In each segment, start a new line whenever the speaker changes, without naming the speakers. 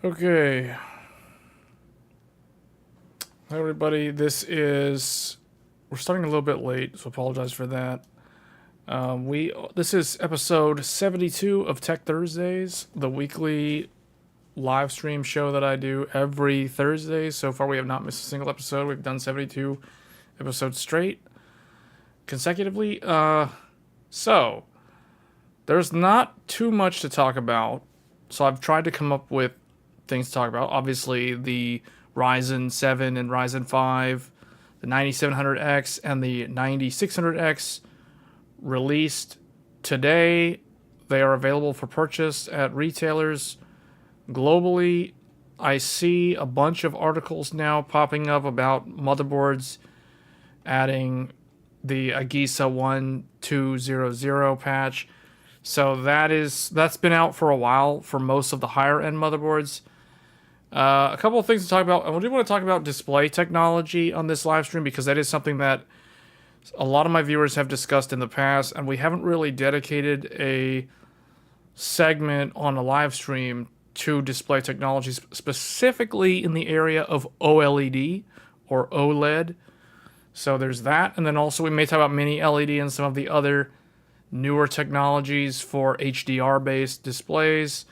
Okay. Hi everybody, we're starting a little bit late, so apologize for that. This is episode 72 of Tech Thursdays, the weekly live stream show that I do every Thursday. So far we have not missed a single episode. We've done 72 episodes straight, consecutively. So there's not too much to talk about, so I've tried to come up with things to talk about. Obviously, the Ryzen 7 and Ryzen 5, the 9700X and the 9600X released today. They are available for purchase at retailers globally. I see a bunch of articles now popping up about motherboards adding the Agisa 1200 patch. So that's been out for a while for most of the higher end motherboards. A couple of things to talk about. I do want to talk about display technology on this live stream because that is something that a lot of my viewers have discussed in the past, and we haven't really dedicated a segment on a live stream to display technology, specifically in the area of OLED or OLED. So there's that, and then also we may talk about mini LED and some of the other newer technologies for HDR-based displays,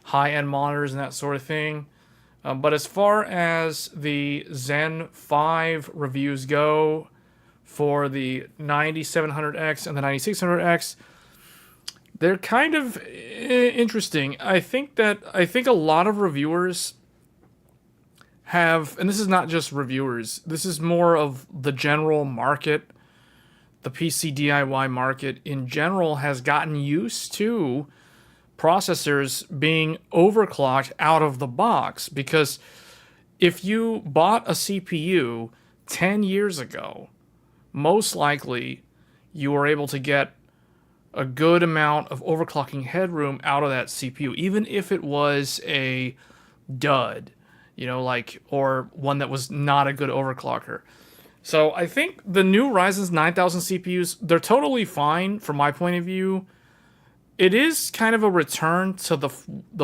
high-end monitors, and that sort of thing. But as far as the Zen 5 reviews go for the 9700X and the 9600X, they're kind of interesting. I think a lot of reviewers have, and this is not just reviewers, this is more of the general market, the PC DIY market in general has gotten used to processors being overclocked out of the box, because if you bought a CPU 10 years ago, most likely you were able to get a good amount of overclocking headroom out of that CPU, even if it was a dud, or one that was not a good overclocker. So I think the new Ryzen's 9000 CPUs, they're totally fine from my point of view. It is kind of a return to the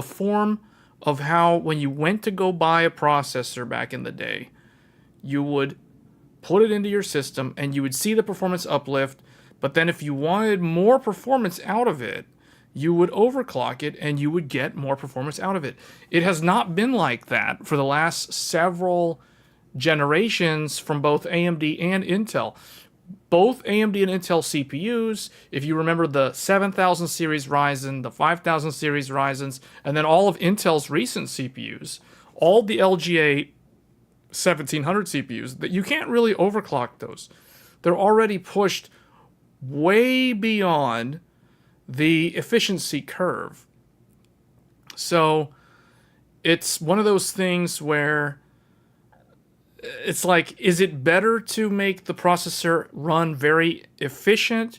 form of how when you went to go buy a processor back in the day, you would put it into your system and you would see the performance uplift, but then if you wanted more performance out of it, you would overclock it and you would get more performance out of it. It has not been like that for the last several generations from both AMD and Intel. Both AMD and Intel CPUs, if you remember the 7000 series Ryzen, the 5000 series Ryzens, and then all of Intel's recent CPUs, all the LGA 1700 CPUs, that you can't really overclock those. They're already pushed way beyond the efficiency curve. So it's one of those things where it's like, is it better to make the processor run very efficient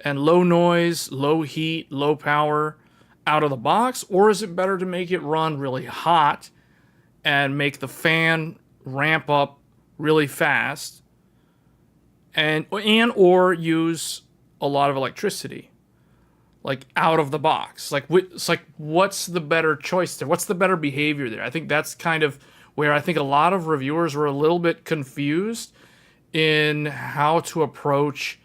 and low noise, low heat, low power out of the box? Or is it better to make it run really hot and make the fan ramp up really fast and or use a lot of electricity, like out of the box? It's like, what's the better choice there? What's the better behavior there? I think that's kind of where I think a lot of reviewers were a little bit confused in how to approach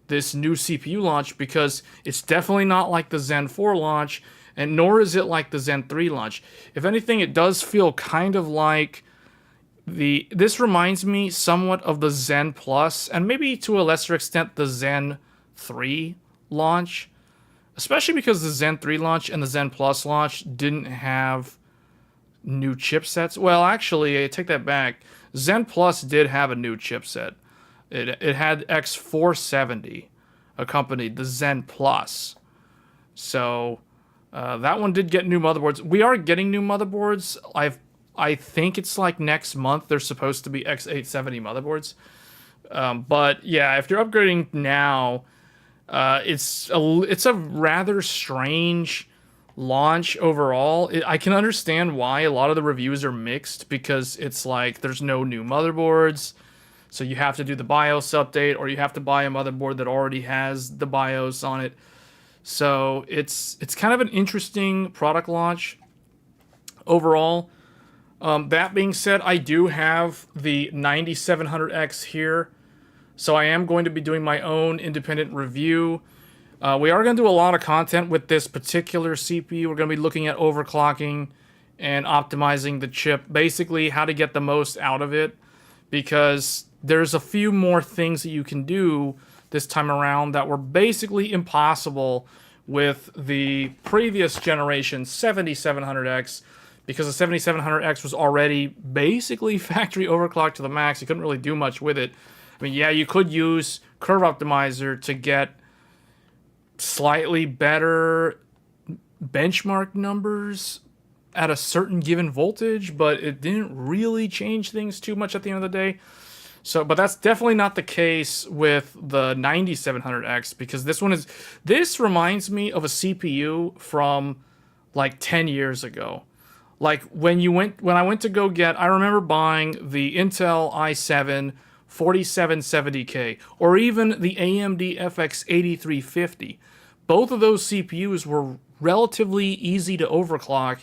this new CPU launch, because it's definitely not like the Zen 4 launch, and nor is it like the Zen 3 launch. If anything, it does feel kind of like this reminds me somewhat of the Zen Plus, and maybe to a lesser extent the Zen 3 launch, especially because the Zen 3 launch and the Zen Plus launch didn't have new chipsets. Well, actually, I take that back. Zen Plus did have a new chipset. It had X470 accompanied the Zen Plus. So that one did get new motherboards. We are getting new motherboards. I think it's like next month they're supposed to be X870 motherboards. But yeah, if you're upgrading now, it's a rather strange launch overall. I can understand why a lot of the reviews are mixed, because it's like there's no new motherboards, so you have to do the BIOS update, or you have to buy a motherboard that already has the BIOS on it. So it's kind of an interesting product launch. overall. That being said, I do have the 9700X here, so I am going to be doing my own independent review. We are going to do a lot of content with this particular CPU. We're going to be looking at overclocking and optimizing the chip, basically how to get the most out of it, because there's a few more things that you can do this time around that were basically impossible with the previous generation 7700X, because the 7700X was already basically factory overclocked to the max. You couldn't really do much with it. I mean, yeah, you could use Curve Optimizer to get slightly better benchmark numbers at a certain given voltage, but it didn't really change things too much at the end of the day. So, but that's definitely not the case with the 9700X, because this reminds me of a CPU from like 10 years ago. Like when I went to go get, I remember buying the Intel i7 4770K, or even the AMD FX 8350. Both of those CPUs were relatively easy to overclock.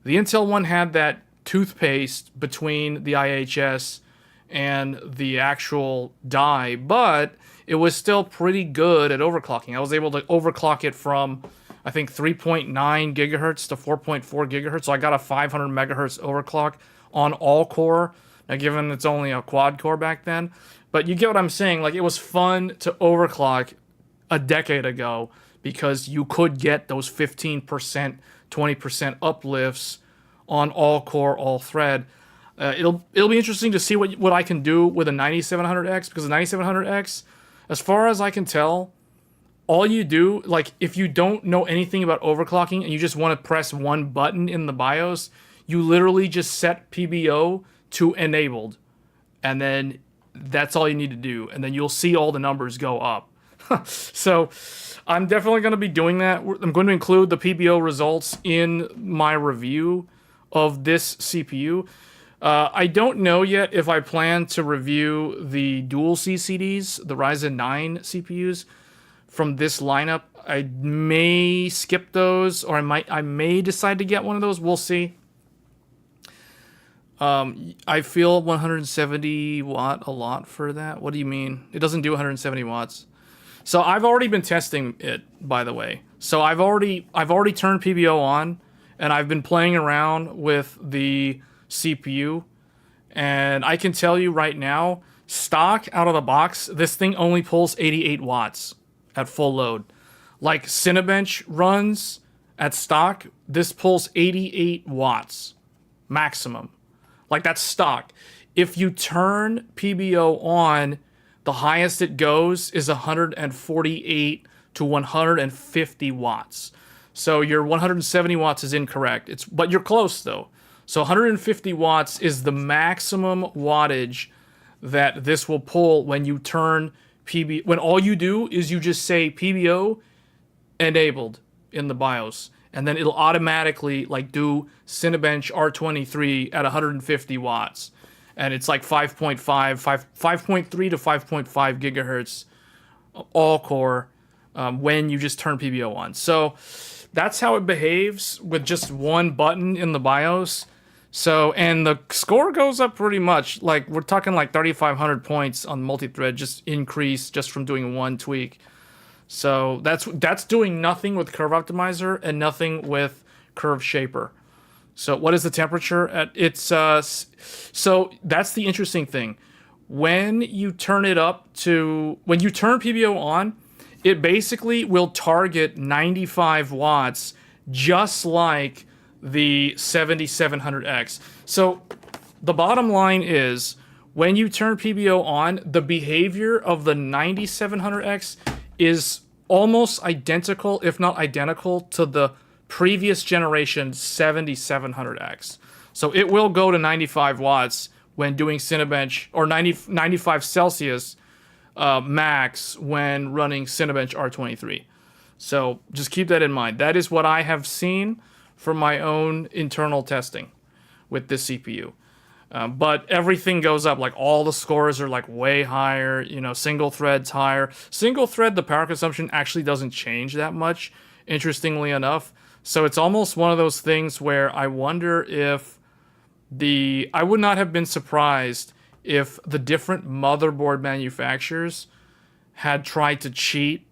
The Intel one had that toothpaste between the IHS and the actual die, but it was still pretty good at overclocking. I was able to overclock it from, I think, 3.9 gigahertz to 4.4 gigahertz, so I got a 500 megahertz overclock on all core. Now, given it's only a quad core back then, but you get what I'm saying. Like, it was fun to overclock a decade ago because you could get those 15%, 20% uplifts on all core, all thread. It'll be interesting to see what I can do with a 9700X, because the 9700X, as far as I can tell, all you do, like, if you don't know anything about overclocking and you just want to press one button in the BIOS, you literally just set PBO to enabled, and then that's all you need to do, and then you'll see all the numbers go up. So I'm definitely going to be doing that. I'm going to include the PBO results in my review of this CPU. I don't know yet if I plan to review the dual CCDs, the Ryzen 9 CPUs from this lineup. I may skip those, or I may decide to get one of those. We'll see. I feel 170 watt a lot for that. What do you mean? It doesn't do 170 watts. So I've already been testing it, by the way. So I've already turned PBO on, and I've been playing around with the CPU, and I can tell you right now, stock out of the box, this thing only pulls 88 watts at full load. Like Cinebench runs at stock, this pulls 88 watts maximum. Like, that's stock. If you turn PBO on, the highest it goes is 148 to 150 watts. So your 170 watts is incorrect. But you're close though. So 150 watts is the maximum wattage that this will pull when you turn PBO. When all you do is you just say PBO enabled in the BIOS, and then it'll automatically like do Cinebench R23 at 150 watts. And it's like 5.3 to 5.5 gigahertz all core when you just turn PBO on. So that's how it behaves with just one button in the BIOS. So, and the score goes up pretty much. Like, we're talking like 3,500 points on multi-thread, just increase just from doing one tweak. So that's doing nothing with Curve Optimizer and nothing with Curve Shaper. So what is the temperature at? It's so that's the interesting thing. When you turn it up to, when you turn PBO on, it basically will target 95 watts, just like the 7700X. So the bottom line is, when you turn PBO on, the behavior of the 9700X is almost identical, if not identical, to the previous generation 7700X. So it will go to 95 watts when doing Cinebench, or 95 Celsius max when running Cinebench R23. So just keep that in mind. That is what I have seen from my own internal testing with this CPU. But everything goes up, like all the scores are like way higher, you know, single thread's higher. Single thread, the power consumption actually doesn't change that much, interestingly enough. So it's almost one of those things where I wonder if I would not have been surprised if the different motherboard manufacturers had tried to cheat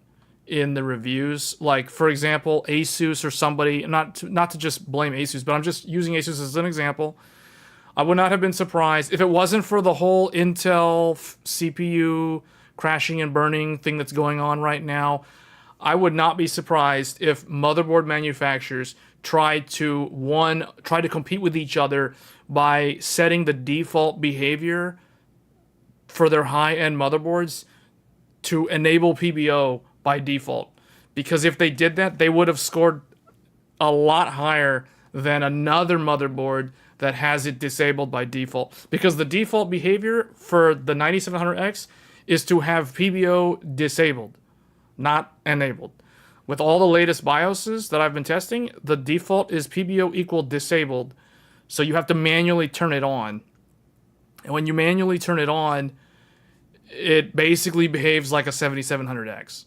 in the reviews. Like, for example, Asus or somebody, not to just blame Asus, but I'm just using Asus as an example. I would not have been surprised if it wasn't for the whole Intel CPU crashing and burning thing that's going on right now. I would not be surprised if motherboard manufacturers tried to compete with each other by setting the default behavior for their high-end motherboards to enable PBO by default. Because if they did that, they would have scored a lot higher than another motherboard that has it disabled by default. Because the default behavior for the 9700X is to have PBO disabled, not enabled. With all the latest BIOSes that I've been testing, the default is PBO equal disabled. So you have to manually turn it on. And when you manually turn it on, it basically behaves like a 7700X.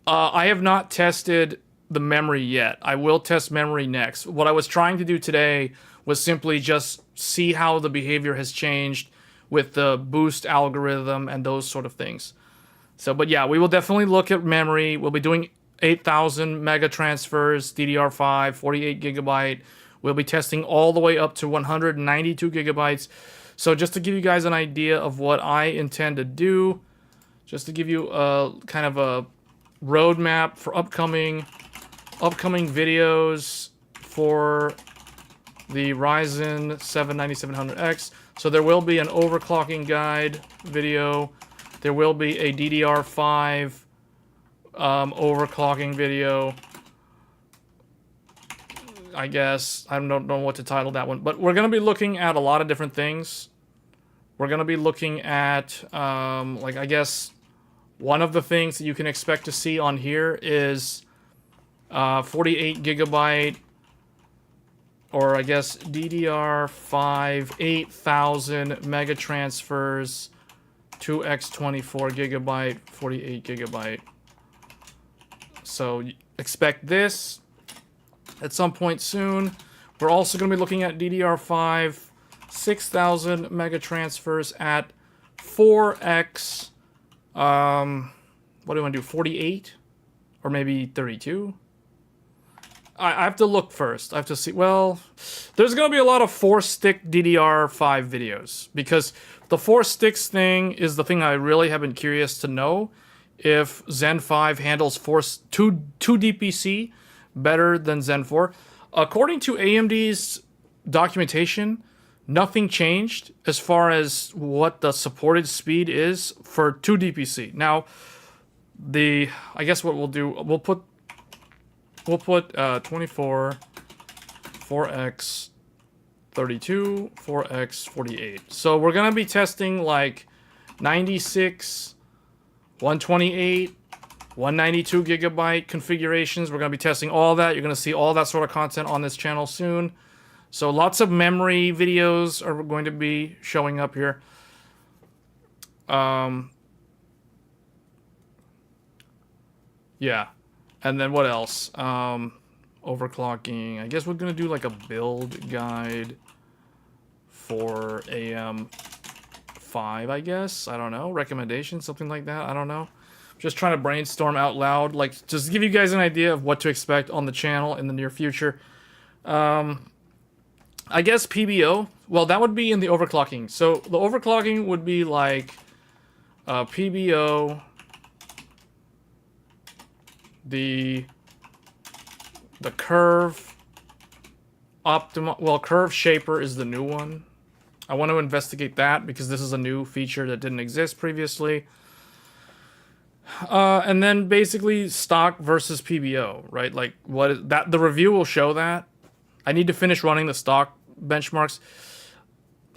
I have not tested the memory yet. I will test memory next. What I was trying to do today was simply just see how the behavior has changed with the boost algorithm and those sort of things. So, but yeah, we will definitely look at memory. We'll be doing 8,000 mega transfers, DDR5, 48 gigabyte. We'll be testing all the way up to 192 gigabytes. So just to give you guys an idea of what I intend to do, just to give you a kind of a roadmap for upcoming videos for the Ryzen 7 9700X. So there will be an overclocking guide video. There will be a DDR5 overclocking video. I guess I don't know what to title that one, but we're going to be looking at a lot of different things. We're going to be looking at, like, I guess one of the things that you can expect to see on here is 48 gigabyte, or I guess DDR5 8,000 mega transfers, 2x24 gigabyte, 48 gigabyte. So expect this at some point soon. We're also going to be looking at DDR5 6,000 mega transfers at 4x. What do I want to do? 48 or maybe 32? I have to look first. I have to see. Well, there's going to be a lot of 4-stick DDR5 videos because the 4 sticks thing is the thing I really have been curious to know if Zen 5 handles 2 DPC better than Zen 4. According to AMD's documentation, nothing changed as far as what the supported speed is for 2 DPC. Now, I guess what we'll do, we'll put 24, 4x 32, 4x 48. So we're gonna be testing like 96, 128, 192 gigabyte configurations. We're gonna be testing all that. You're gonna see all that sort of content on this channel soon. So lots of memory videos are going to be showing up here. Yeah. And then what else? Overclocking. I guess we're going to do like a build guide for AM5, I guess. I don't know. Recommendation, something like that. I don't know. Just trying to brainstorm out loud. Like, just to give you guys an idea of what to expect on the channel in the near future. I guess PBO. Well, that would be in the overclocking. So the overclocking would be like PBO, the curve optimal. Well, curve shaper is the new one. I want to investigate that because this is a new feature that didn't exist previously. And then basically stock versus PBO, right? Like what is that? The review will show that. I need to finish running the stock benchmarks.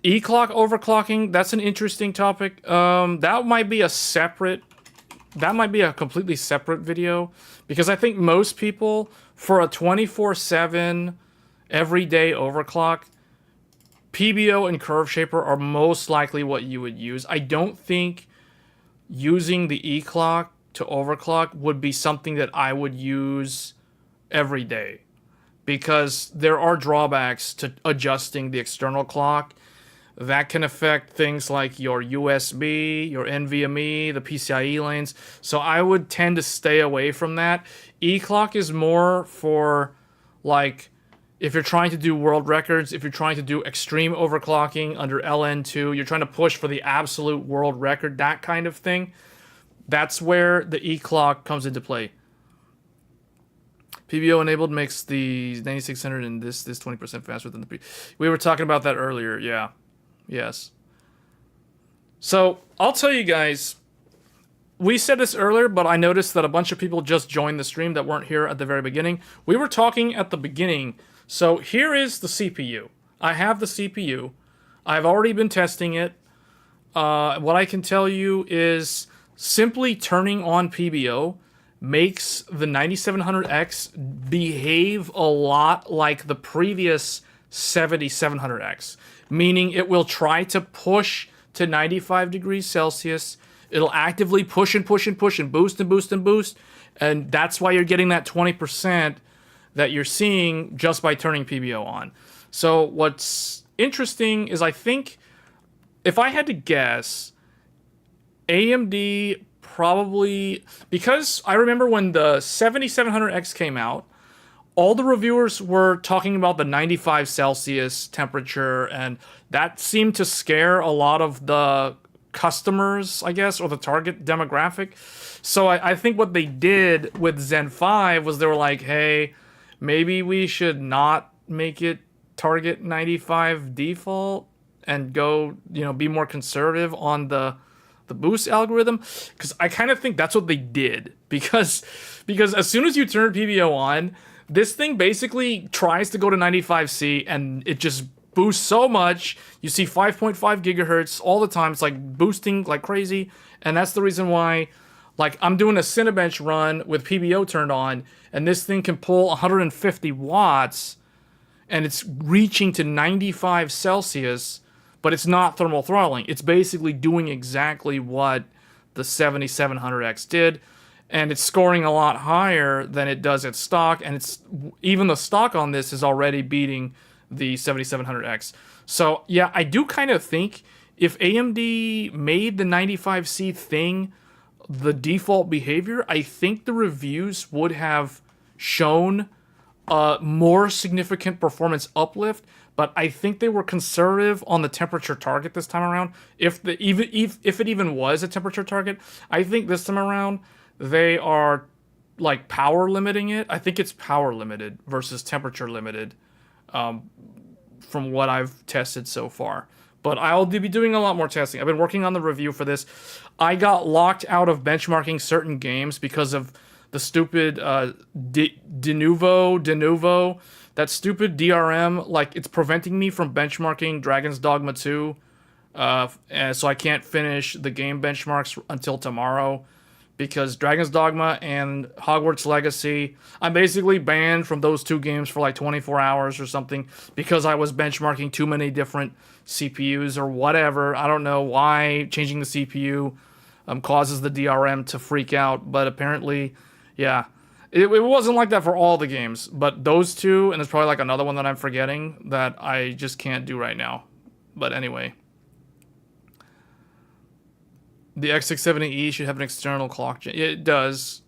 E-clock overclocking, that's an interesting topic. That might be a completely separate video because I think most people for a 24/7 everyday overclock, PBO and curve shaper are most likely what you would use. I don't think using the E-clock to overclock would be something that I would use every day, because there are drawbacks to adjusting the external clock. That can affect things like your USB, your NVMe, the PCIe lanes. So I would tend to stay away from that. E-clock is more for, like, if you're trying to do world records, if you're trying to do extreme overclocking under LN2, you're trying to push for the absolute world record, that kind of thing. That's where the E-clock comes into play. PBO enabled makes the 9600 and this 20% faster than the pre. We were talking about that earlier, yeah. Yes. So, I'll tell you guys, we said this earlier, but I noticed that a bunch of people just joined the stream that weren't here at the very beginning. We were talking at the beginning. So, here is the CPU. I have the CPU. I've already been testing it. What I can tell you is simply turning on PBO makes the 9700X behave a lot like the previous 7700X. Meaning it will try to push to 95 degrees Celsius. It'll actively push and push and push and boost and boost and boost. And that's why you're getting that 20% that you're seeing just by turning PBO on. So what's interesting is, I think, if I had to guess, AMD probably, because I remember when the 7700X came out, all the reviewers were talking about the 95 Celsius temperature, and that seemed to scare a lot of the customers, I guess, or the target demographic. So I think what they did with Zen 5 was they were like, hey, maybe we should not make it target 95 default and go, you know, be more conservative on the boost algorithm. Because I kind of think that's what they did. Because as soon as you turn PBO on, this thing basically tries to go to 95C, and it just boosts so much. You see 5.5 gigahertz all the time. It's like boosting like crazy. And that's the reason why, like, I'm doing a Cinebench run with PBO turned on, and this thing can pull 150 watts, and it's reaching to 95 Celsius, but it's not thermal throttling. It's basically doing exactly what the 7700X did. And it's scoring a lot higher than it does at stock, and it's even the stock on this is already beating the 7700X. So yeah, I do kind of think if AMD made the 95C thing the default behavior, I think the reviews would have shown a more significant performance uplift. But I think they were conservative on the temperature target this time around. If it even was a temperature target, I think this time around they are like power limiting it. I think it's power limited versus temperature limited, from what I've tested so far. But I'll be doing a lot more testing. I've been working on the review for this. I got locked out of benchmarking certain games because of the stupid de novo, that stupid DRM. Like, it's preventing me from benchmarking Dragon's Dogma 2, and so I can't finish the game benchmarks until tomorrow. Because Dragon's Dogma and Hogwarts Legacy, I'm basically banned from those two games for like 24 hours or something because I was benchmarking too many different CPUs or whatever. I don't know why changing the CPU causes the DRM to freak out, but apparently, yeah. It wasn't like that for all the games, but those two, and there's probably like another one that I'm forgetting that I just can't do right now. But anyway. The X670E should have an external clock. It does.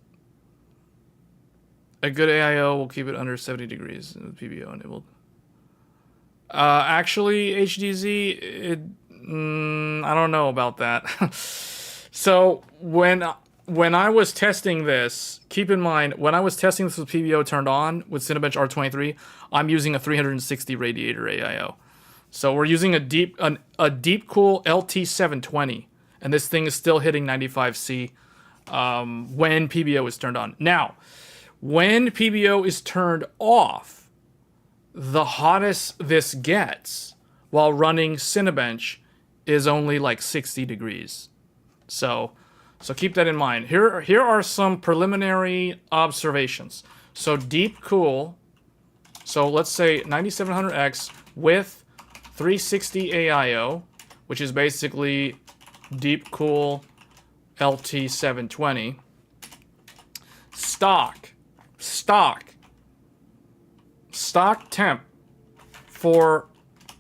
A good AIO will keep it under 70 degrees with PBO enabled. Actually, HDZ, I don't know about that. So when I was testing this, keep in mind, when I was testing this with PBO turned on with Cinebench R23, I'm using a 360 radiator AIO. So we're using a deep cool LT720. And this thing is still hitting 95C when PBO is turned on. Now, when PBO is turned off, the hottest this gets while running Cinebench is only like 60 degrees. So keep that in mind. Here are some preliminary observations. So deep cool. So let's say 9700X with 360 AIO, which is basically deep cool LT720. Stock stock temp for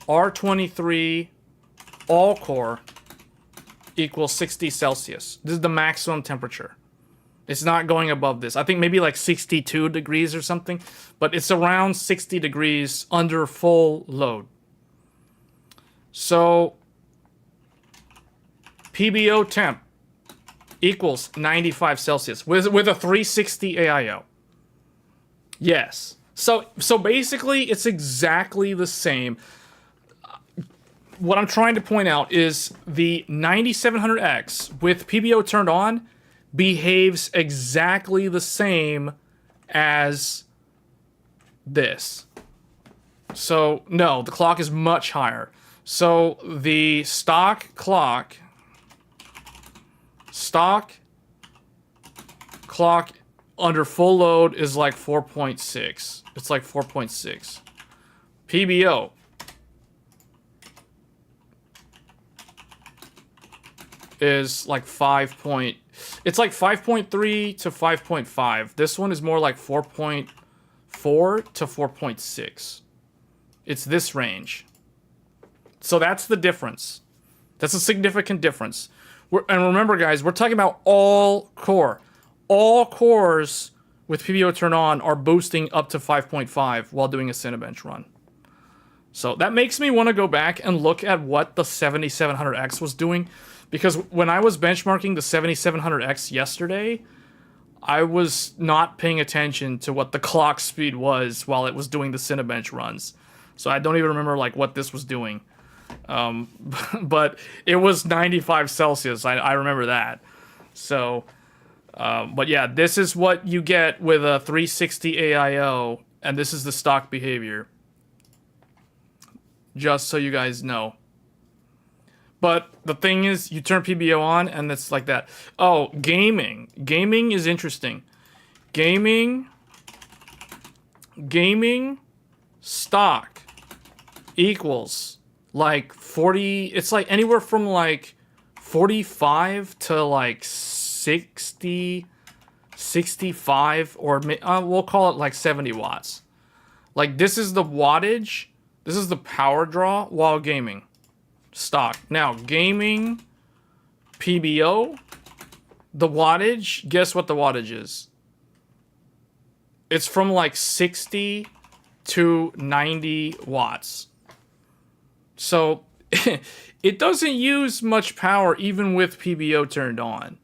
R23 all core equals 60 Celsius. This is the maximum temperature. It's not going above this. I think maybe like 62 degrees or something, but it's around 60 degrees under full load. So PBO temp equals 95 Celsius with a 360 AIO. Yes. So basically it's exactly the same. What I'm trying to point out is the 9700X with PBO turned on behaves exactly the same as this. So no, the clock is much higher. So the stock clock under full load is like 4.6. It's like 4.6. PBO is like it's like 5.3 to 5.5. This one is more like 4.4 to 4.6. It's this range. So that's the difference. That's a significant difference. And remember, guys, we're talking about all core. All cores with PBO turned on are boosting up to 5.5 while doing a Cinebench run. So that makes me want to go back and look at what the 7700X was doing. Because when I was benchmarking the 7700X yesterday, I was not paying attention to what the clock speed was while it was doing the Cinebench runs. So I don't even remember like what this was doing. But it was 95 Celsius. I remember that. So, but yeah, this is what you get with a 360 AIO, and this is the stock behavior. Just so you guys know. But the thing is, you turn PBO on, and it's like that. Oh, gaming. Gaming is interesting. Gaming stock equals like 40. It's like anywhere from like 45 to like 60, 65, or we'll call it like 70 watts. Like this is the wattage. This is the power draw while gaming. Stock. Now, gaming PBO, the wattage, guess what the wattage is? It's from like 60 to 90 watts. So, it doesn't use much power even with PBO turned on.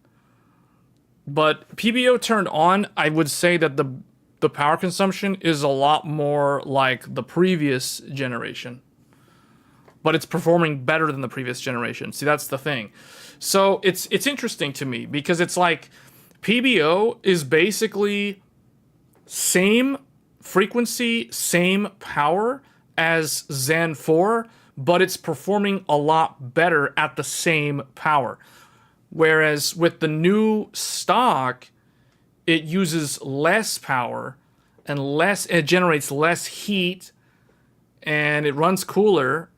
But PBO turned on, I would say that the power consumption is a lot more like the previous generation. But it's performing better than the previous generation. See, that's the thing. So it's interesting to me because it's like PBO is basically same frequency, same power as Zen 4, but it's performing a lot better at the same power. Whereas with the new stock, it uses less power and it generates less heat and it runs cooler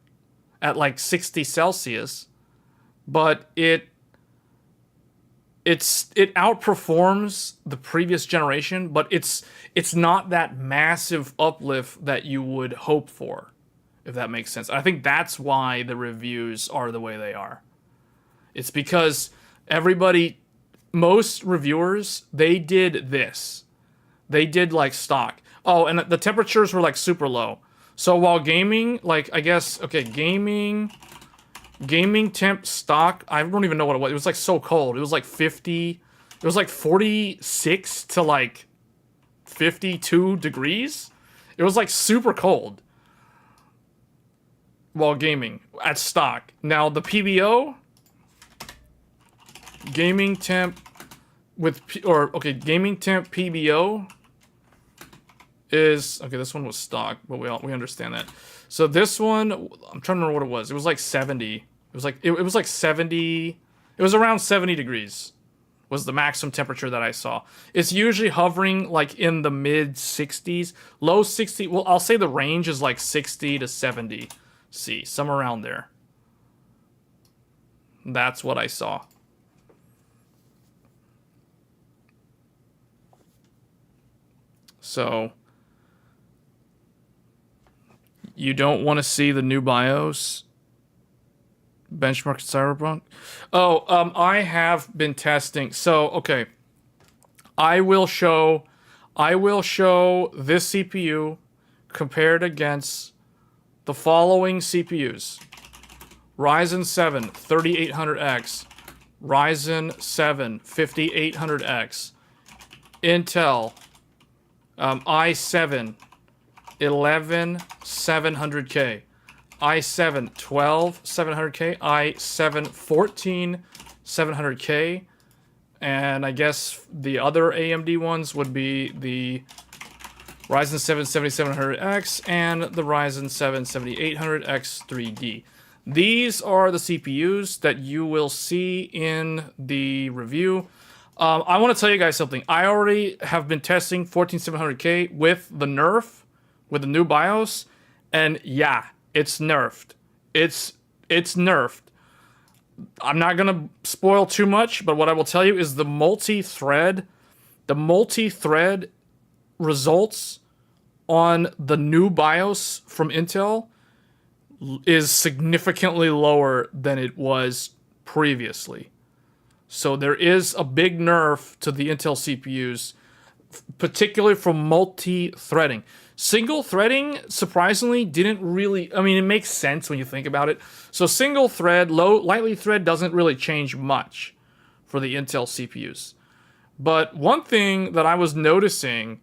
at like 60 Celsius, but it outperforms the previous generation, but it's not that massive uplift that you would hope for, if that makes sense. I think that's why the reviews are the way they are. It's because most reviewers, they did this. They did like stock. Oh, and the temperatures were like super low. So while gaming, like, I guess, okay, gaming temp stock, I don't even know what it was. It was like so cold. It was like 50, it was like 46 to like 52 degrees. It was like super cold while gaming at stock. Now the PBO, gaming temp gaming temp PBO is, okay, this one was stock, but we understand that. So this one, I'm trying to remember what it was. It was like 70. It was like, it was like 70. It was around 70 degrees was the maximum temperature that I saw. It's usually hovering like in the mid 60s, low 60. Well, I'll say the range is like 60 to 70 C, somewhere around there. That's what I saw. So You don't want to see the new BIOS benchmark Cyberpunk? Oh, I have been testing. So, okay. I will show this CPU compared against the following CPUs. Ryzen 7 3800X, Ryzen 7 5800X, Intel i7 11700K, i7 12700K, i7 14700K, and I guess the other AMD ones would be the Ryzen 7 7700X and the Ryzen 7 7800X 3D. These are the CPUs that you will see in the review. I want to tell you guys something. I already have been testing 14700K with the nerf, with the new BIOS, and yeah, it's nerfed. It's nerfed. I'm not gonna spoil too much, but what I will tell you is the multi-thread results on the new BIOS from Intel is significantly lower than it was previously. So there is a big nerf to the Intel CPUs, particularly from multi-threading. Single threading, surprisingly, didn't really... I mean, it makes sense when you think about it. So single thread, lightly thread doesn't really change much for the Intel CPUs. But one thing that I was noticing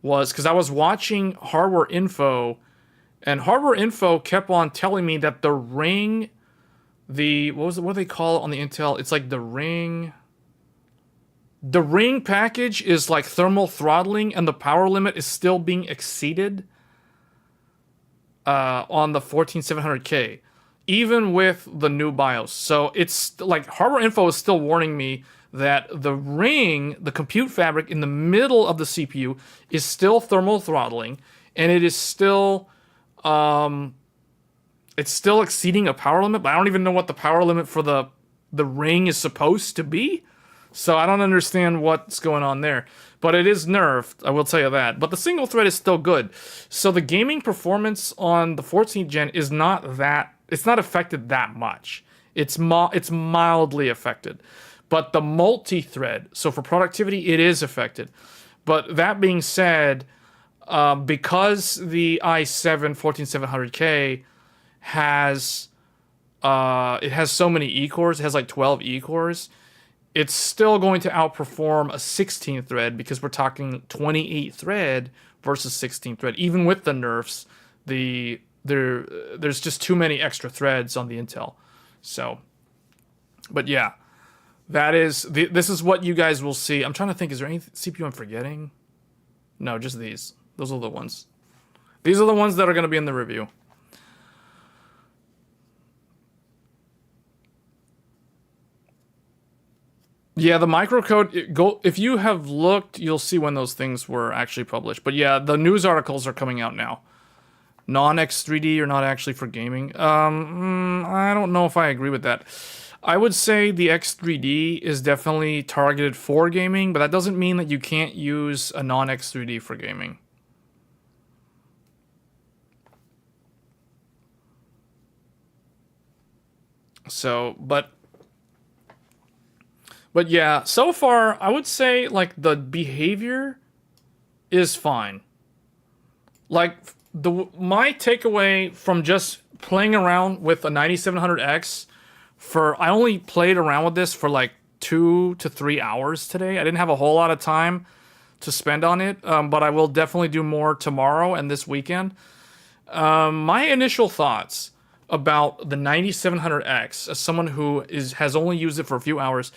was, because I was watching Hardware Info, and Hardware Info kept on telling me that the ring... what do they call it on the Intel? It's like the ring... The ring package is like thermal throttling, and the power limit is still being exceeded on the 14700K, even with the new BIOS. So it's like Hardware Info is still warning me that the ring, the compute fabric in the middle of the CPU, is still thermal throttling, and it is still it's still exceeding a power limit. But I don't even know what the power limit for the ring is supposed to be. So I don't understand what's going on there. But it is nerfed, I will tell you that. But the single thread is still good. So the gaming performance on the 14th gen is not that... It's not affected that much. It's mildly affected. But the multi-thread, so for productivity, it is affected. But that being said, because the i7 14700K has... it has so many E-cores, it has like 12 E-cores, it's still going to outperform a 16 thread because we're talking 28 thread versus 16 thread. Even with the nerfs, there's just too many extra threads on the Intel. So, but yeah, this is what you guys will see. I'm trying to think, is there any CPU I'm forgetting? No, just these. Those are the ones. These are the ones that are going to be in the review. Yeah, the microcode, if you have looked, you'll see when those things were actually published. But yeah, the news articles are coming out now. Non-X3D are not actually for gaming. I don't know if I agree with that. I would say the X3D is definitely targeted for gaming, but that doesn't mean that you can't use a non-X3D for gaming. So, But yeah, so far, I would say, like, the behavior is fine. Like, my takeaway from just playing around with a 9700X I only played around with this for, like, 2 to 3 hours today. I didn't have a whole lot of time to spend on it, but I will definitely do more tomorrow and this weekend. My initial thoughts about the 9700X, as someone who has only used it for a few hours,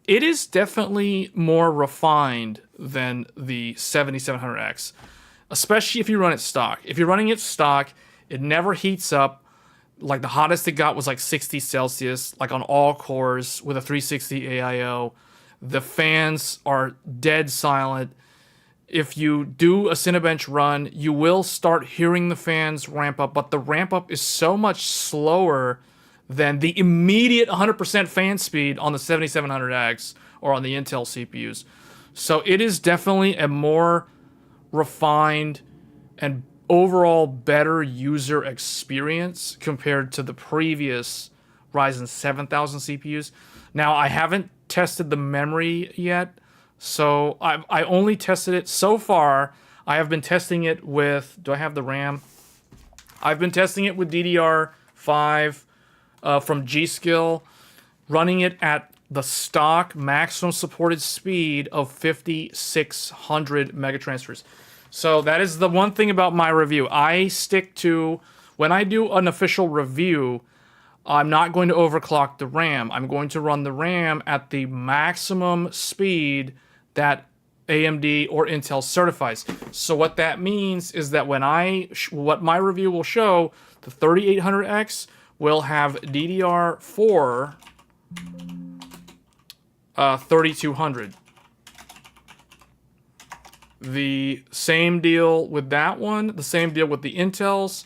it is definitely more refined than the 7700X, especially if you run it stock. If you're running it stock, it never heats up. Like, the hottest it got was like 60 Celsius, like on all cores with a 360 AIO. The fans are dead silent. If you do a Cinebench run, you will start hearing the fans ramp up, but the ramp up is so much slower than the immediate 100% fan speed on the 7700X or on the Intel CPUs. So it is definitely a more refined and overall better user experience compared to the previous Ryzen 7000 CPUs. Now, I haven't tested the memory yet, so I only tested it so far. I have been testing it with, do I have the RAM? I've been testing it with DDR5 from G-Skill, running it at the stock maximum supported speed of 5600 megatransfers. So that is the one thing about my review. I stick to, when I do an official review, I'm not going to overclock the RAM. I'm going to run the RAM at the maximum speed that AMD or Intel certifies. So what that means is that when what my review will show, the 3800X will have DDR4 3200. The same deal with that one, the same deal with the Intels,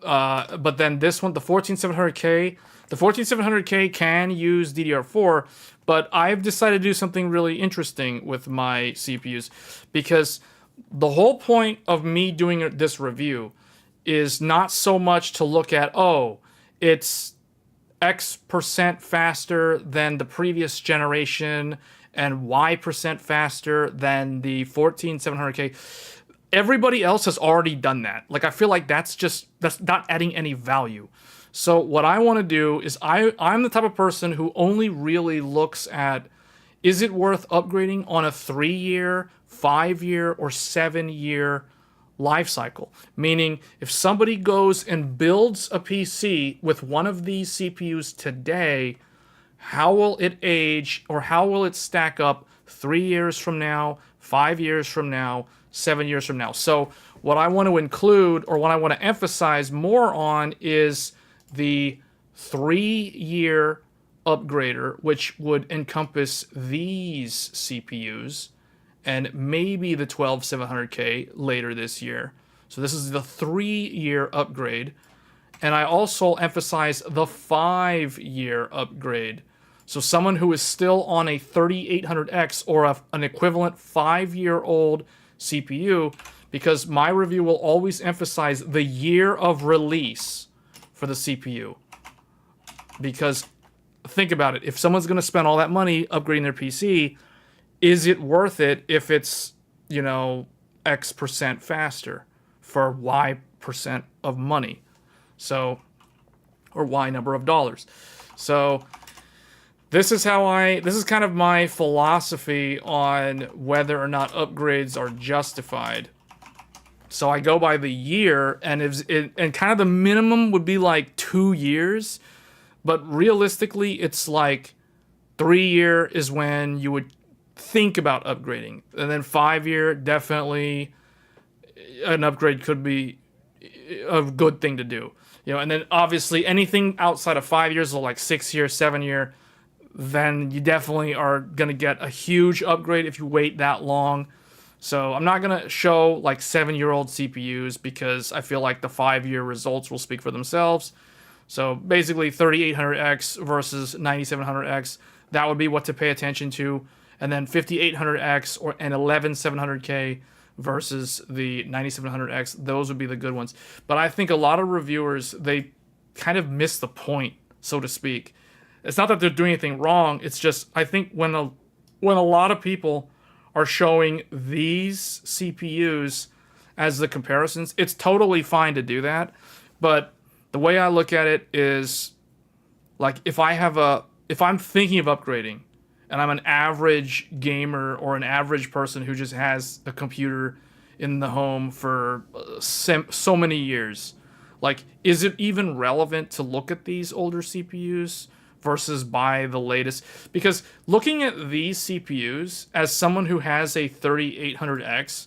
but then this one, the 14700K, the 14700K can use DDR4, but I've decided to do something really interesting with my CPUs, because the whole point of me doing this review is not so much to look at, oh, it's X% faster than the previous generation and Y% faster than the 14700K. Everybody else has already done that. Like, I feel like that's not adding any value. So what I want to do is I'm the type of person who only really looks at, is it worth upgrading on a 3-year, 5-year, or 7-year life cycle? Meaning, if somebody goes and builds a PC with one of these CPUs today, how will it age, or how will it stack up 3 years from now, 5 years from now, 7 years from now? So what I want to include, or what I want to emphasize more on, is the 3-year upgrader, which would encompass these CPUs and maybe the 12700K later this year. So this is the 3-year upgrade. And I also emphasize the 5-year upgrade. So someone who is still on a 3800X or an equivalent 5-year-old CPU, because my review will always emphasize the year of release for the CPU. Because think about it, if someone's going to spend all that money upgrading their PC, is it worth it if it's, you know, X% faster for Y% of money? So, or Y number of dollars. So this is kind of my philosophy on whether or not upgrades are justified. So I go by the year, and and kind of the minimum would be like 2 years, but realistically it's like 3 year is when you would think about upgrading, and then 5 year, definitely an upgrade could be a good thing to do. You know, and then obviously anything outside of 5 years, or like 6 year, 7 year, then you definitely are going to get a huge upgrade if you wait that long. So I'm not going to show like 7-year-old CPUs, because I feel like the 5-year results will speak for themselves. So basically 3800X versus 9700X, that would be what to pay attention to. And then 5800X and 11700K versus the 9700X, those would be the good ones. But I think a lot of reviewers, they kind of miss the point, so to speak. It's not that they're doing anything wrong, it's just, I think when a lot of people are showing these CPUs as the comparisons, it's totally fine to do that. But the way I look at it is, like, if I'm thinking of upgrading, and I'm an average gamer or an average person who just has a computer in the home for so many years, like, is it even relevant to look at these older CPUs versus buy the latest? Because looking at these CPUs as someone who has a 3800X,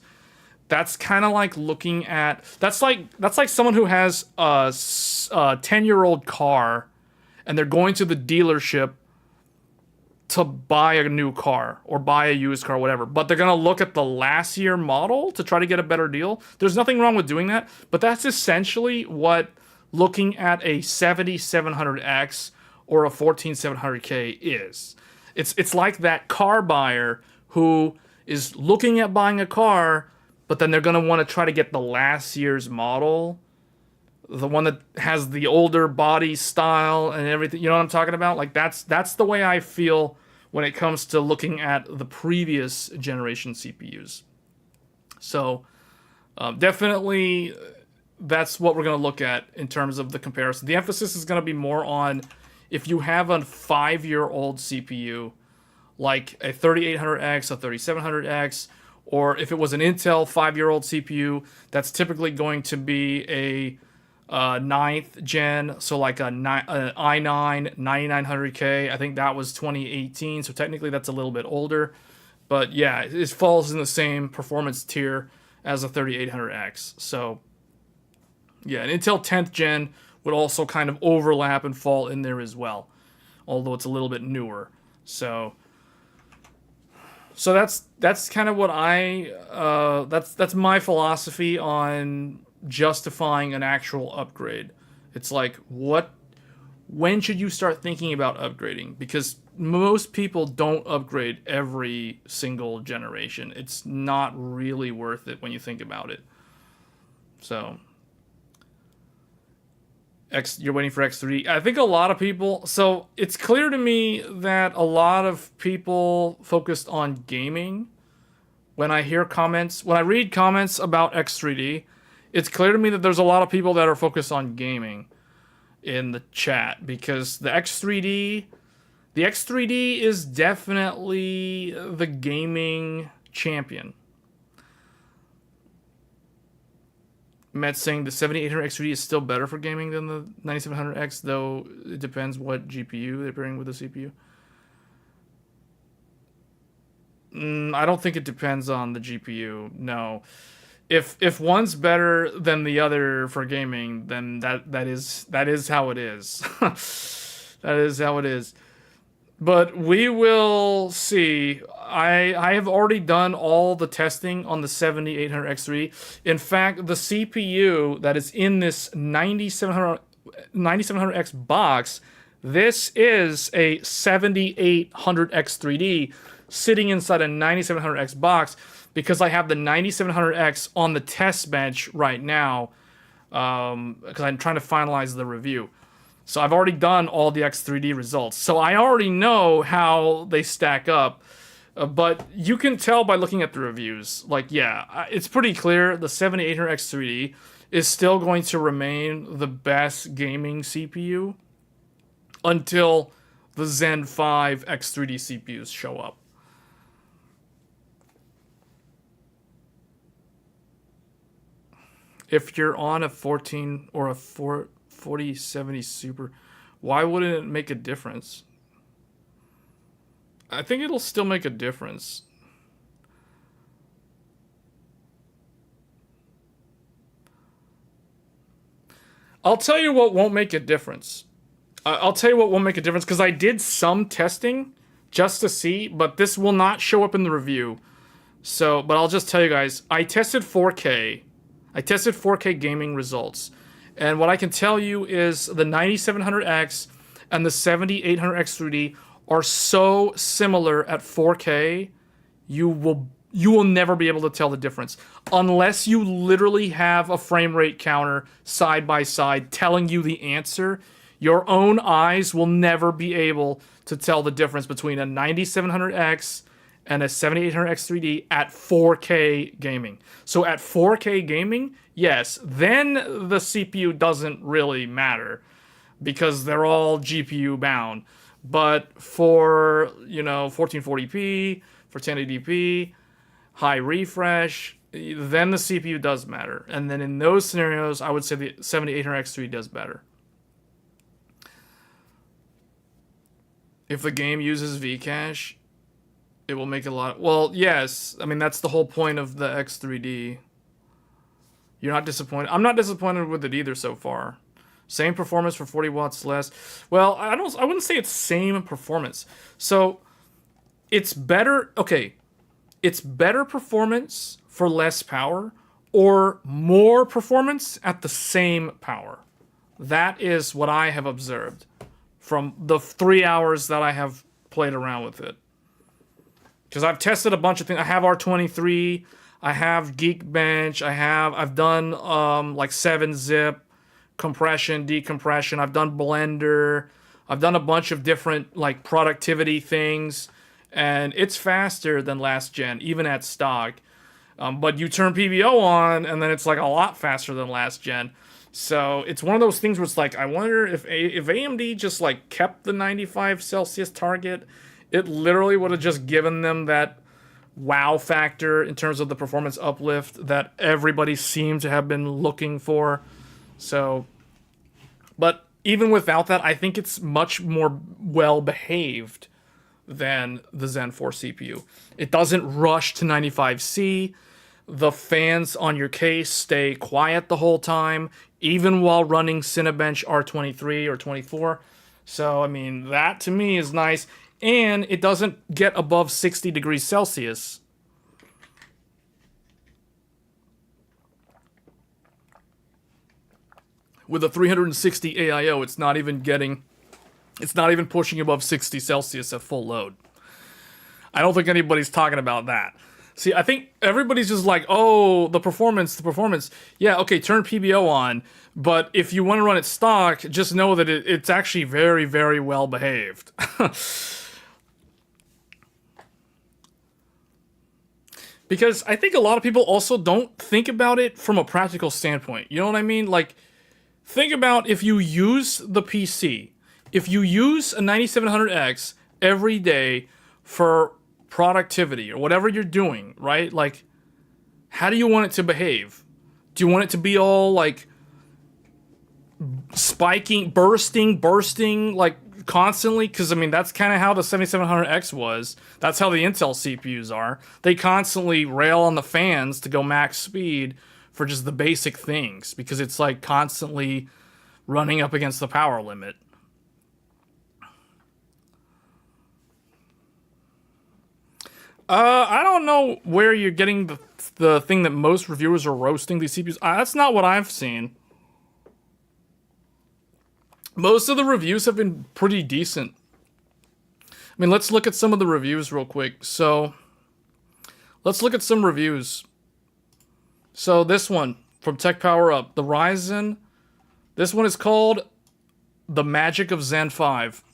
that's kind of like looking at, that's like someone who has a 10-year-old car and they're going to the dealership to buy a new car or buy a used car, whatever, but they're going to look at the last year model to try to get a better deal. There's nothing wrong with doing that, but that's essentially what looking at a 7700X or a 14700K is. It's like that car buyer who is looking at buying a car, but then they're going to want to try to get the last year's model, the one that has the older body style and everything. You know what I'm talking about? Like that's the way I feel when it comes to looking at the previous generation CPUs. So definitely that's what we're going to look at in terms of the comparison. The emphasis is going to be more on if you have a 5-year-old CPU, like a 3800X, a 3700X, or if it was an Intel 5-year-old CPU, that's typically going to be a 9th gen, so like a i9 9900K. I think that was 2018, so technically that's a little bit older. But yeah, it falls in the same performance tier as a 3800X. So yeah, an Intel 10th gen would also kind of overlap and fall in there as well, although it's a little bit newer. So that's kind of what that's my philosophy on justifying an actual upgrade. It's like, when should you start thinking about upgrading? Because most people don't upgrade every single generation. It's not really worth it when you think about it. So you're waiting for X3D. I think a lot of people, so it's clear to me that a lot of people focused on gaming. When I read comments about X3D, it's clear to me that there's a lot of people that are focused on gaming in the chat, because the X3D is definitely the gaming champion. Matt saying the 7800 X3D is still better for gaming than the 9700X, though it depends what GPU they're pairing with the CPU. I don't think it depends on the GPU. No. If one's better than the other for gaming, then that is how it is. That is how it is. But we will see. I have already done all the testing on the 7800X3. In fact, the CPU that is in this 9700X box, this is a 7800X3D sitting inside a 9700X box, because I have the 9700X on the test bench right now, because I'm trying to finalize the review. So I've already done all the X3D results. So I already know how they stack up. But you can tell by looking at the reviews. Like, yeah, it's pretty clear the 7800X3D is still going to remain the best gaming CPU until the Zen 5 X3D CPUs show up. If you're on a 14 or a 4070 Super, why wouldn't it make a difference? I think it'll still make a difference. I'll tell you what won't make a difference. I'll tell you what won't make a difference, because I did some testing just to see, but this will not show up in the review. So, but I'll just tell you guys, I tested 4K. I tested 4K gaming results. And what I can tell you is the 9700X and the 7800X3D are so similar at 4K, you will never be able to tell the difference. Unless you literally have a frame rate counter side by side telling you the answer, your own eyes will never be able to tell the difference between a 9700X and a 7800X3D at 4K gaming. So at 4K gaming, yes, then the CPU doesn't really matter, because they're all GPU bound. But for, 1440p, for 1080p, high refresh, then the CPU does matter. And then in those scenarios, I would say the 7800X3 does better. If the game uses Vcache, it will make a lot. Well, yes. I mean, that's the whole point of the X3D. You're not disappointed. I'm not disappointed with it either so far. Same performance for 40 watts less. Well, I wouldn't say it's same performance. So it's better. Okay, it's better performance for less power, or more performance at the same power. That is what I have observed from the 3 hours that I have played around with it. Because I've tested a bunch of things. I have R23. I have Geekbench. I've done like 7-zip compression, decompression. I've done Blender. I've done a bunch of different like productivity things, and it's faster than last gen, even at stock. But you turn PBO on, and then it's like a lot faster than last gen. So it's one of those things where it's like, I wonder if AMD just like kept the 95 Celsius target, it literally would have just given them that wow factor in terms of the performance uplift that everybody seemed to have been looking for. So, but even without that, I think it's much more well behaved than the Zen 4 CPU. It doesn't rush to 95C. The fans on your case stay quiet the whole time, even while running Cinebench R23 or 24. So, I mean, that to me is nice. And it doesn't get above 60 degrees Celsius. With a 360 AIO, it's not even pushing above 60 Celsius at full load. I don't think anybody's talking about that. See, I think everybody's just like, oh, the performance. Yeah, okay, turn PBO on. But if you want to run it stock, just know that it's actually very, very well behaved. Because I think a lot of people also don't think about it from a practical standpoint. You know what I mean? Like, think about if you use the PC. If you use a 9700X every day for productivity or whatever you're doing, right? Like, how do you want it to behave? Do you want it to be all like spiking, bursting, like constantly? Because I mean, that's kind of how the 7700X was. That's how the Intel CPUs are. They constantly rail on the fans to go max speed for just the basic things because it's like constantly running up against the power limit. I don't know where you're getting the thing that most reviewers are roasting these CPUs. That's not what I've seen. Most of the reviews have been pretty decent. I mean, let's look at some of the reviews real quick. So, let's look at some reviews. So, this one from Tech Power Up, the Ryzen. This one is called The Magic of Zen 5.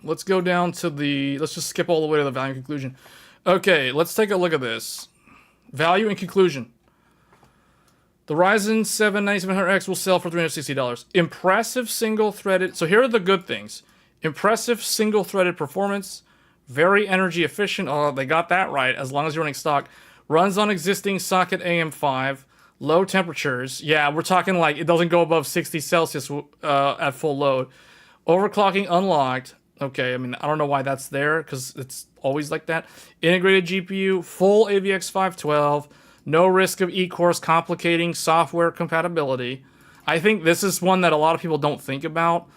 Let's go down to let's just skip all the way to the value and conclusion. Okay, let's take a look at this. Value and conclusion. The Ryzen 7 9700X will sell for $360. Impressive single-threaded... So here are the good things. Impressive single-threaded performance. Very energy efficient. Oh, they got that right, as long as you're running stock. Runs on existing socket AM5. Low temperatures. Yeah, we're talking like it doesn't go above 60 Celsius at full load. Overclocking unlocked. Okay, I mean, I don't know why that's there, because it's always like that. Integrated GPU, full AVX 512, no risk of eCores complicating software compatibility. I think this is one that a lot of people don't think about,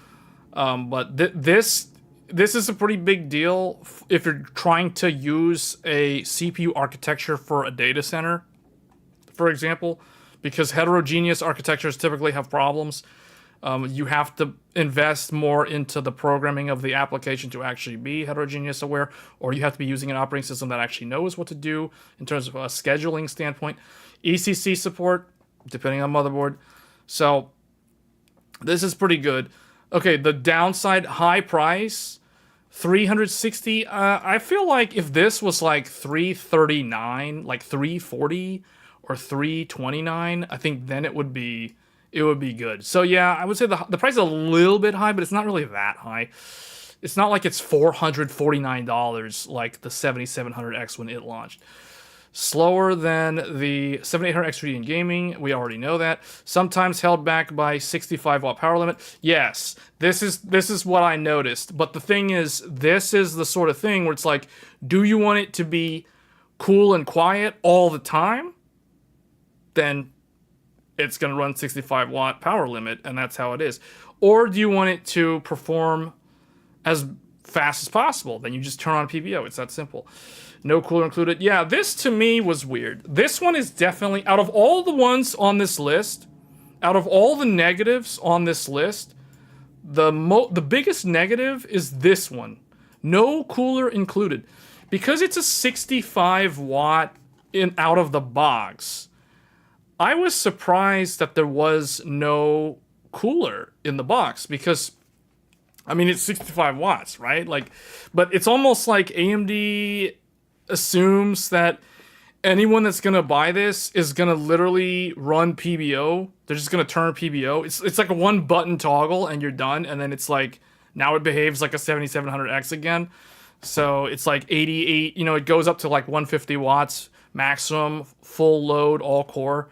but this is a pretty big deal if you're trying to use a CPU architecture for a data center, for example, because heterogeneous architectures typically have problems. You have to invest more into the programming of the application to actually be heterogeneous aware, or you have to be using an operating system that actually knows what to do in terms of a scheduling standpoint. ECC support, depending on motherboard. So, this is pretty good. Okay, the downside, high price, $360. I feel like if this was like $339, like $340 or $329, I think then it would be good. So yeah, I would say the price is a little bit high, but it's not really that high. It's not like it's $449 like the 7700X when it launched. Slower than the 7800X3D in gaming, we already know that. Sometimes held back by 65 watt power limit. Yes, this is what I noticed. But the thing is, this is the sort of thing where it's like, do you want it to be cool and quiet all the time? Then it's going to run 65 watt power limit, and that's how it is. Or do you want it to perform as fast as possible? Then you just turn on PBO. It's that simple. No cooler included. Yeah, this to me was weird. This one is definitely, out of all the ones on this list, out of all the negatives on this list, the biggest negative is this one. No cooler included. Because it's a 65 watt in out of the box, I was surprised that there was no cooler in the box because, I mean, it's 65 watts, right? Like, but it's almost like AMD assumes that anyone that's gonna buy this is gonna literally run PBO. They're just gonna turn PBO. It's like a one button toggle and you're done, and then it's like now it behaves like a 7700X again. So it's like 88, you know, it goes up to like 150 watts maximum, full load, all core.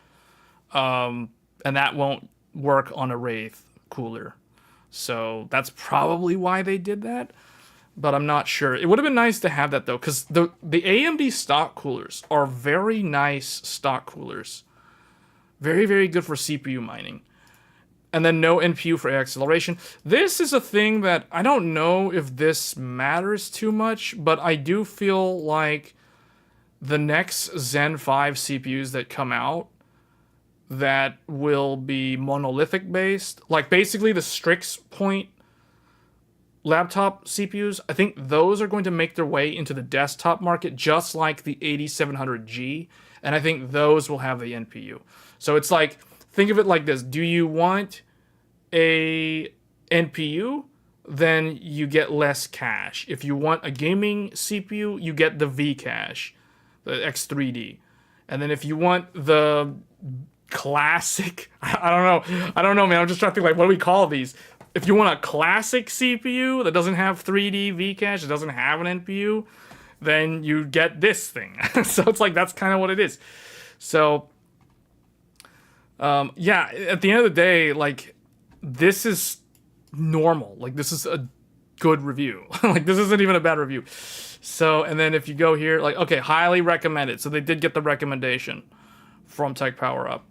And that won't work on a Wraith cooler. So that's probably why they did that. But I'm not sure. It would have been nice to have that though, because the AMD stock coolers are very nice stock coolers. Very, very good for CPU mining. And then no NPU for acceleration. This is a thing that I don't know if this matters too much, but I do feel like the next Zen 5 CPUs that come out that will be monolithic based, like basically the Strix Point laptop CPUs, I think those are going to make their way into the desktop market just like the 8700G, and I think those will have the NPU. So it's like, think of it like this. Do you want a NPU? Then you get less cache. If you want a gaming CPU, you get the V cache, the X3D. And then if you want the classic, I don't know, man. I'm just trying to think, like, what do we call these? If you want a classic CPU that doesn't have 3D V cache, it doesn't have an NPU, then you get this thing. So it's like, that's kind of what it is. So, yeah, at the end of the day, like, this is normal. Like, this is a good review. Like, this isn't even a bad review. So, and then if you go here, like, okay, highly recommended. So they did get the recommendation from Tech Power Up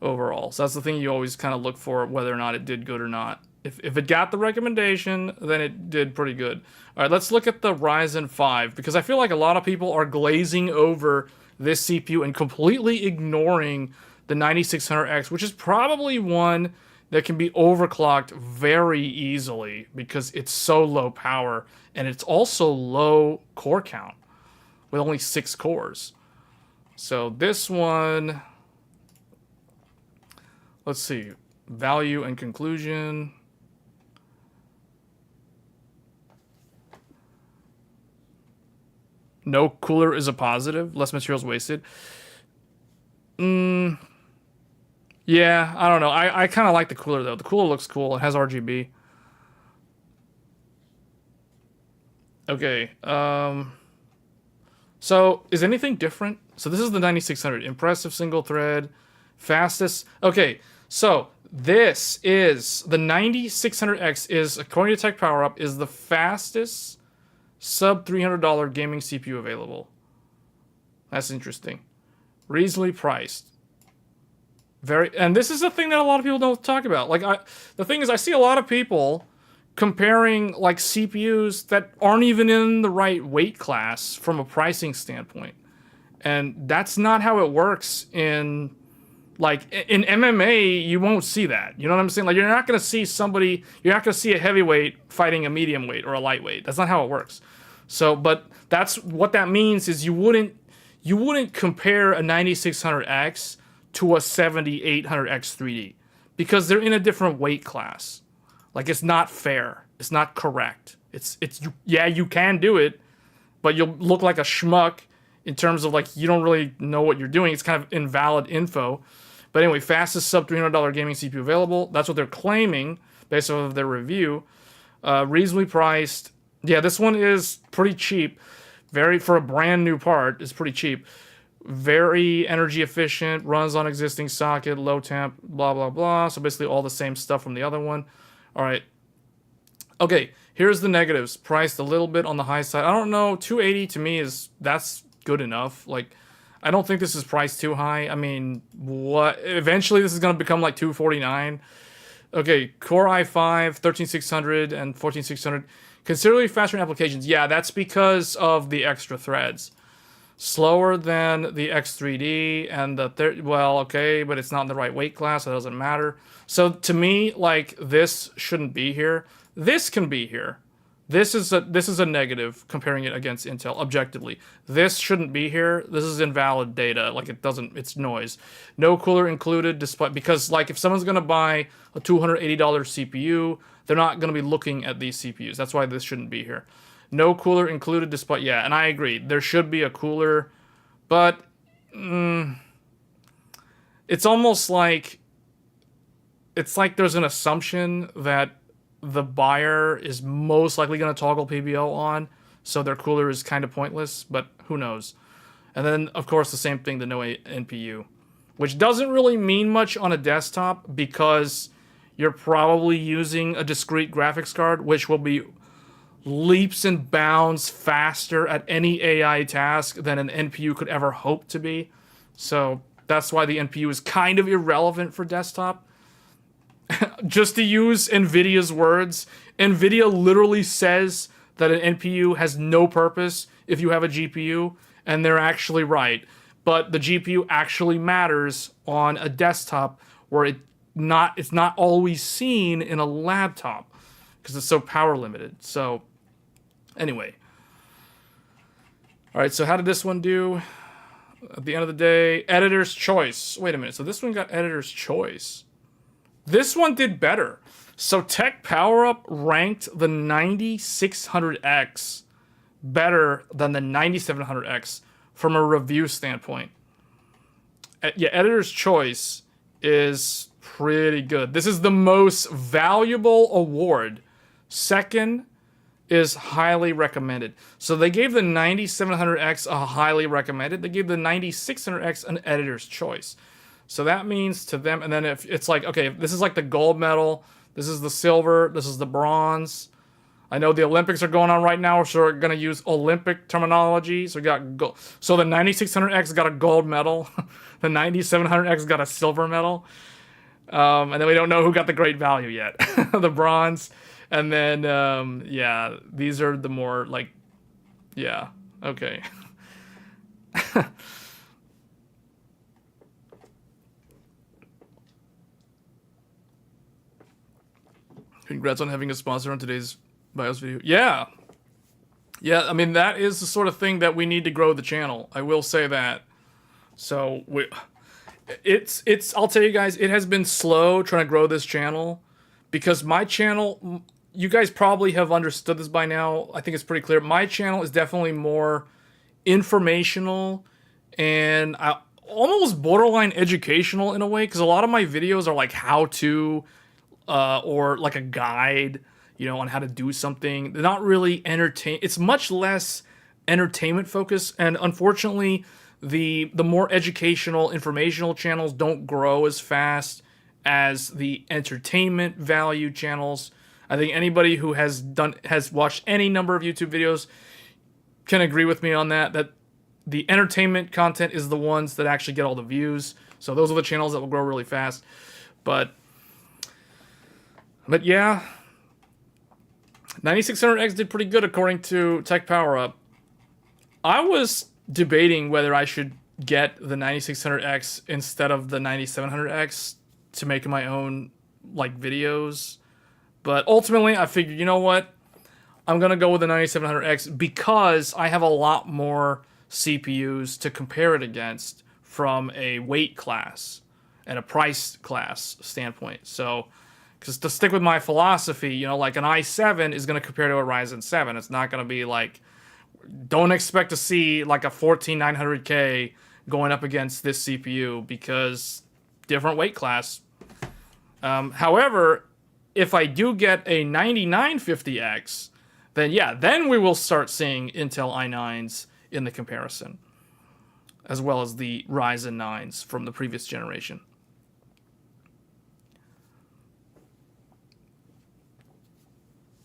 overall. So that's the thing you always kind of look for, whether or not it did good or not. If it got the recommendation, then it did pretty good. All right, let's look at the Ryzen 5, because I feel like a lot of people are glazing over this CPU and completely ignoring the 9600X, which is probably one that can be overclocked very easily because it's so low power, and it's also low core count with only 6 cores. So this one, let's see, value and conclusion. No cooler is a positive. Less materials wasted. Yeah, I don't know. I kind of like the cooler, though. The cooler looks cool. It has RGB. Okay. So, is anything different? So, this is the 9600. Impressive single thread. Fastest. Okay, so this is the 9600X is, according to Tech Power Up, is the fastest sub $300 gaming CPU available. That's interesting. Reasonably priced. And this is a thing that a lot of people don't talk about. Like, the thing is, I see a lot of people comparing like CPUs that aren't even in the right weight class from a pricing standpoint. And that's not how it works in, like, in MMA, you won't see that. You know what I'm saying? Like, you're not going to see somebody, you're not going to see a heavyweight fighting a medium weight or a lightweight. That's not how it works. So, but that's what that means is you wouldn't compare a 9600X to a 7800X 3D because they're in a different weight class. Like, it's not fair. It's not correct. Yeah, you can do it, but you'll look like a schmuck in terms of, like, you don't really know what you're doing. It's kind of invalid info. But anyway, fastest sub $300 gaming CPU available. That's what they're claiming based off of their review. Reasonably priced. Yeah, this one is pretty cheap. For a brand new part, it's pretty cheap. Very energy efficient, runs on existing socket, low temp, blah, blah, blah. So basically all the same stuff from the other one. All right. Okay, here's the negatives. Priced a little bit on the high side. I don't know, 280 to me that's good enough. Like, I don't think this is priced too high. I mean, what? Eventually this is going to become like 249. Okay, Core i5, 13600 and 14600. Considerably faster in applications. Yeah, that's because of the extra threads. Slower than the X3D and the well, okay, but it's not in the right weight class, so it doesn't matter. So to me, like, this shouldn't be here. This can be here. This is a negative comparing it against Intel objectively. This shouldn't be here. This is invalid data. Like it's noise. No cooler included despite because like if someone's gonna buy a $280 CPU, they're not gonna be looking at these CPUs. That's why this shouldn't be here. No cooler included despite and I agree. There should be a cooler, but it's almost like there's an assumption that the buyer is most likely going to toggle PBO on, so their cooler is kind of pointless, but who knows. And then, of course, the same thing, the no NPU, which doesn't really mean much on a desktop because you're probably using a discrete graphics card, which will be leaps and bounds faster at any AI task than an NPU could ever hope to be. So that's why the NPU is kind of irrelevant for desktop. Just to use NVIDIA's words, NVIDIA literally says that an NPU has no purpose if you have a GPU, and they're actually right. But the GPU actually matters on a desktop where it's not always seen in a laptop because it's so power limited. So anyway. All right, so how did this one do? At the end of the day, editor's choice. Wait a minute, so this one got editor's choice. This one did better. So Tech PowerUp ranked the 9600X better than the 9700X from a review standpoint. Yeah, editor's choice is pretty good. This is the most valuable award. Second is highly recommended. So they gave the 9700X a highly recommended. They gave the 9600X an editor's choice. So that means to them, and then if it's like, okay, this is like the gold medal, this is the silver, this is the bronze. I know the Olympics are going on right now, so we're going to use Olympic terminology. So we got gold. So the 9600X got a gold medal. The 9700X got a silver medal. And then we don't know who got the great value yet. The bronze. And then, yeah, these are the more like, yeah, okay. Congrats on having a sponsor on today's BIOS video. Yeah. Yeah, I mean, that is the sort of thing that we need to grow the channel. I will say that. So, I'll tell you guys, it has been slow trying to grow this channel because my channel, you guys probably have understood this by now. I think it's pretty clear. My channel is definitely more informational and almost borderline educational in a way because a lot of my videos are like how-to, or like a guide, you know, on how to do something. They're not really it's much less entertainment focused, and unfortunately, the more educational, informational channels don't grow as fast as the entertainment value channels. I think anybody who has watched any number of YouTube videos can agree with me on that the entertainment content is the ones that actually get all the views. So those are the channels that will grow really fast. But yeah, 9600X did pretty good according to Tech PowerUp. I was debating whether I should get the 9600X instead of the 9700X to make my own like videos. But ultimately, I figured, you know what? I'm going to go with the 9700X because I have a lot more CPUs to compare it against from a weight class and a price class standpoint. So, because to stick with my philosophy, you know, like an i7 is going to compare to a Ryzen 7. It's not going to be like, don't expect to see like a 14900K going up against this CPU because different weight class. However, if I do get a 9950X, then yeah, then we will start seeing Intel i9s in the comparison, as well as the Ryzen 9s from the previous generation.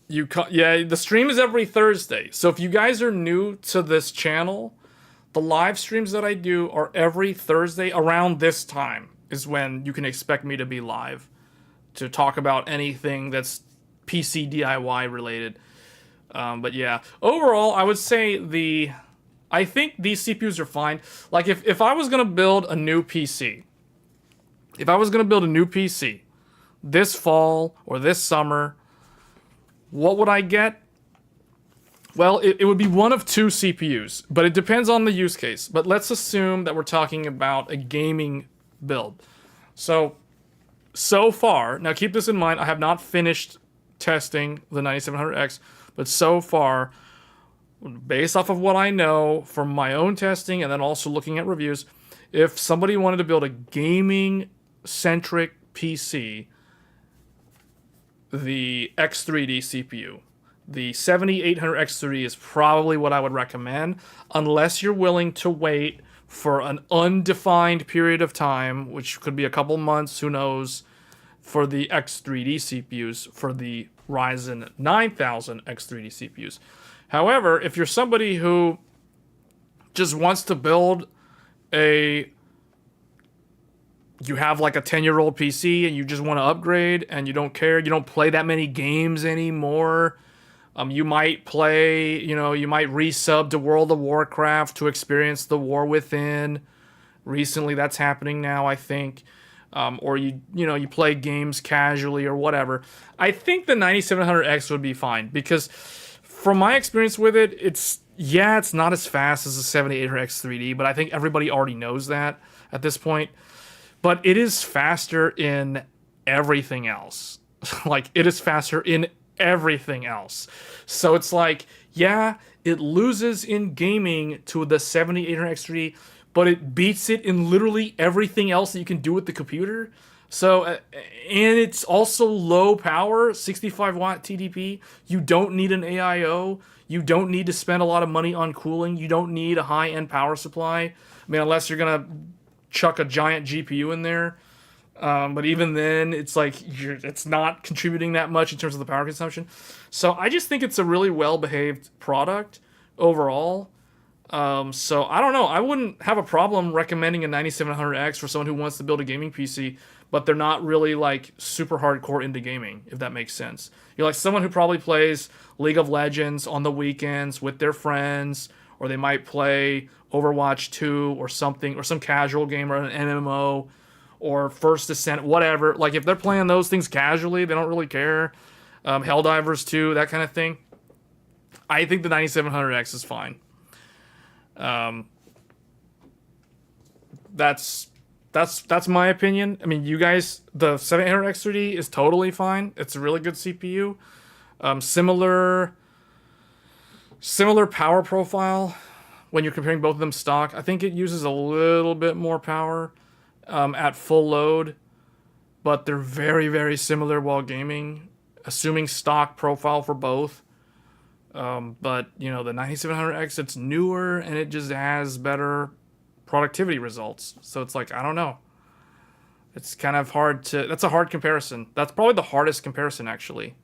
Yeah, the stream is every Thursday. So if you guys are new to this channel, the live streams that I do are every Thursday around this time is when you can expect me to be live to talk about anything that's PC DIY related. But yeah, overall, I would say I think these CPUs are fine. Like if I was going to build a new PC, this fall or this summer, what would I get? Well, it would be one of two CPUs, but it depends on the use case. But let's assume that we're talking about a gaming build. So far, now keep this in mind, I have not finished testing the 9700X, but so far, based off of what I know from my own testing and then also looking at reviews, if somebody wanted to build a gaming-centric PC, the X3D CPU, the 7800X3D is probably what I would recommend, unless you're willing to wait for an undefined period of time, which could be a couple months, who knows, for the X3D CPUs, for the Ryzen 9000 X3D CPUs. However, if you're somebody who just wants to build you have like a 10-year-old PC and you just want to upgrade and you don't care, you don't play that many games anymore, you might play, you might resub to World of Warcraft to experience the War Within. Recently, that's happening now, I think. Or you play games casually or whatever. I think the 9700X would be fine because from my experience with it, it's not as fast as the 7800X 3D, but I think everybody already knows that at this point. But it is faster in everything else. Like, it is faster in everything else. So it's like, yeah, it loses in gaming to the 7800X 3D, but it beats it in literally everything else that you can do with the computer. So, and it's also low power, 65 watt TDP. You don't need an AIO. You don't need to spend a lot of money on cooling. You don't need a high-end power supply. I mean, unless you're going to chuck a giant GPU in there. But even then, it's like, it's not contributing that much in terms of the power consumption. So I just think it's a really well-behaved product overall. So I don't know. I wouldn't have a problem recommending a 9700X for someone who wants to build a gaming PC, but they're not really like super hardcore into gaming, if that makes sense. You're like someone who probably plays League of Legends on the weekends with their friends, or they might play Overwatch 2 or something, or some casual game or an MMO or First Descent, whatever. Like if they're playing those things casually, they don't really care. Helldivers 2, that kind of thing. I think the 9700X is fine. That's my opinion. I mean, you guys, the 7800X3D is totally fine. It's a really good CPU. Similar power profile when you're comparing both of them stock. I think it uses a little bit more power at full load, but they're very, very similar while gaming, assuming stock profile for both. But, the 9700X, it's newer, and it just has better productivity results. So it's like, I don't know. It's kind of hard to... That's a hard comparison. That's probably the hardest comparison, actually.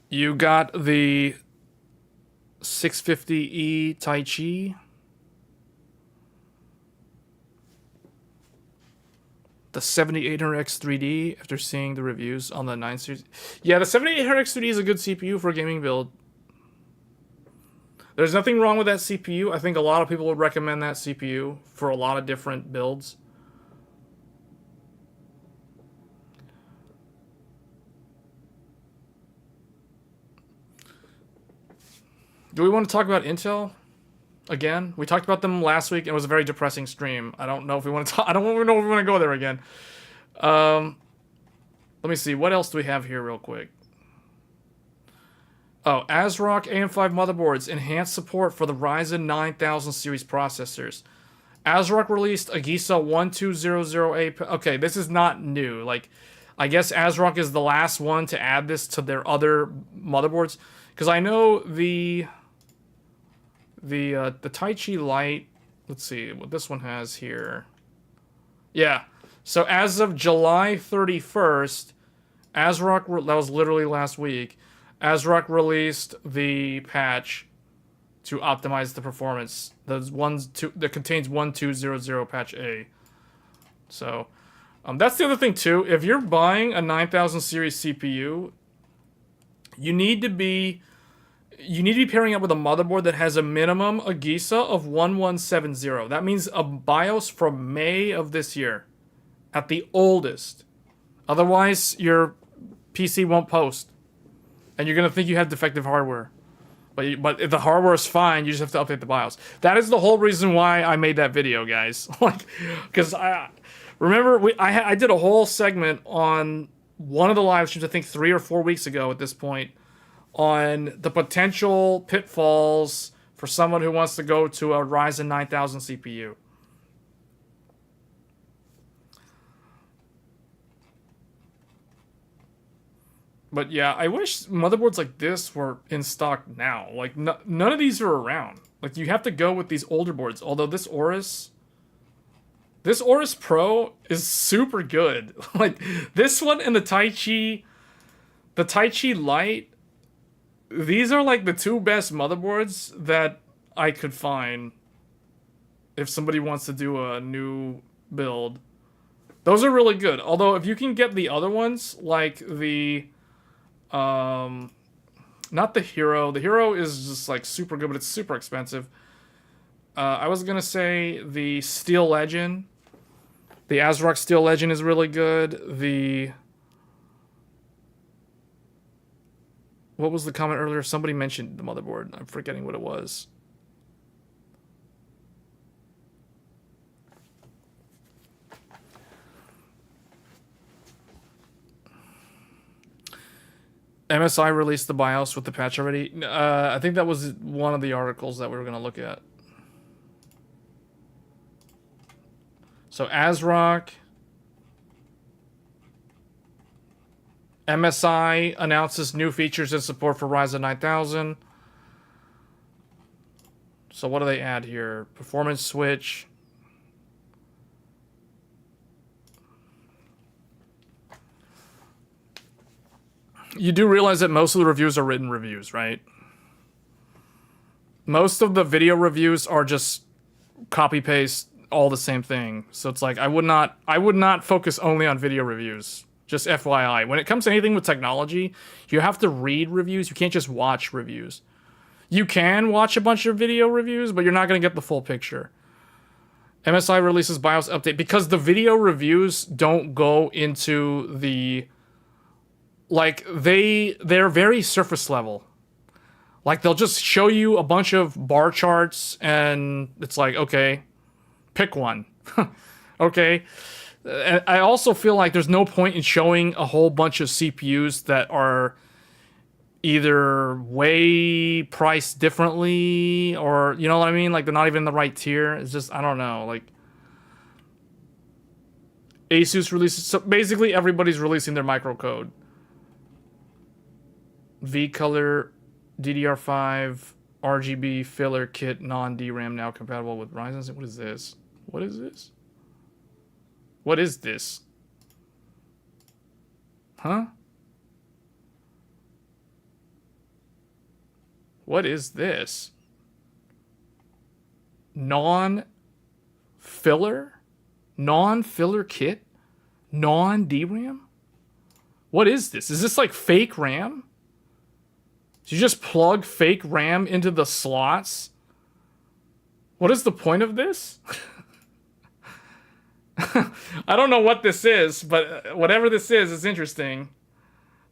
You got the 650E Tai Chi. The 7800X 3D, after seeing the reviews on the 9 series. Yeah, the 7800X 3D is a good CPU for a gaming build. There's nothing wrong with that CPU. I think a lot of people would recommend that CPU for a lot of different builds. Do we want to talk about Intel again? We talked about them last week. And it was a very depressing stream. I don't know if we want to. I don't know if we want to go there again. Let me see. What else do we have here, real quick? Oh, ASRock AM5 motherboards enhanced support for the Ryzen 9000 series processors. ASRock released AGISA 1200A. Okay, this is not new. Like, I guess ASRock is the last one to add this to their other motherboards, because I know the Tai Chi Lite. Let's see what this one has here. Yeah, so as of July 31st, ASRock, that was literally last week, ASRock released the patch to optimize the performance. That contains 1200 patch A. So that's the other thing too. If you're buying a 9000 series CPU, you need to be pairing up with a motherboard that has a minimum AGISA of 1170. That means a BIOS from May of this year, at the oldest. Otherwise, your PC won't post. And you're going to think you have defective hardware. But if the hardware is fine, you just have to update the BIOS. That is the whole reason why I made that video, guys. Like, because I remember I did a whole segment on one of the live streams, I think 3 or 4 weeks ago at this point, on the potential pitfalls for someone who wants to go to a Ryzen 9000 CPU. But yeah, I wish motherboards like this were in stock now. Like, none of these are around. Like, you have to go with these older boards. Although this Aorus Pro is super good. Like, this one and the Tai Chi Lite, these are like the 2 best motherboards that I could find if somebody wants to do a new build. Those are really good. Although, if you can get the other ones, like the... not the Hero. The Hero is just like super good, but it's super expensive. I was gonna say the Steel Legend. The ASRock Steel Legend is really good. What was the comment earlier? Somebody mentioned the motherboard. I'm forgetting what it was. MSI released the BIOS with the patch already. I think that was one of the articles that we were going to look at. So ASRock, MSI announces new features and support for Ryzen 9000. So what do they add here? Performance switch. You do realize that most of the reviews are written reviews, right? Most of the video reviews are just copy paste all the same thing. So it's like I would not focus only on video reviews. Just FYI. When it comes to anything with technology, you have to read reviews. You can't just watch reviews. You can watch a bunch of video reviews, but you're not going to get the full picture. MSI releases BIOS update because the video reviews don't go into the... Like, they're very surface level. Like, they'll just show you a bunch of bar charts, and it's like, okay, pick one. Okay. I also feel like there's no point in showing a whole bunch of CPUs that are either way priced differently, or, you know what I mean? Like, they're not even in the right tier. It's just, I don't know, like... Asus releases... So basically, everybody's releasing their microcode. V-Color DDR5 RGB filler kit non-DRAM now compatible with Ryzen. What is this? What is this? What is this? Huh? What is this? Non-filler? Non-filler kit? Non-DRAM? What is this? Is this like fake RAM? So you just plug fake RAM into the slots? What is the point of this? I don't know what this is, but whatever this is, it's interesting.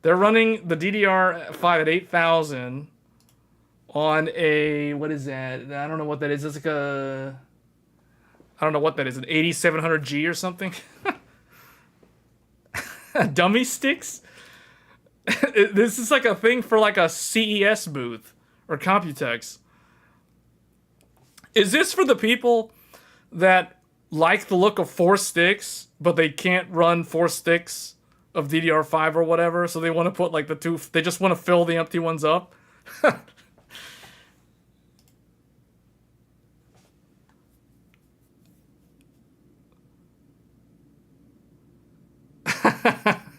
They're running the DDR5 at 8000 on a... What is that? I don't know what that is. It's like a... I don't know what that is. An 8700G or something? Dummy sticks? This is like a thing for like a CES booth or Computex. Is this for the people that like the look of 4 sticks, but they can't run 4 sticks of DDR5 or whatever, so they want to put like the 2... They just want to fill the empty ones up?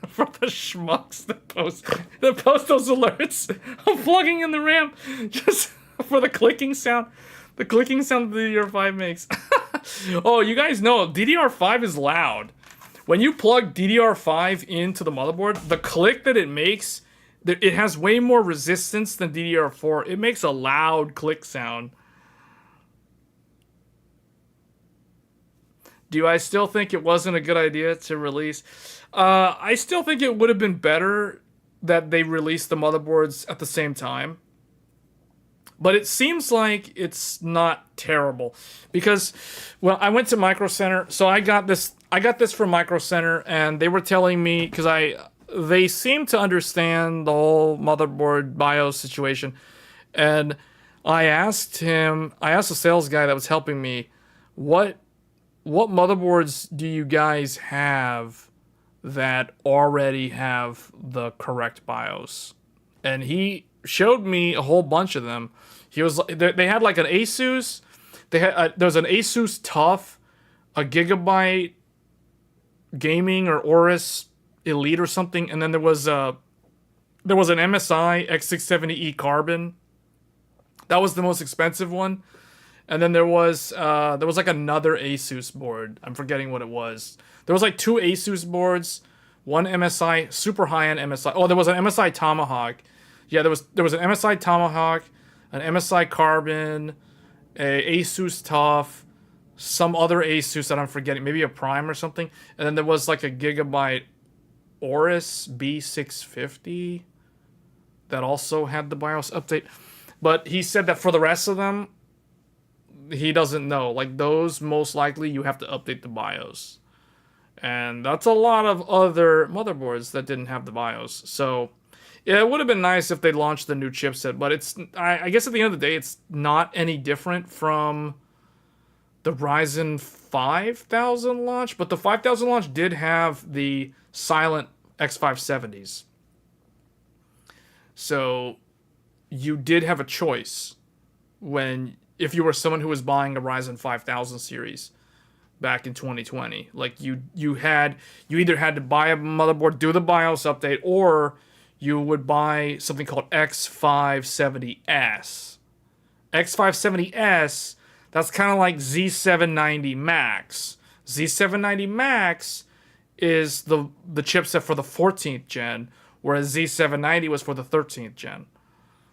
For the schmucks that post those alerts of plugging in the RAM just for the clicking sound. The clicking sound the DDR5 makes. Oh, you guys know DDR5 is loud. When you plug DDR5 into the motherboard, the click that it makes, it has way more resistance than DDR4. It makes a loud click sound. Do I still think it wasn't a good idea to release? I still think it would have been better that they released the motherboards at the same time. But it seems like it's not terrible because, well, I went to Micro Center, so I got this from Micro Center, and they were telling me because they seem to understand the whole motherboard BIOS situation, and I asked the sales guy that was helping me, what motherboards do you guys have that already have the correct BIOS? And he showed me a whole bunch of them. They had like an Asus. There was an Asus TUF, a Gigabyte Gaming or Aorus Elite or something, and then there was an MSI X670E Carbon. That was the most expensive one. And then there was like another Asus board. I'm forgetting what it was. There was like 2 Asus boards, one MSI, super high-end MSI. Oh, there was an MSI Tomahawk. Yeah, there was an MSI Tomahawk, an MSI Carbon, a Asus TUF, some other Asus that I'm forgetting, maybe a Prime or something. And then there was like a Gigabyte Aorus B650 that also had the BIOS update. But he said that for the rest of them, he doesn't know. Like those, most likely you have to update the BIOS. And that's a lot of other motherboards that didn't have the BIOS. So yeah, it would have been nice if they launched the new chipset, but I guess at the end of the day, it's not any different from the Ryzen 5000 launch, but the 5000 launch did have the silent X570s. So you did have a choice if you were someone who was buying a Ryzen 5000 series back in 2020. Like you either had to buy a motherboard, do the BIOS update, or you would buy something called X570S. X570S, that's kind of like Z790 Max. Z790 Max is the chipset for the 14th gen, whereas Z790 was for the 13th gen.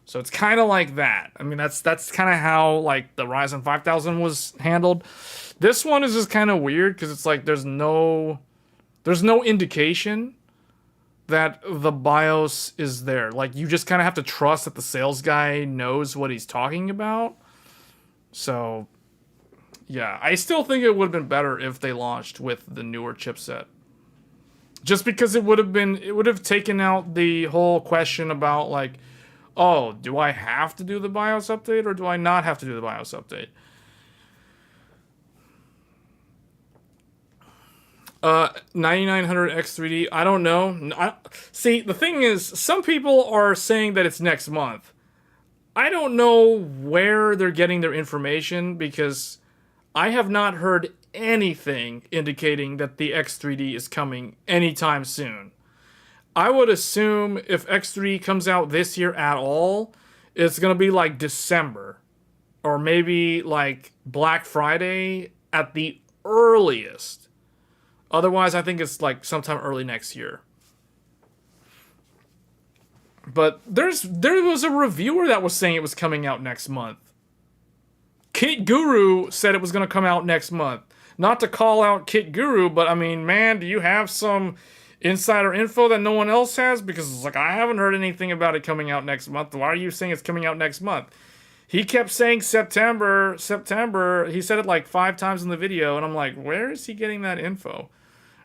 So it's kind of like that. I mean, that's kind of how like the Ryzen 5000 was handled. This one is just kind of weird because it's like there's no indication that the BIOS is there. Like you just kind of have to trust that the sales guy knows what he's talking about. So yeah, I still think it would have been better if they launched with the newer chipset. Just because it would have taken out the whole question about like, oh, do I have to do the BIOS update or do I not have to do the BIOS update? 9900 X3D, I don't know. See, the thing is, some people are saying that it's next month. I don't know where they're getting their information because I have not heard anything indicating that the X3D is coming anytime soon. I would assume if X3 comes out this year at all, it's going to be like December. Or maybe like Black Friday at the earliest. Otherwise, I think it's like sometime early next year. But there was a reviewer that was saying it was coming out next month. Kit Guru said it was going to come out next month. Not to call out Kit Guru, but I mean, man, do you have some insider info that no one else has? Because it's like, I haven't heard anything about it coming out next month. Why are you saying it's coming out next month? He kept saying September. He said it like 5 times in the video, and I'm like, where is he getting that info?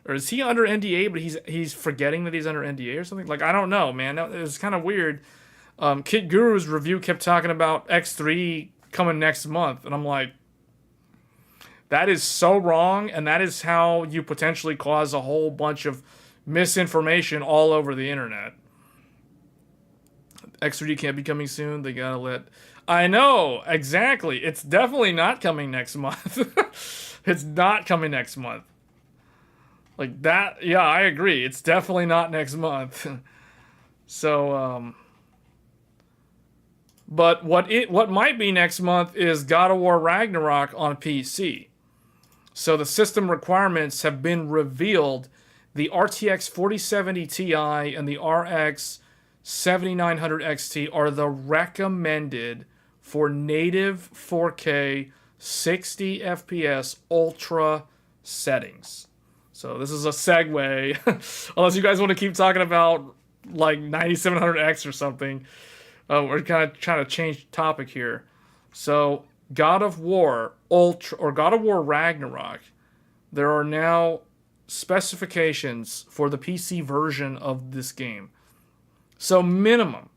Or is he under NDA, but he's forgetting that he's under NDA or something? Like, I don't know, man. It was kind of weird. Kit Guru's review kept talking about X3 coming next month, and I'm like, that is so wrong, and that is how you potentially cause a whole bunch of misinformation all over the internet. X3D can't be coming soon. They gotta let... I know, exactly. It's definitely not coming next month. It's not coming next month. Like that, yeah, I agree. It's definitely not next month. So, but what might be next month is God of War Ragnarok on PC. So the system requirements have been revealed. The RTX 4070 Ti and the RX 7900 XT are the recommended for native 4K 60 FPS ultra settings. So this is a segue, unless you guys want to keep talking about like 9700X or something. We're kind of trying to change topic here. So God of War Ultra or God of War Ragnarok, there are now specifications for the PC version of this game. So minimum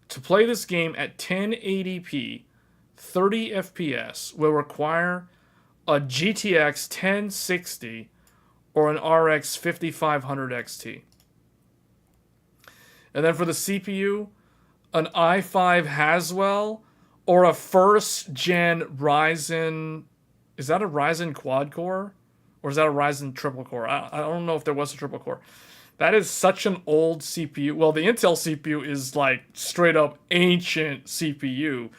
to play this game at 1080p, 30 FPS will require a GTX 1060 or an RX 5500 XT. And then for the CPU, an i5 Haswell or a first gen Ryzen. Is that a Ryzen quad core? Or is that a Ryzen triple core? I don't know if there was a triple core. That is such an old CPU. Well, the Intel CPU is like straight up ancient CPU.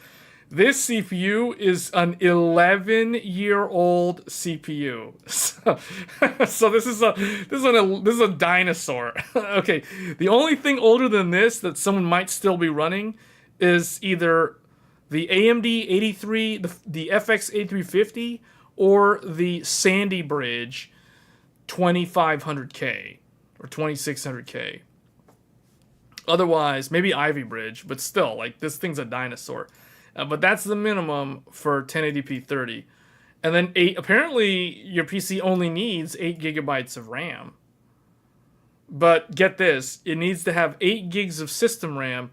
This CPU is an 11-year-old CPU. So this is a dinosaur. Okay, the only thing older than this that someone might still be running is either the AMD 83, the FX 8350, or the Sandy Bridge 2500K or 2600K. Otherwise, maybe Ivy Bridge, but still, like, this thing's a dinosaur. But that's the minimum for 1080p 30. And then apparently your PC only needs 8 gigabytes of RAM. But get this, it needs to have 8 gigs of system RAM,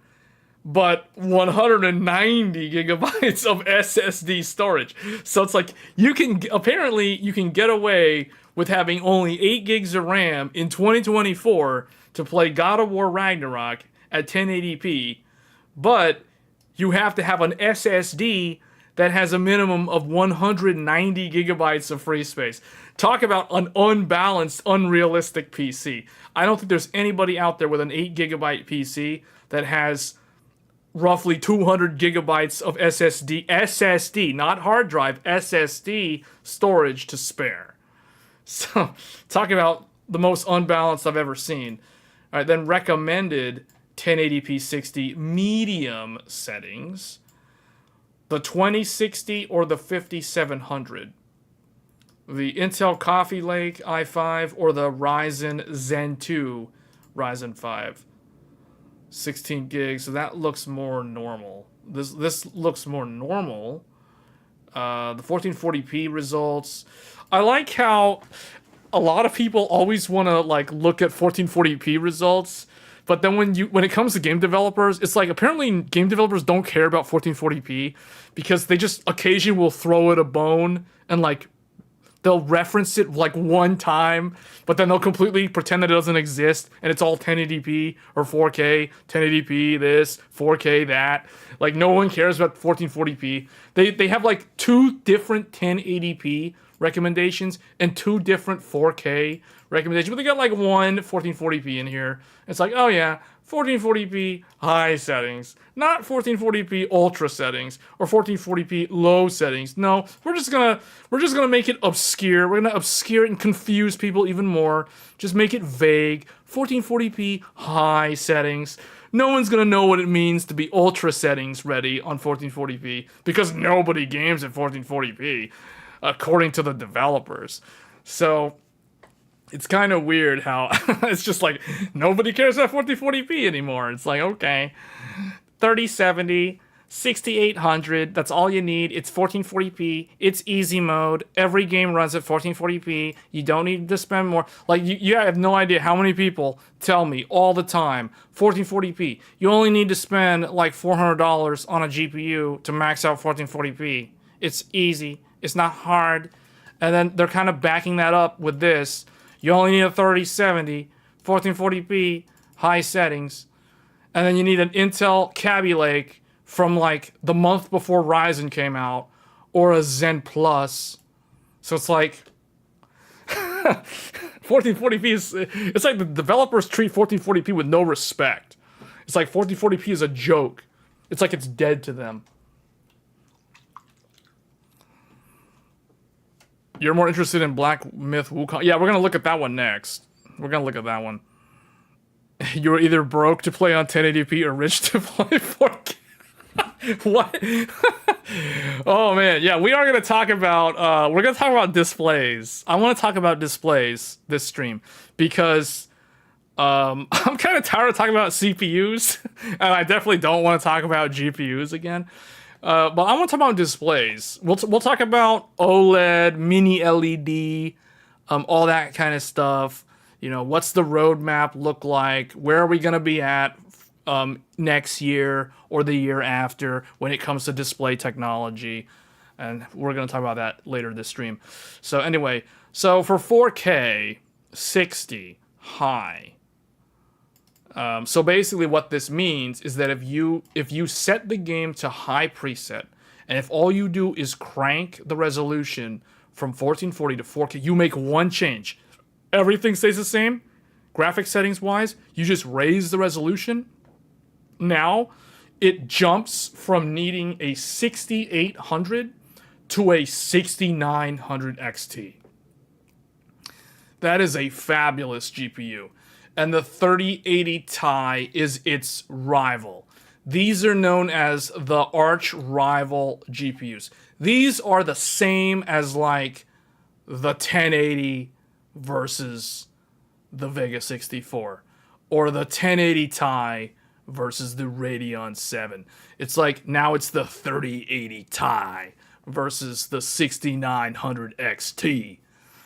but 190 gigabytes of SSD storage. So it's like you can get away with having only 8 gigs of RAM in 2024 to play God of War Ragnarok at 1080p, but you have to have an SSD that has a minimum of 190 gigabytes of free space. Talk about an unbalanced, unrealistic PC. I don't think there's anybody out there with an 8 gigabyte PC that has roughly 200 gigabytes of SSD, not hard drive, SSD storage to spare. So, talk about the most unbalanced I've ever seen. All right, then recommended 1080p 60 medium settings, the 2060 or the 5700, the Intel Coffee Lake i5 or the Ryzen Zen 2 Ryzen 5, 16 gigs. So that looks more normal. This looks more normal. The 1440p results. I like how a lot of people always want to like look at 1440p results. But then when it comes to game developers, it's like apparently game developers don't care about 1440p because they just occasionally will throw it a bone and like they'll reference it like one time, but then they'll completely pretend that it doesn't exist and it's all 1080p or 4K, 1080p this, 4K that. Like no one cares about 1440p. They have like 2 different 1080p recommendations and 2 different 4K recommendations, but they got like one 1440p in here. It's like, oh yeah, 1440p high settings, not 1440p ultra settings or 1440p low settings. No, we're just gonna make it obscure. We're gonna obscure it and confuse people even more. Just make it vague. 1440p high settings. No one's gonna know what it means to be ultra settings ready on 1440p because nobody games at 1440p, according to the developers. So it's kind of weird how it's just like nobody cares about 1440p anymore. It's like, okay, 3070, 6800, that's all you need. It's 1440p. It's easy mode. Every game runs at 1440p. You don't need to spend more. Like, you have no idea how many people tell me all the time, 1440p. You only need to spend like $400 on a GPU to max out 1440p. It's easy. It's not hard. And then they're kind of backing that up with this. You only need a 3070, 1440p, high settings. And then you need an Intel Kaby Lake from like the month before Ryzen came out, or a Zen Plus. So it's like 1440p is, it's like the developers treat 1440p with no respect. It's like 1440p is a joke. It's like it's dead to them. You're more interested in Black Myth Wukong? Yeah, we're going to look at that one next. We're going to look at that one. You're either broke to play on 1080p or rich to play 4K. What? Oh man, yeah, we are gonna talk about displays. I want to talk about displays this stream because I'm kind of tired of talking about CPUs, and I definitely don't want to talk about GPUs again. But I want to talk about displays. We'll talk about OLED, mini LED, all that kind of stuff. You know, what's the roadmap look like? Where are we gonna be at next year or the year after when it comes to display technology? And we're going to talk about that later this stream. So anyway, so for 4K 60 high, so basically what this means is that if you set the game to high preset, and if all you do is crank the resolution from 1440 to 4K, you make one change, everything stays the same graphics settings wise, you just raise the resolution. Now, it jumps from needing a 6800 to a 6900 XT. That is a fabulous GPU. And the 3080 Ti is its rival. These are known as the arch rival GPUs. These are the same as like the 1080 versus the Vega 64, or the 1080 Ti versus the Radeon 7. It's like now it's the 3080 Ti versus the 6900 XT.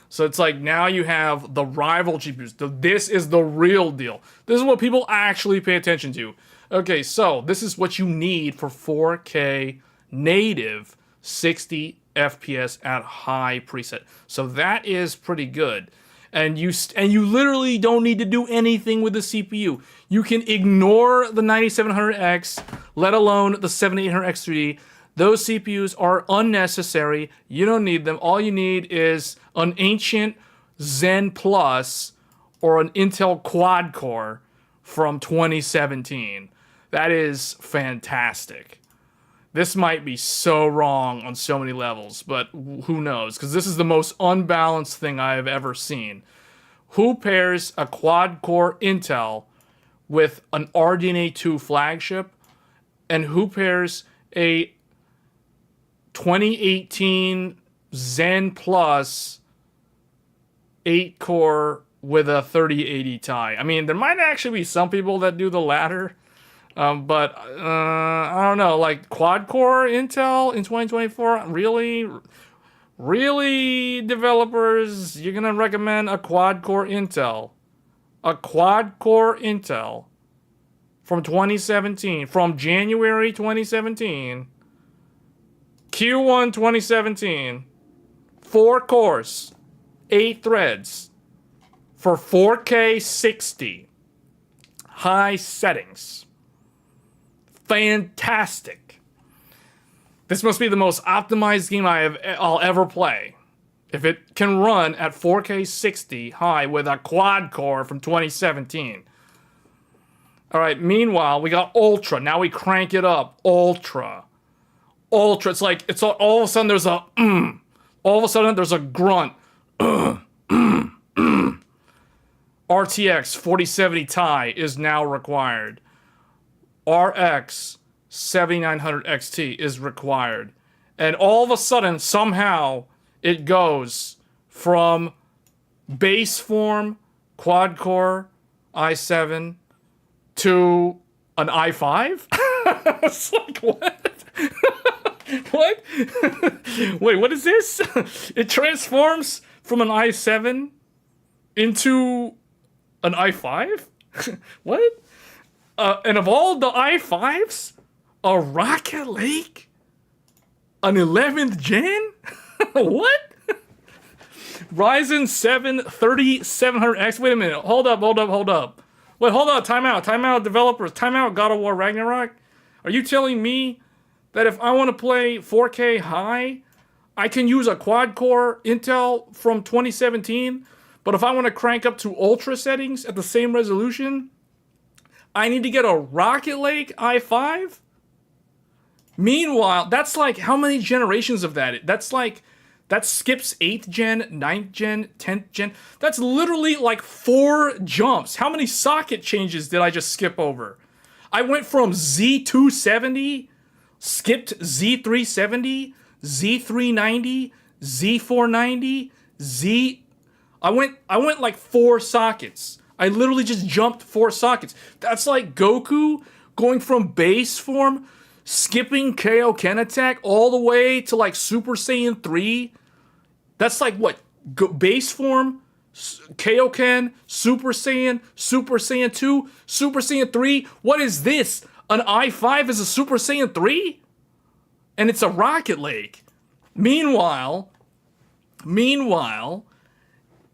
So it's like now you have the rival GPUs. This is the real deal. This is what people actually pay attention to. Okay, so this is what you need for 4K native 60 FPS at high preset. So that is pretty good. And you literally don't need to do anything with the CPU. You can ignore the 9700X, let alone the 7800X3D. Those CPUs are unnecessary. You don't need them. All you need is an ancient Zen Plus or an Intel quad core from 2017. That is fantastic. This might be so wrong on so many levels, but who knows? Because this is the most unbalanced thing I have ever seen. Who pairs a quad-core Intel with an RDNA 2 flagship? And who pairs a 2018 Zen Plus 8-core with a 3080 Ti? I mean, there might actually be some people that do the latter. But I don't know, like quad-core Intel in 2024? Really, developers, you're going to recommend a quad-core Intel? A quad-core Intel from 2017, from January 2017, Q1 2017, 4 cores, 8 threads, for 4K 60, high settings. Fantastic. This must be the most optimized game I'll ever play. If it can run at 4K 60 high with a quad core from 2017. Alright, meanwhile, we got Ultra. Now we crank it up. Ultra. It's like, all of a sudden there's a all of a sudden there's a grunt. RTX 4070 Ti is now required. RX 7900 XT is required. And all of a sudden, somehow, it goes from base form quad-core i7 to an i5? It's like, what? What? Wait, what is this? It transforms from an i7 into an i5? What? And of all the i5s, a Rocket Lake? An 11th gen? What? Ryzen 7 3700X? Wait a minute. Hold up. Wait, hold up. Time out, developers. Time out, God of War Ragnarok. Are you telling me that if I want to play 4K high, I can use a quad-core Intel from 2017, but if I want to crank up to ultra settings at the same resolution, I need to get a Rocket Lake i5? Meanwhile, that's like, how many generations of that? That skips 8th gen, 9th gen, 10th gen. That's literally like 4 jumps. How many socket changes did I just skip over? I went from Z270 skipped Z370, Z390, Z490, I went like 4 sockets. I literally just jumped 4 sockets. That's like Goku going from base form, skipping Kaioken attack all the way to like Super Saiyan 3. That's like what? Base form, Kaioken, Super Saiyan 2, Super Saiyan 3. What is this? An i5 is a Super Saiyan 3? And it's a Rocket League. Meanwhile,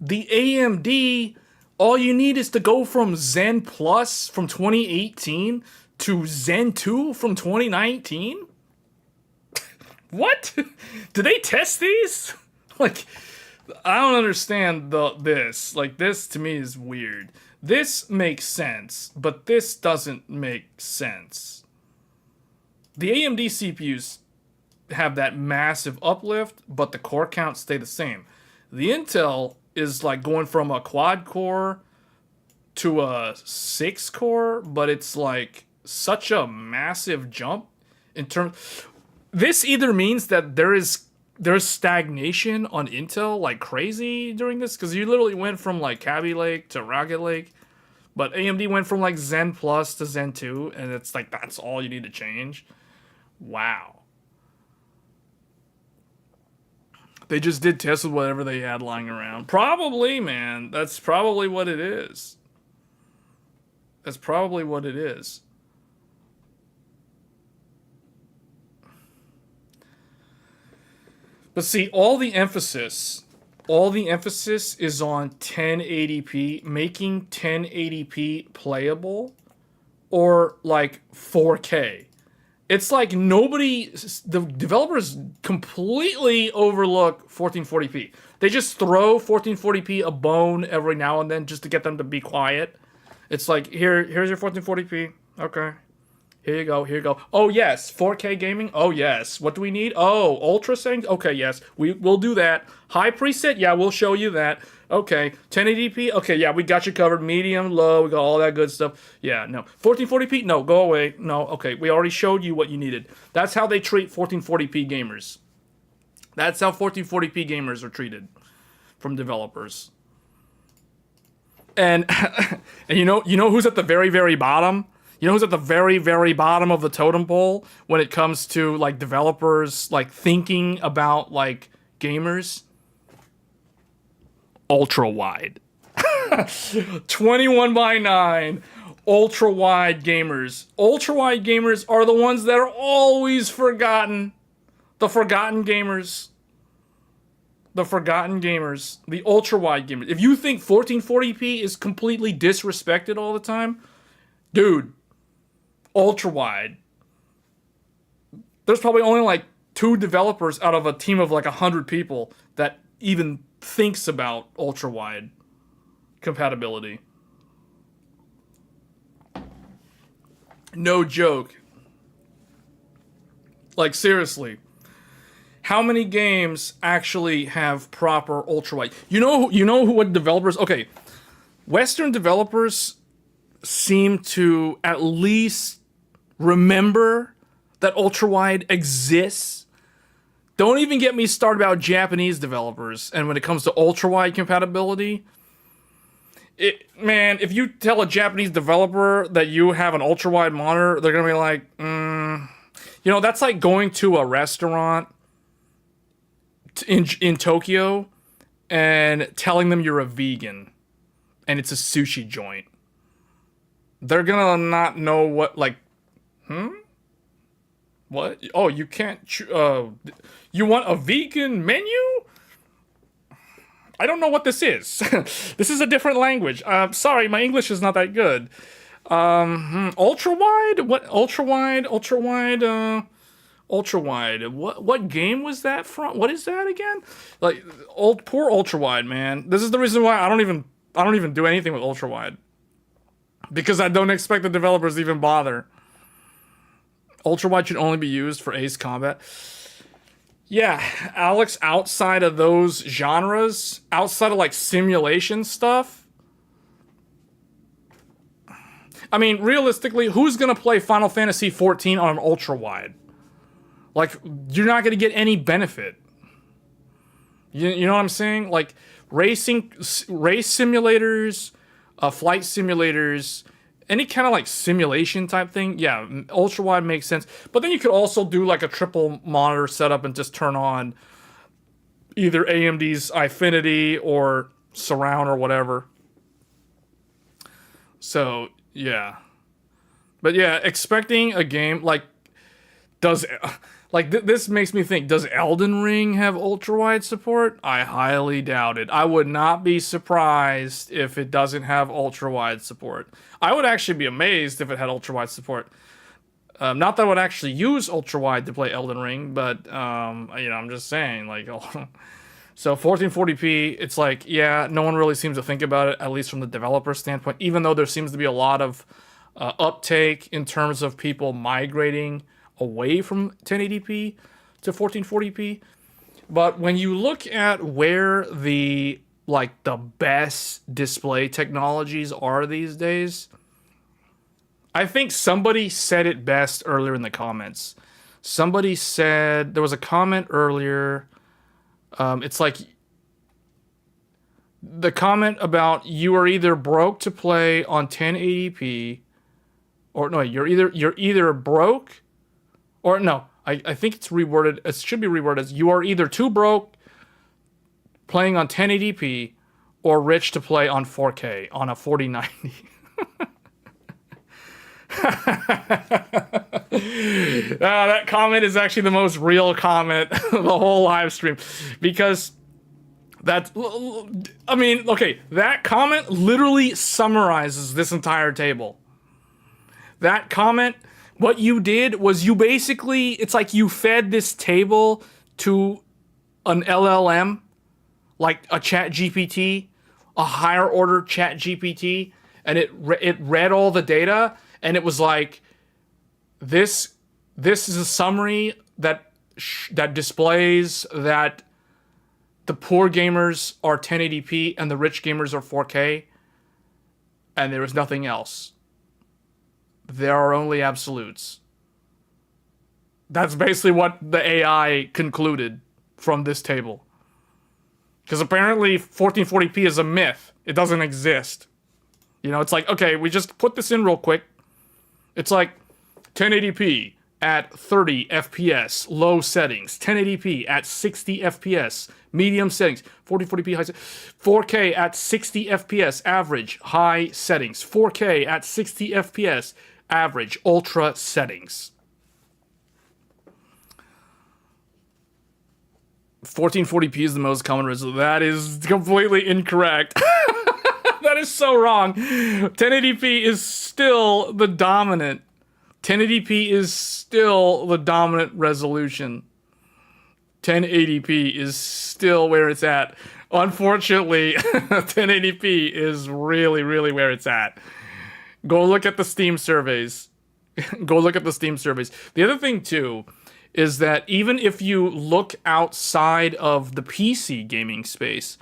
the AMD, all you need is to go from Zen Plus from 2018 to Zen 2 from 2019? What? Did they test these? Like, I don't understand this. Like, this to me is weird. This makes sense, but this doesn't make sense. The AMD CPUs have that massive uplift, but the core counts stay the same. The Intel is like going from a quad core to a 6 core, but it's like such a massive jump in terms. This either means that there's stagnation on Intel like crazy during this, because you literally went from like Kaby Lake to Rocket Lake, but AMD went from like Zen Plus to Zen 2, and it's like that's all you need to change. Wow. They just did tests with whatever they had lying around. Probably, man. That's probably what it is. That's probably what it is. But see, all the emphasis is on 1080p, making 1080p playable, or like 4K. It's like the developers completely overlook 1440p. They just throw 1440p a bone every now and then just to get them to be quiet. It's like, here's your 1440p. Okay. Here you go. Oh, yes. 4K gaming? Oh, yes. What do we need? Oh, ultra settings? Okay, yes. We'll do that. High preset? Yeah, we'll show you that. Okay. 1080p? Okay, yeah, we got you covered. Medium, low, we got all that good stuff. Yeah, no. 1440p? No, go away. No, okay. We already showed you what you needed. That's how they treat 1440p gamers. That's how 1440p gamers are treated from developers. And and you know who's at the very, very bottom? You know who's at the very, very bottom of the totem pole when it comes to like developers like thinking about like gamers? Ultra wide. 21:9 ultra wide gamers. Ultra wide gamers are the ones that are always forgotten. The forgotten gamers. The forgotten gamers. The ultra wide gamers. If you think 1440p is completely disrespected all the time, dude, ultra wide. There's probably only like 2 developers out of a team of like 100 people that even thinks about ultra wide compatibility. No joke. Like, seriously. How many games actually have proper ultra wide? You know what developers? Okay, Western developers seem to at least remember that ultra-wide exists. Don't even get me started about Japanese developers. And when it comes to ultra-wide compatibility, man, if you tell a Japanese developer that you have an ultra-wide monitor, they're going to be like, that's like going to a restaurant in Tokyo and telling them you're a vegan and it's a sushi joint. They're gonna not know what, like, what? Oh, you can't, you want a vegan menu? I don't know what this is. This is a different language. Sorry, my English is not that good. Ultra wide? What? Ultra wide? What game was that from? What is that again? Like, poor ultra wide, man. This is the reason why I don't even do anything with ultra wide. Because I don't expect the developers to even bother. Ultra-wide should only be used for Ace Combat. Yeah, Alex, outside of those genres, outside of like simulation stuff, I mean, realistically, who's going to play Final Fantasy XIV on an ultra-wide? Like, you're not going to get any benefit. You know what I'm saying? Like, race simulators, flight simulators, any kind of like simulation type thing, yeah, ultra wide makes sense. But then you could also do like a triple monitor setup and just turn on either AMD's Infinity or Surround or whatever. So yeah, but yeah, expecting a game like this makes me think, does Elden Ring have ultra-wide support? I highly doubt it. I would not be surprised if it doesn't have ultra-wide support. I would actually be amazed if it had ultra-wide support. Not that I would actually use ultra-wide to play Elden Ring, but, I'm just saying, like, so 1440p, it's like, yeah, no one really seems to think about it, at least from the developer standpoint, even though there seems to be a lot of uptake in terms of people migrating away from 1080p to 1440p. But when you look at where the best display technologies are these days, I think somebody said it best earlier in the comments. Somebody said, there was a comment earlier, it's like the comment about you are either broke to play on 1080p, or no, you're either broke. Or no, I think it's reworded. It should be reworded as you are either too broke playing on 1080p or rich to play on 4K on a 4090. That comment is actually the most real comment of the whole live stream, because that comment literally summarizes this entire table. That comment, what you did was you basically, it's like you fed this table to an LLM, like a chat GPT, a higher order chat GPT, and it read all the data, and it was like, this is a summary that displays that the poor gamers are 1080p and the rich gamers are 4K, and there is nothing else. There are only absolutes. That's basically what the AI concluded from this table. Because apparently 1440p is a myth. It doesn't exist. You know, it's like, okay, we just put this in real quick. It's like 1080p at 30 FPS, low settings. 1080p at 60 FPS, medium settings. 1440p high settings. 4K at 60 FPS, average, high settings. 4K at 60 FPS, average, ultra settings. 1440p is the most common resolution. That is completely incorrect. That is so wrong. 1080p is still the dominant. 1080p is still the dominant resolution. 1080p is still where it's at. Unfortunately, 1080p is really, really where it's at. Go look at the Steam surveys. Go look at the Steam surveys. The other thing, too, is that even if you look outside of the PC gaming space,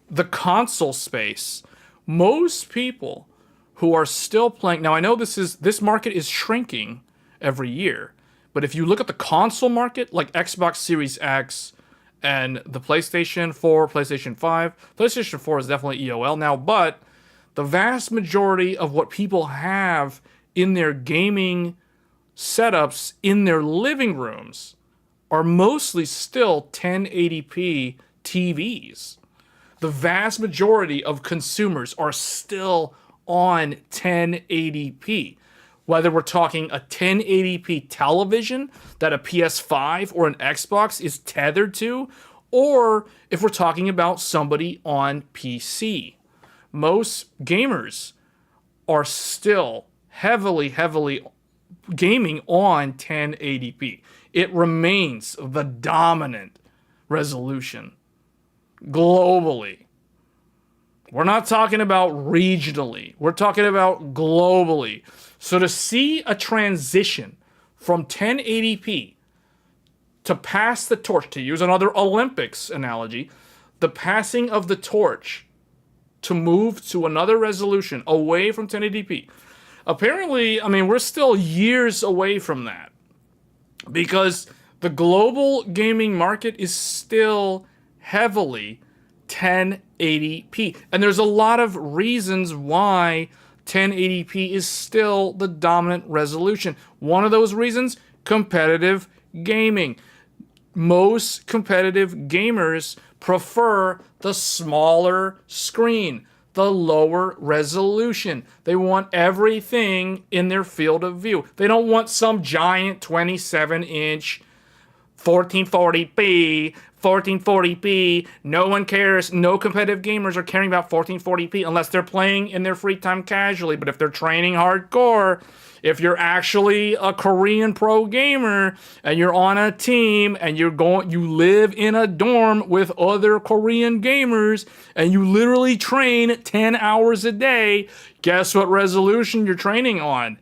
the console space, most people who are still playing... Now, I know this market is shrinking every year, but if you look at the console market, like Xbox Series X and the PlayStation 4, PlayStation 5, PlayStation 4 is definitely EOL now, but the vast majority of what people have in their gaming setups in their living rooms are mostly still 1080p TVs. The vast majority of consumers are still on 1080p. Whether we're talking a 1080p television that a PS5 or an Xbox is tethered to, or if we're talking about somebody on PC. Most gamers are still heavily gaming on 1080p. It remains the dominant resolution globally. We're not talking about regionally. We're talking about globally. So to see a transition from 1080p to pass the torch, to use another Olympics analogy, the passing of the torch to move to another resolution away from 1080p. Apparently, I mean, we're still years away from that, because The global gaming market is still heavily 1080p. And there's a lot of reasons why 1080p is still the dominant resolution. One of those reasons, competitive gaming. Most competitive gamers prefer the smaller screen, the lower resolution. They want everything in their field of view. They don't want some giant 27-inch 1440p. No one cares. No competitive gamers are caring about 1440p unless they're playing in their free time casually. But if they're training hardcore, if you're actually a Korean pro gamer and you're on a team and you live in a dorm with other Korean gamers and you literally train 10 hours a day, guess what resolution you're training on?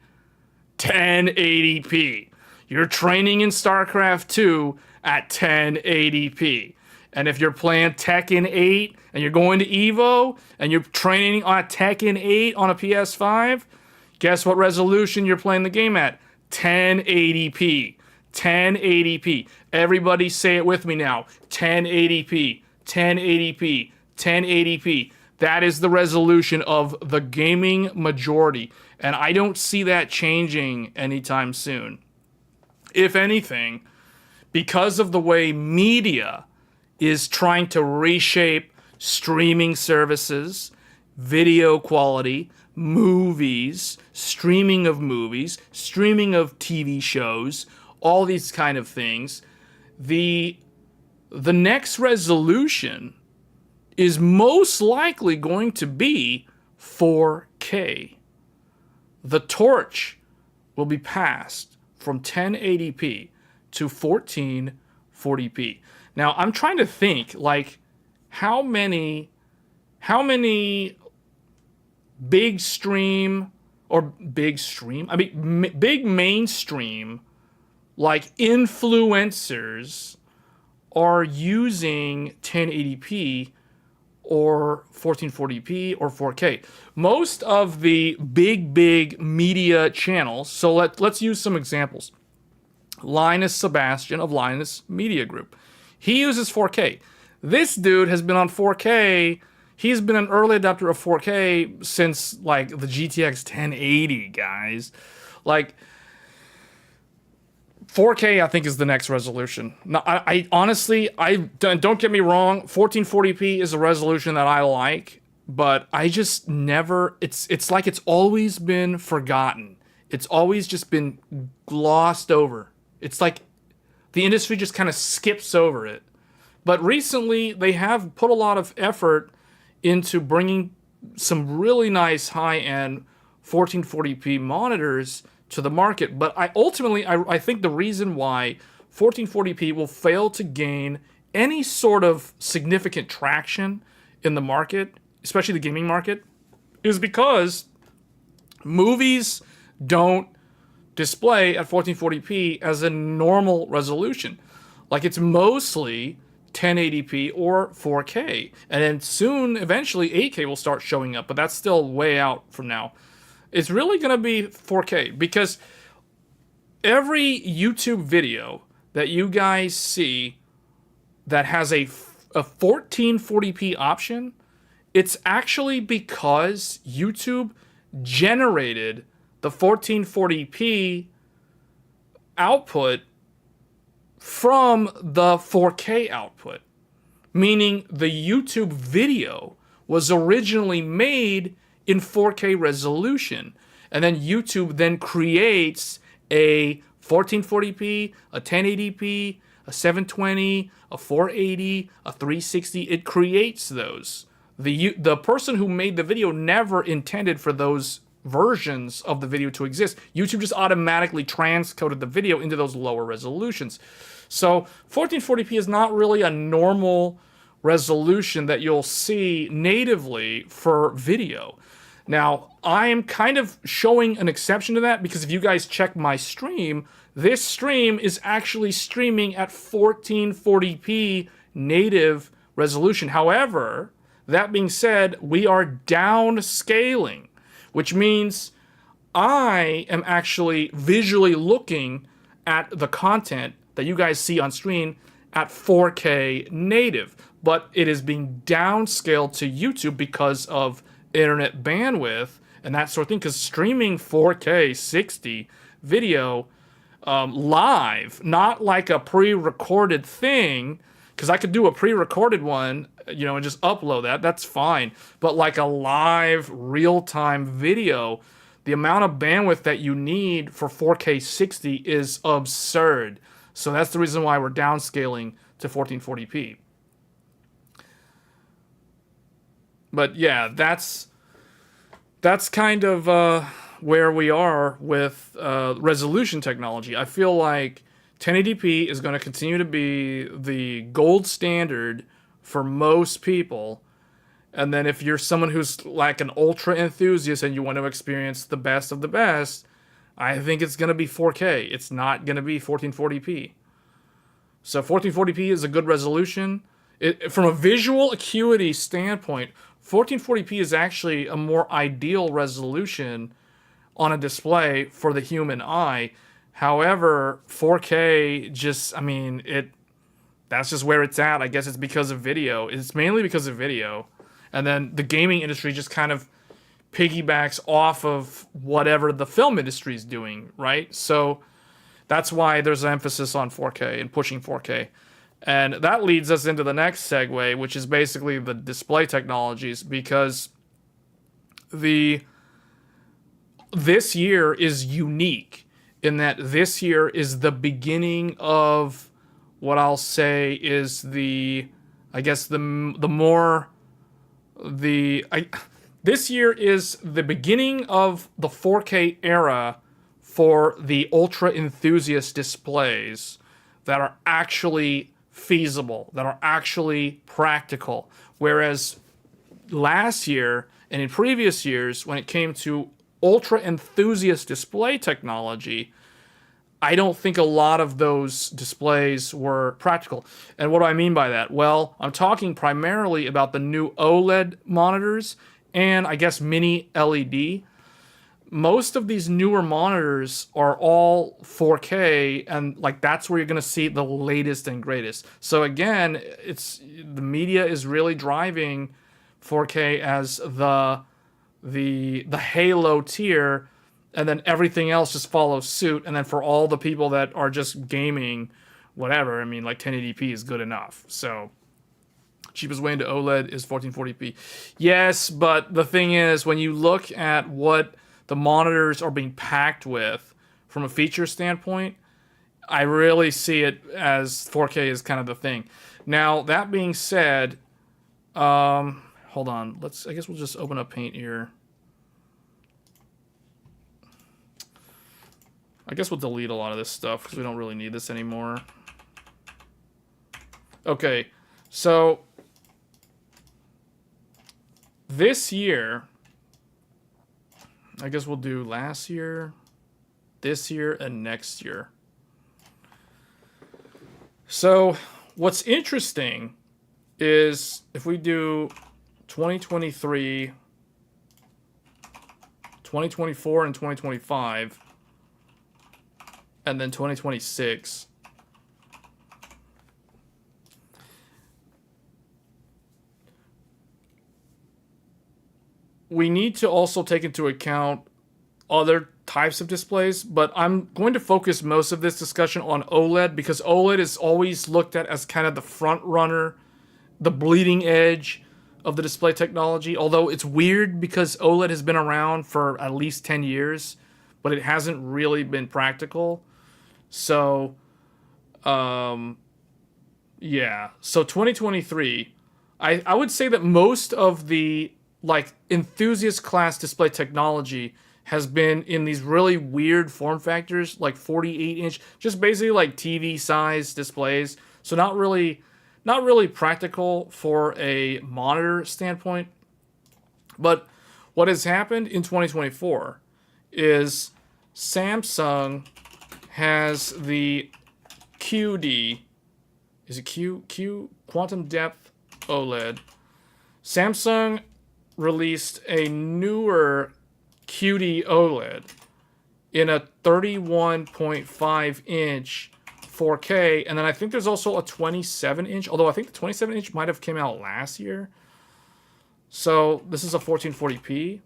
1080p. You're training in StarCraft 2 at 1080p. And if you're playing Tekken 8 and you're going to EVO and you're training on Tekken 8 on a PS5, guess what resolution you're playing the game at? 1080p. 1080p. Everybody say it with me now. 1080p. 1080p. 1080p. That is the resolution of the gaming majority. And I don't see that changing anytime soon. If anything, because of the way media is trying to reshape streaming services, video quality, movies, streaming of TV shows, all these kind of things, the next resolution is most likely going to be 4K. The torch will be passed from 1080p to 1440p. Now, I'm trying to think, like, how many big mainstream, like, influencers are using 1080p or 1440p or 4K. Most of the big media channels, so let's use some examples. Linus Sebastian of Linus Media Group. He uses 4K. This dude has been on 4K. He's been an early adopter of 4K since, like, the GTX 1080, guys. Like, 4K, I think, is the next resolution. Now, I honestly, don't get me wrong, 1440p is a resolution that I like, but I just never, it's like it's always been forgotten. It's always just been glossed over. It's like the industry just kind of skips over it. But recently, they have put a lot of effort into bringing some really nice high-end 1440p monitors to the market. But I think the reason why 1440p will fail to gain any sort of significant traction in the market, especially the gaming market, is because movies don't display at 1440p as a normal resolution. Like, it's mostly 1080p or 4K. And then soon, eventually, 8K will start showing up, but that's still way out from now. It's really going to be 4K because every YouTube video that you guys see that has a 1440p option, it's actually because YouTube generated the 1440p output from the 4K output, meaning the YouTube video was originally made in 4K resolution, and then YouTube then creates a 1440p, a 1080p, a 720, a 480, a 360. It creates those. The person who made the video never intended for those versions of the video to exist. YouTube just automatically transcoded the video into those lower resolutions. So 1440p is not really a normal resolution that you'll see natively for video. Now, I am kind of showing an exception to that because if you guys check my stream, this stream is actually streaming at 1440p native resolution. However, that being said, we are downscaling, which means I am actually visually looking at the content that you guys see on screen at 4K native, but it is being downscaled to YouTube because of internet bandwidth and that sort of thing, because streaming 4K 60 video live, not like a pre-recorded thing, because I could do a pre-recorded one, you know, and just upload that. That's fine. But like a live, real-time video, the amount of bandwidth that you need for 4K 60 is absurd. So that's the reason why we're downscaling to 1440p. But yeah, that's kind of where we are with resolution technology. I feel like 1080p is going to continue to be the gold standard for most people. And then if you're someone who's like an ultra enthusiast and you want to experience the best of the best, I think it's going to be 4K. It's not going to be 1440p. So 1440p is a good resolution. From a visual acuity standpoint, 1440p is actually a more ideal resolution on a display for the human eye. However, 4K just, I mean, that's just where it's at. I guess it's because of video. It's mainly because of video. And then the gaming industry just kind of piggybacks off of whatever the film industry is doing, right? So that's why there's an emphasis on 4K and pushing 4K. And that leads us into the next segue, which is basically the display technologies, because this year is unique in that this year is the beginning of what I'll say is this year is the beginning of the 4K era for the ultra enthusiast displays that are actually feasible, that are actually practical. Whereas last year and in previous years, when it came to ultra enthusiast display technology, I don't think a lot of those displays were practical. And what do I mean by that? Well, I'm talking primarily about the new OLED monitors and I guess mini LED. Most of these newer monitors are all 4K, and like that's where you're going to see the latest and greatest. So again, the media is really driving 4K as the halo tier, and then everything else just follows suit. And then for all the people that are just gaming, whatever, I mean, like 1080p is good enough. So cheapest way into OLED is 1440p. Yes, but the thing is, when you look at what the monitors are being packed with from a feature standpoint, I really see it as 4K is kind of the thing. Now, that being said, hold on. I guess we'll just open up Paint here. I guess we'll delete a lot of this stuff because we don't really need this anymore. Okay, so this year, I guess we'll do last year, this year, and next year. So what's interesting is if we do 2023, 2024, and 2025, and then 2026, we need to also take into account other types of displays, but I'm going to focus most of this discussion on OLED because OLED is always looked at as kind of the front runner, the bleeding edge of the display technology. Although it's weird because OLED has been around for at least 10 years, but it hasn't really been practical. So, yeah. So 2023, I would say that most of the like enthusiast class display technology has been in these really weird form factors, like 48-inch, just basically like TV size displays. So not really practical for a monitor standpoint. But what has happened in 2024 is Samsung has the QD, is it Q Quantum Depth OLED. Samsung released a newer QD OLED in a 31.5 inch 4K, and then I think there's also a 27-inch, although I think the 27-inch might have came out last year. So this is a 1440p.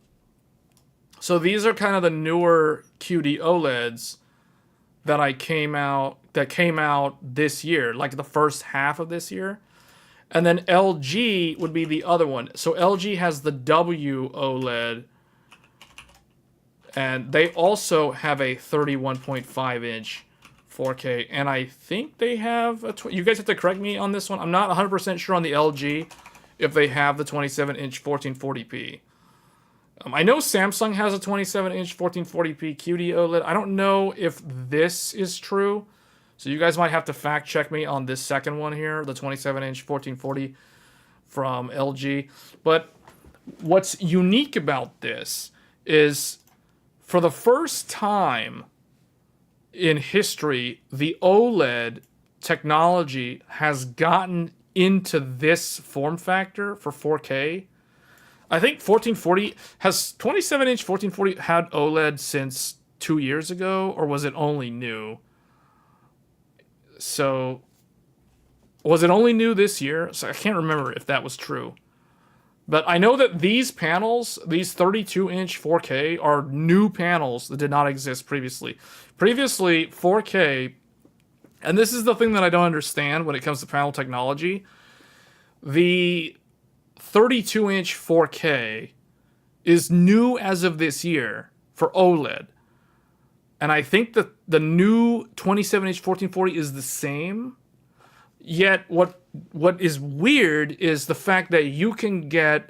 So these are kind of the newer QD OLEDs that came out this year, like the first half of this year. And then LG would be the other one. So LG has the W OLED, and they also have a 31.5-inch 4K, and I think they have you guys have to correct me on this one. I'm not 100% sure on the LG if they have the 27-inch 1440p. I know Samsung has a 27-inch 1440p QD OLED. I don't know if this is true, so you guys might have to fact check me on this second one here, the 27-inch 1440 from LG. But what's unique about this is, for the first time in history, the OLED technology has gotten into this form factor for 4K. I think 1440 has 27-inch 1440 had OLED since 2 years ago, or was it only new? So was it only new this year? So I can't remember if that was true. But I know that these panels, these 32-inch 4K, are new panels that did not exist previously. Previously, 4K, and this is the thing that I don't understand when it comes to panel technology, the 32-inch 4K is new as of this year for OLED. And I think that the new 27-inch 1440 is the same. Yet what is weird is the fact that you can get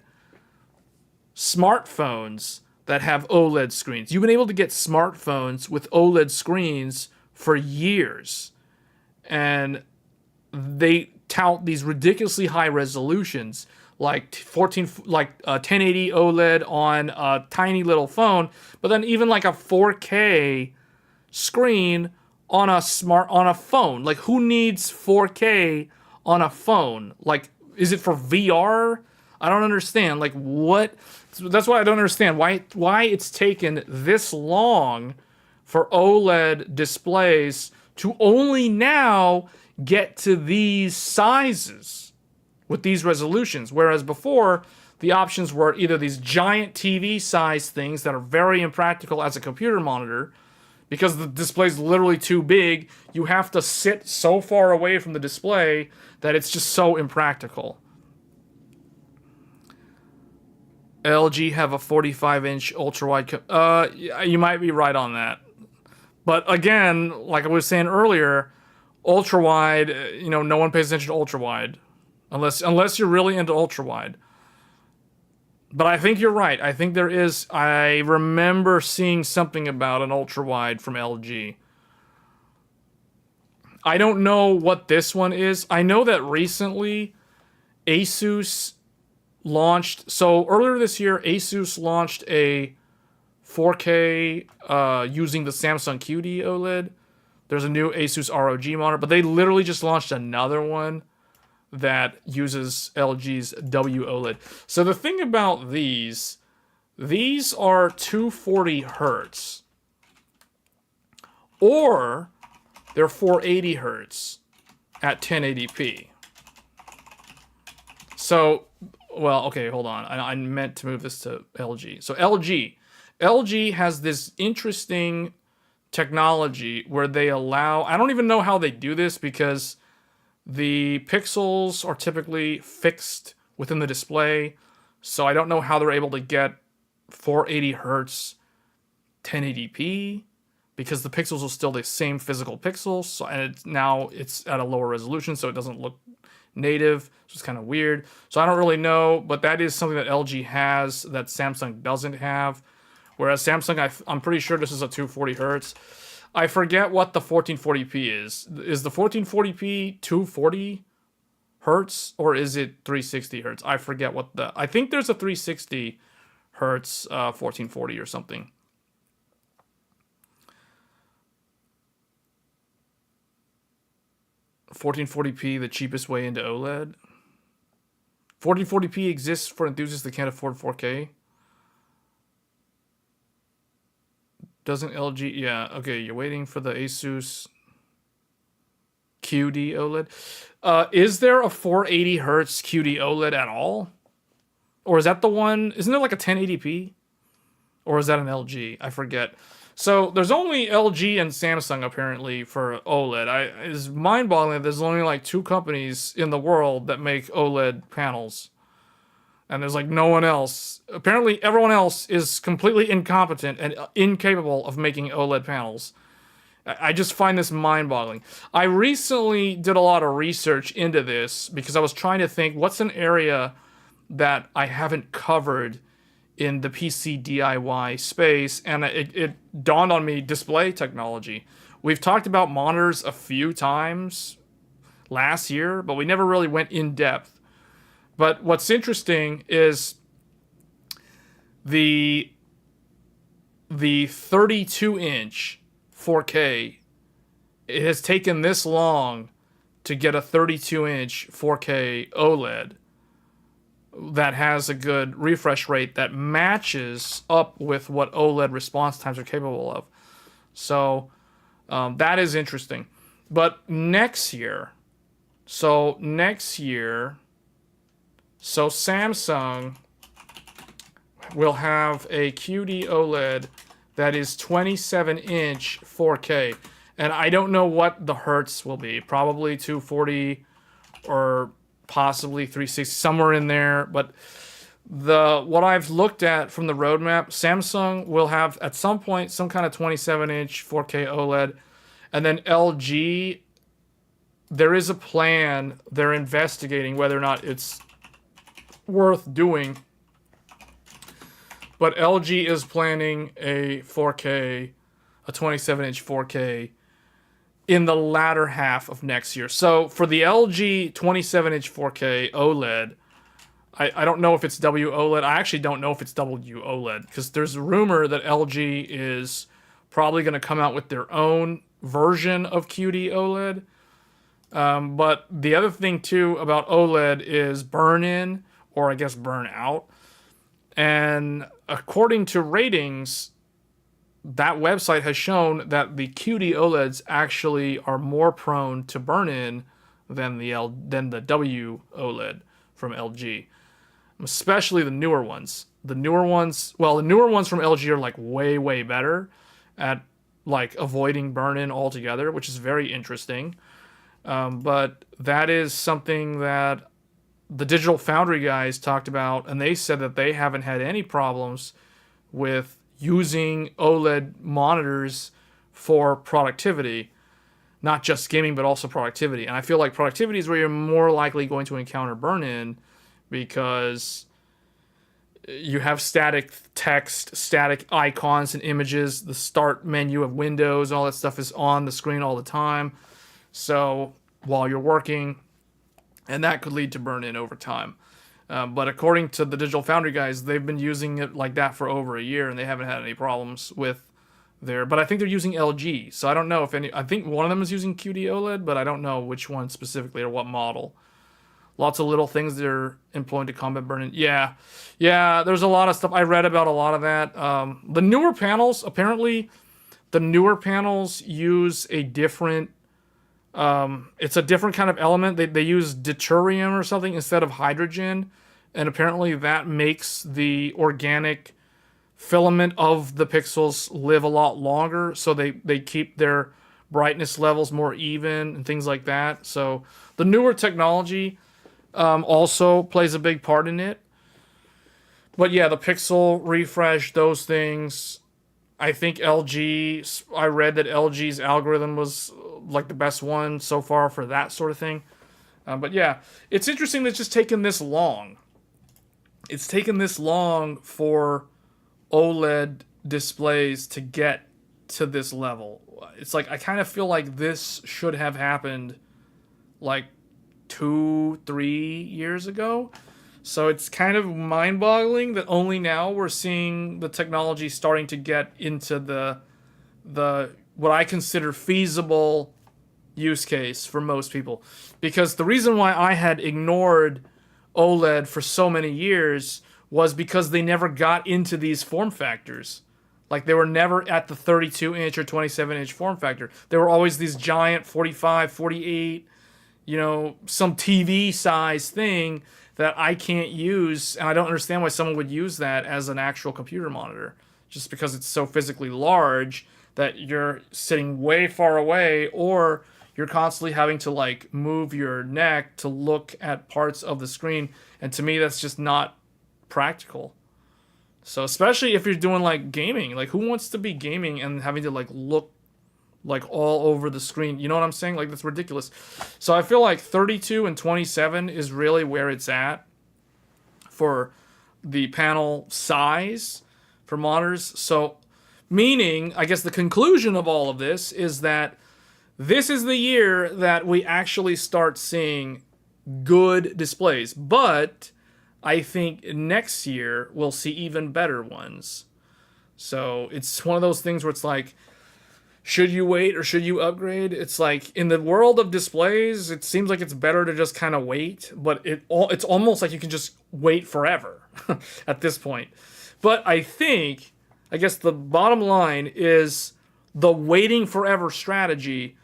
smartphones that have OLED screens. You've been able to get smartphones with OLED screens for years, and they tout these ridiculously high resolutions, like 1080 OLED on a tiny little phone, but then even like a 4K screen on a phone. Like, who needs 4K on a phone? Like, is it for VR? I don't understand. Like, what? That's why I don't understand why it's taken this long for OLED displays to only now get to these sizes with these resolutions, whereas before the options were either these giant TV size things that are very impractical as a computer monitor, because the display is literally too big. You have to sit so far away from the display that it's just so impractical. LG have a 45-inch ultra-wide... you might be right on that. But again, like I was saying earlier, ultra-wide, no one pays attention to ultra-wide. Unless you're really into ultra-wide. But I think you're right. I think there is... I remember seeing something about an ultra-wide from LG. I don't know what this one is. I know that recently Asus launched... So earlier this year, Asus launched a 4K using the Samsung QD OLED. There's a new Asus ROG monitor, but they literally just launched another one that uses LG's W OLED. So the thing about these are 240 hertz, or they're 480 hertz at 1080p. So, well, okay, hold on. I meant to move this to LG. So LG has this interesting technology where they allow... I don't even know how they do this, because the pixels are typically fixed within the display, so I don't know how they're able to get 480 hertz 1080p, because the pixels are still the same physical pixels, so, and now it's at a lower resolution, so it doesn't look native, which is kind of weird. So I don't really know, but that is something that LG has that Samsung doesn't have. Whereas Samsung, I'm pretty sure this is a 240 hertz. I forget what the 1440p is. Is the 1440p 240 hertz, or is it 360 hertz? I forget what the... I think there's a 360 hertz 1440 or something. $1440p, the cheapest way into OLED. 1440p exists for enthusiasts that can't afford 4K. Doesn't LG... Yeah, okay, you're waiting for the Asus... QD OLED. Is there a 480 hertz QD OLED at all? Or is that the one? Isn't there like a 1080p? Or is that an LG? I forget. So there's only LG and Samsung apparently for OLED. It's mind-boggling that there's only like 2 companies in the world that make OLED panels. And there's like no one else. Apparently everyone else is completely incompetent and incapable of making OLED panels. I just find this mind-boggling. I recently did a lot of research into this because I was trying to think what's an area that I haven't covered in the PC DIY space, and it dawned on me: display technology. We've talked about monitors a few times last year, but we never really went in depth. But what's interesting is the 32-inch 4K. It has taken this long to get a 32-inch 4K OLED that has a good refresh rate that matches up with what OLED response times are capable of. So that is interesting. But next year, Samsung will have a QD OLED that is 27-inch 4K. And I don't know what the hertz will be. Probably 240 or possibly 360, somewhere in there. But what I've looked at from the roadmap, Samsung will have at some point some kind of 27-inch 4K OLED. And then LG, there is a plan. They're investigating whether or not it's worth doing. But LG is planning a 4K, a 27-inch 4K in the latter half of next year. So for the LG 27-inch 4K OLED, I don't know if it's WOLED. I actually don't know if it's WOLED because there's a rumor that LG is probably going to come out with their own version of QD OLED. But the other thing too about OLED is burn-in, or I guess burn-out. And according to ratings, that website has shown that the QD OLEDs actually are more prone to burn-in than the WOLED from LG, especially the newer ones. The newer ones from LG are like way better at like avoiding burn-in altogether, which is very interesting. But that is something that the Digital Foundry guys talked about, and they said that they haven't had any problems with using OLED monitors for productivity, not just gaming, but also productivity. And I feel like productivity is where you're more likely going to encounter burn-in because you have static text, static icons and images. The start menu of Windows, all that stuff is on the screen all the time. So while you're working, and that could lead to burn-in over time. But according to the Digital Foundry guys, they've been using it like that for over a year, and they haven't had any problems with their... But I think they're using LG, so I don't know if any... I think one of them is using QD OLED, but I don't know which one specifically or what model. Lots of little things they're employing to combat burn-in. Yeah, there's a lot of stuff. I read about a lot of that. The newer panels, apparently, use a different... it's a different kind of element. They use deuterium or something instead of hydrogen, and apparently that makes the organic filament of the pixels live a lot longer, so they keep their brightness levels more even and things like that. So the newer technology also plays a big part in it. But yeah, the pixel refresh, those things... I think I read that LG's algorithm was like the best one so far for that sort of thing. But yeah, it's interesting that it's just taken this long. It's taken this long for OLED displays to get to this level. It's like, I kind of feel like this should have happened like 2-3 years ago. So it's kind of mind-boggling that only now we're seeing the technology starting to get into the what I consider feasible use case for most people. Because the reason why I had ignored OLED for so many years was because they never got into these form factors. Like, they were never at the 32-inch or 27-inch form factor. There were always these giant 45, 48, some TV size thing that I can't use, and I don't understand why someone would use that as an actual computer monitor, just because it's so physically large that you're sitting way far away, or you're constantly having to like move your neck to look at parts of the screen, and to me that's just not practical. So especially if you're doing like gaming, like who wants to be gaming and having to like look like all over the screen? You know what I'm saying? Like, that's ridiculous. So I feel like 32 and 27 is really where it's at for the panel size for monitors. So meaning, I guess the conclusion of all of this is that this is the year that we actually start seeing good displays. But I think next year we'll see even better ones. So it's one of those things where it's like, should you wait or should you upgrade? It's like, in the world of displays, it seems like it's better to just kind of wait, but it's almost like you can just wait forever at this point. But I guess the bottom line is the waiting forever strategy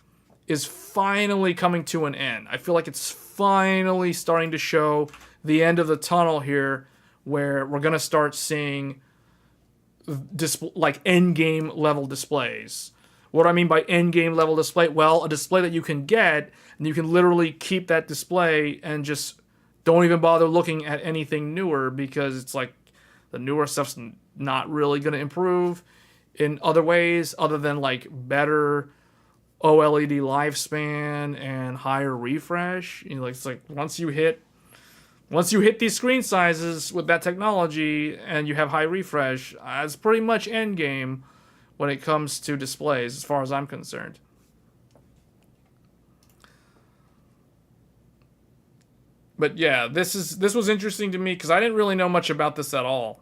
is finally coming to an end. I feel like it's finally starting to show the end of the tunnel here, where we're going to start seeing like end game level displays. What do I mean by end game level display? Well, a display that you can get and you can literally keep that display and just don't even bother looking at anything newer, because it's like the newer stuff's not really going to improve in other ways other than like better OLED lifespan and higher refresh. It's like once you hit these screen sizes with that technology and you have high refresh, it's pretty much end game when it comes to displays, as far as I'm concerned. But yeah, this was interesting to me because I didn't really know much about this at all,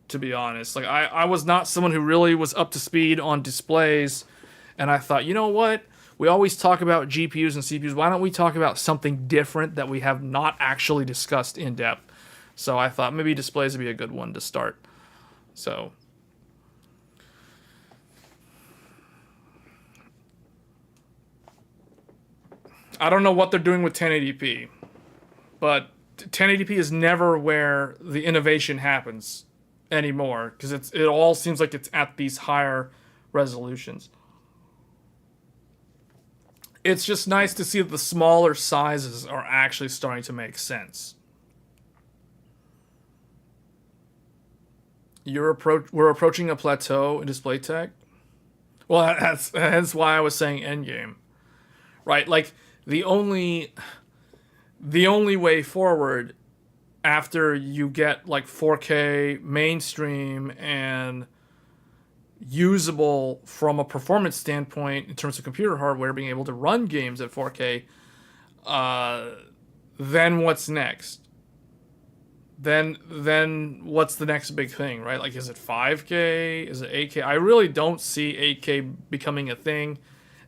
to be honest. Like, I was not someone who really was up to speed on displays, and I thought, you know what? We always talk about GPUs and CPUs. Why don't we talk about something different that we have not actually discussed in depth? So I thought maybe displays would be a good one to start. So I don't know what they're doing with 1080p, but 1080p is never where the innovation happens anymore, because it all seems like it's at these higher resolutions. It's just nice to see that the smaller sizes are actually starting to make sense. We're approaching a plateau in display tech. Well, that's why I was saying endgame, right? Like, the only way forward after you get like 4K mainstream and usable from a performance standpoint in terms of computer hardware, being able to run games at 4K, then what's next? Then what's the next big thing, right? Like, is it 5K? Is it 8K? I really don't see 8K becoming a thing,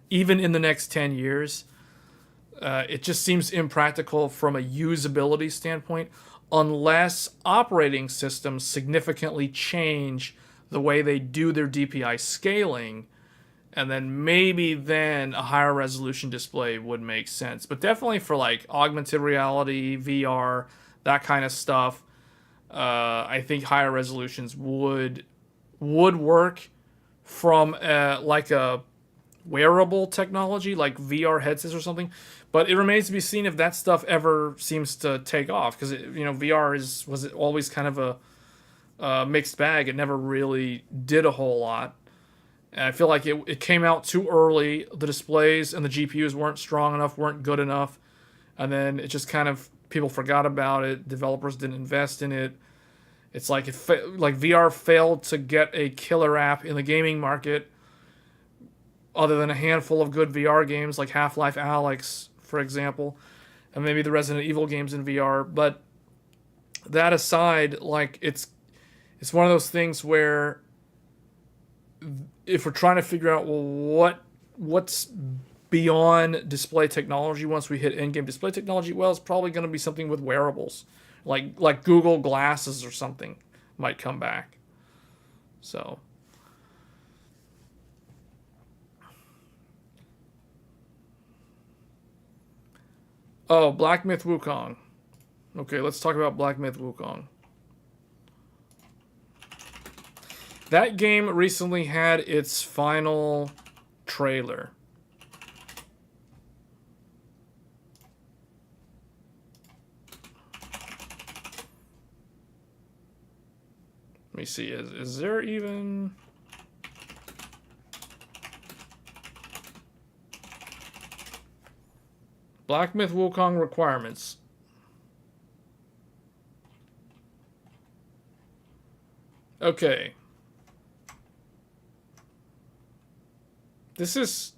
even in the next 10 years. It just seems impractical from a usability standpoint, unless operating systems significantly change the way they do their DPI scaling, and then a higher resolution display would make sense. But definitely for like augmented reality, VR, that kind of stuff, I think higher resolutions would work from like a wearable technology like VR headsets or something. But it remains to be seen if that stuff ever seems to take off, because VR was always kind of a mixed bag. It never really did a whole lot. And I feel like it came out too early. The displays and the GPUs weren't strong enough, weren't good enough, and then it just kind of, people forgot about it. Developers didn't invest in it. It's like VR failed to get a killer app in the gaming market, other than a handful of good VR games like Half-Life Alyx, for example, and maybe the Resident Evil games in VR. But that aside, like, it's one of those things where if we're trying to figure out, well, what's beyond display technology once we hit in-game display technology, well, it's probably going to be something with wearables, like Google Glasses or something might come back. So, oh, Black Myth Wukong. Okay, let's talk about Black Myth Wukong. That game recently had its final trailer. Let me see, is there even... Black Myth Wukong requirements. Okay. This is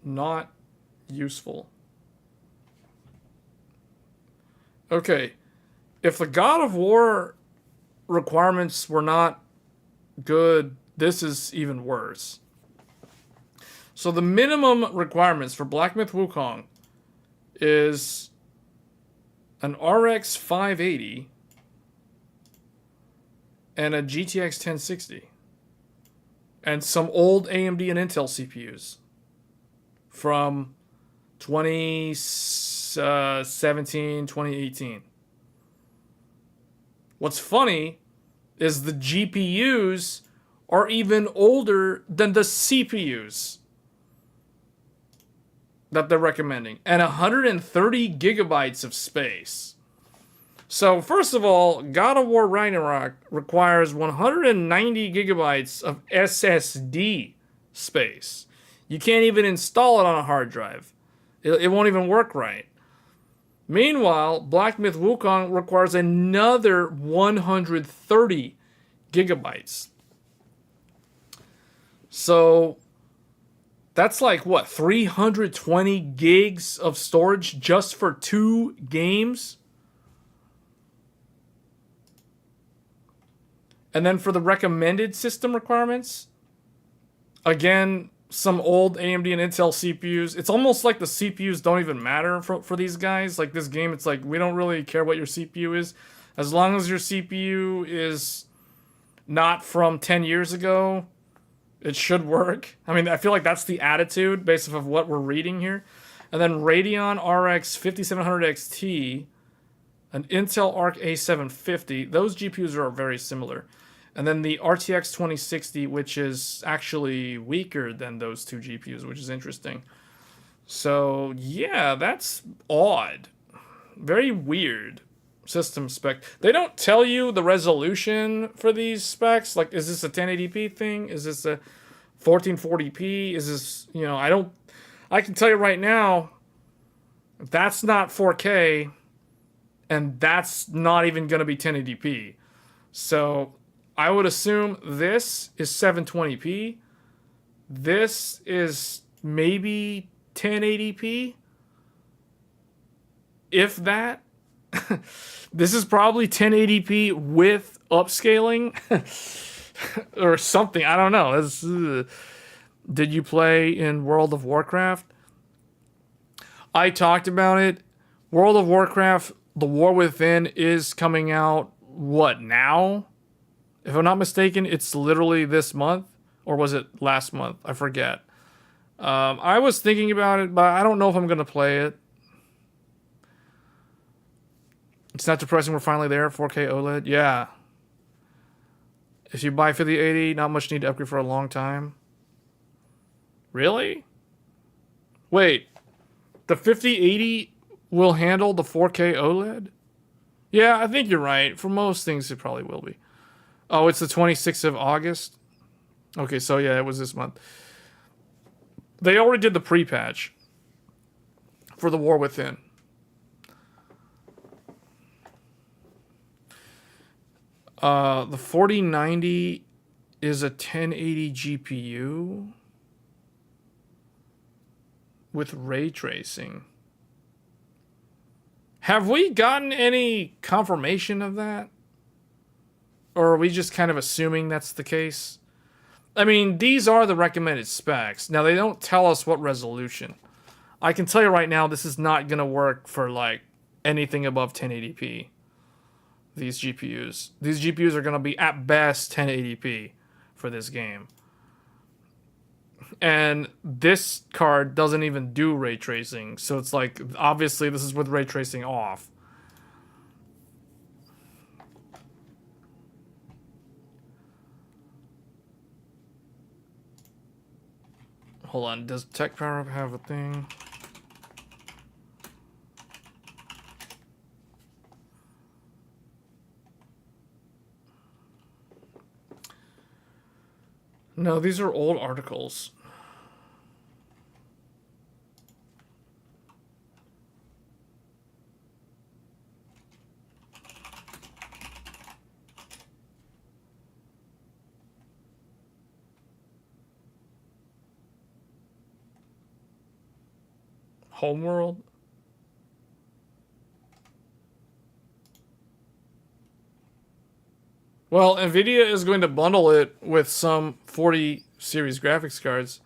not useful. Okay. If the God of War requirements were not good, this is even worse. So the minimum requirements for Black Myth Wukong is an RX 580 and a GTX 1060 and some old AMD and Intel CPUs from 2017, 2018. What's funny is the GPUs are even older than the CPUs that they're recommending, and 130 gigabytes of space. So first of all, God of War Ragnarok requires 190 gigabytes of SSD space. You can't even install it on a hard drive. It won't even work right. Meanwhile, Black Myth Wukong requires another 130 gigabytes. So that's like, what, 320 gigs of storage just for 2 games? And then for the recommended system requirements, again, some old AMD and Intel CPUs. It's almost like the CPUs don't even matter for these guys. Like this game, it's like, we don't really care what your CPU is. As long as your CPU is not from 10 years ago, it should work. I mean, I feel like that's the attitude based off of what we're reading here. And then Radeon RX 5700 XT, an Intel Arc A750. Those GPUs are very similar. And then the RTX 2060, which is actually weaker than those two GPUs, which is interesting. So, yeah, that's odd. Very weird system spec. They don't tell you the resolution for these specs. Like, is this a 1080p thing? Is this a 1440p? Is this, you know, I can tell you right now, that's not 4K, and that's not even going to be 1080p. So I would assume this is 720p. This is maybe 1080p. If that. This is probably 1080p with upscaling or something. I don't know. Did you play in World of Warcraft? I talked about it. World of Warcraft, The War Within is coming out, what, now? If I'm not mistaken, it's literally this month. Or was it last month? I forget. I was thinking about it, but I don't know if I'm going to play it. It's not depressing we're finally there. 4K OLED. Yeah. If you buy 5080, not much need to upgrade for a long time. Really? Wait. The 5080 will handle the 4K OLED? Yeah, I think you're right. For most things, it probably will be. Oh, it's the 26th of August? Okay, so yeah, it was this month. They already did the pre-patch for The War Within. The 4090 is a 1080 GPU with ray tracing. Have we gotten any confirmation of that? Or are we just kind of assuming that's the case? I mean, these are the recommended specs. Now, they don't tell us what resolution. I can tell you right now, this is not going to work for, like, anything above 1080p. These GPUs. These GPUs are going to be, at best, 1080p for this game. And this card doesn't even do ray tracing, so it's like, obviously this is with ray tracing off. Hold on, does Tech Power have a thing? No, these are old articles. Homeworld? Well, NVIDIA is going to bundle it with some 40 series graphics cards.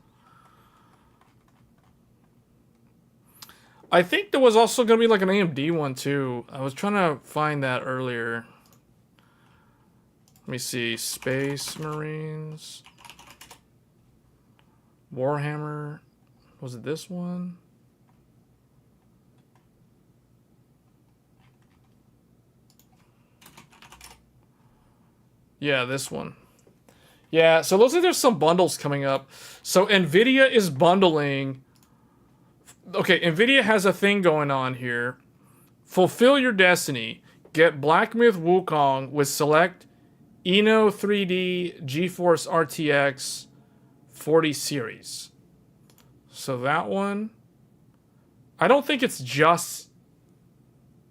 I think there was also going to be like an AMD one too. I was trying to find that earlier. Let me see. Space Marines. Warhammer. Was it this one? Yeah, this one. Yeah, so it looks like there's some bundles coming up. So NVIDIA is bundling. Okay, NVIDIA has a thing going on here. Fulfill your destiny. Get Black Myth Wukong with select Eno 3D GeForce RTX 40 series. So that one. I don't think it's just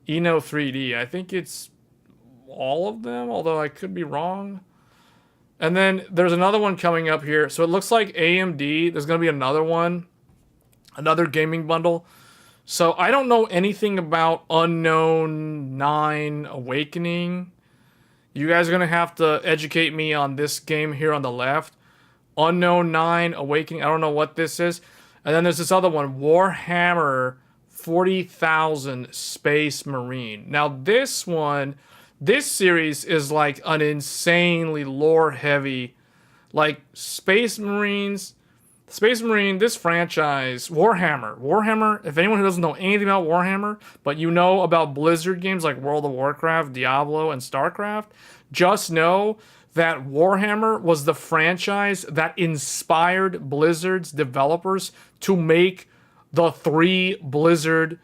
Eno 3D. I think it's all of them, although I could be wrong. And then there's another one coming up here. So it looks like AMD, there's going to be another one, another gaming bundle. So I don't know anything about Unknown 9 Awakening. You guys are going to have to educate me on this game here on the left. Unknown 9 Awakening. I don't know what this is. And then there's this other one, Warhammer 40,000 Space Marine. Now this one, this series is like an insanely lore heavy, like Space Marine, this franchise, Warhammer, if anyone who doesn't know anything about Warhammer, but you know about Blizzard games like World of Warcraft, Diablo, and StarCraft, just know that Warhammer was the franchise that inspired Blizzard's developers to make the 3 Blizzard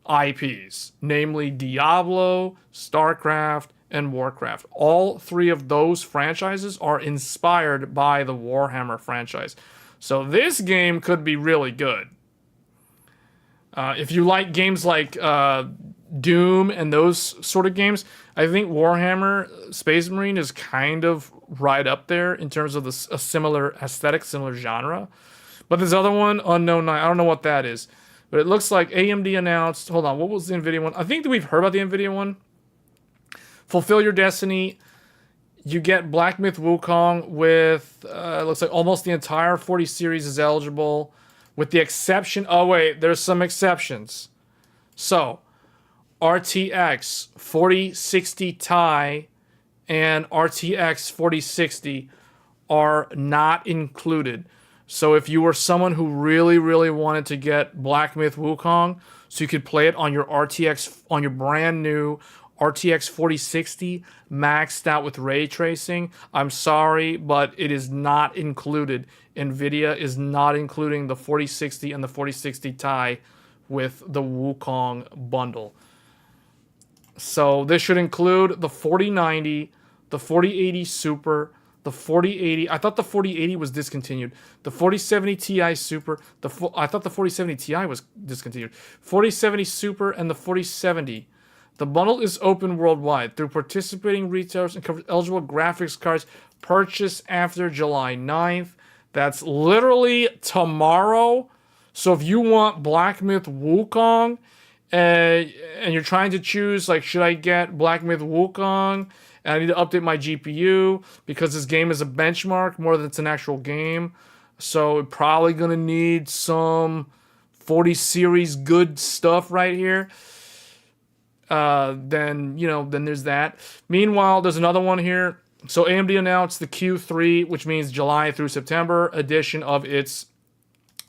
IPs, namely Diablo, StarCraft, and Warcraft. All 3 of those franchises are inspired by the Warhammer franchise. So this game could be really good. If you like games like Doom and those sort of games, I think Warhammer Space Marine is kind of right up there in terms of a similar aesthetic, similar genre. But this other one, Unknown 9, I don't know what that is. But it looks like AMD announced... Hold on, what was the NVIDIA one? I think that we've heard about the NVIDIA one. Fulfill your destiny. You get Black Myth Wukong with... it looks like almost the entire 40 series is eligible. With the exception... Oh, wait. There's some exceptions. So, RTX 4060 Ti and RTX 4060 are not included. So if you were someone who really, really wanted to get Black Myth Wukong, so you could play it on your RTX, on your brand new RTX 4060, maxed out with ray tracing, I'm sorry, but it is not included. NVIDIA is not including the 4060 and the 4060 Ti with the Wukong bundle. So this should include the 4090, the 4080 Super, the 4080. I thought the 4080 was discontinued. The 4070 Ti Super. I thought the 4070 Ti was discontinued. 4070 Super and the 4070. The bundle is open worldwide through participating retailers and covers eligible graphics cards purchased after July 9th. That's literally tomorrow. So if you want Black Myth Wukong and you're trying to choose, like, should I get Black Myth Wukong? And I need to update my GPU because this game is a benchmark more than it's an actual game. So it's probably going to need some 40 series good stuff right here. Then there's that. Meanwhile, there's another one here. So AMD announced the Q3, which means July through September edition of its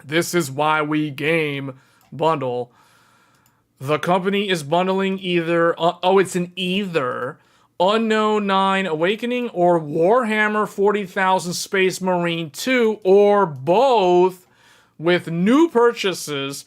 This Is Why We Game bundle. The company is bundling either, it's an either Unknown 9 Awakening or Warhammer 40,000 Space Marine 2, or both, with new purchases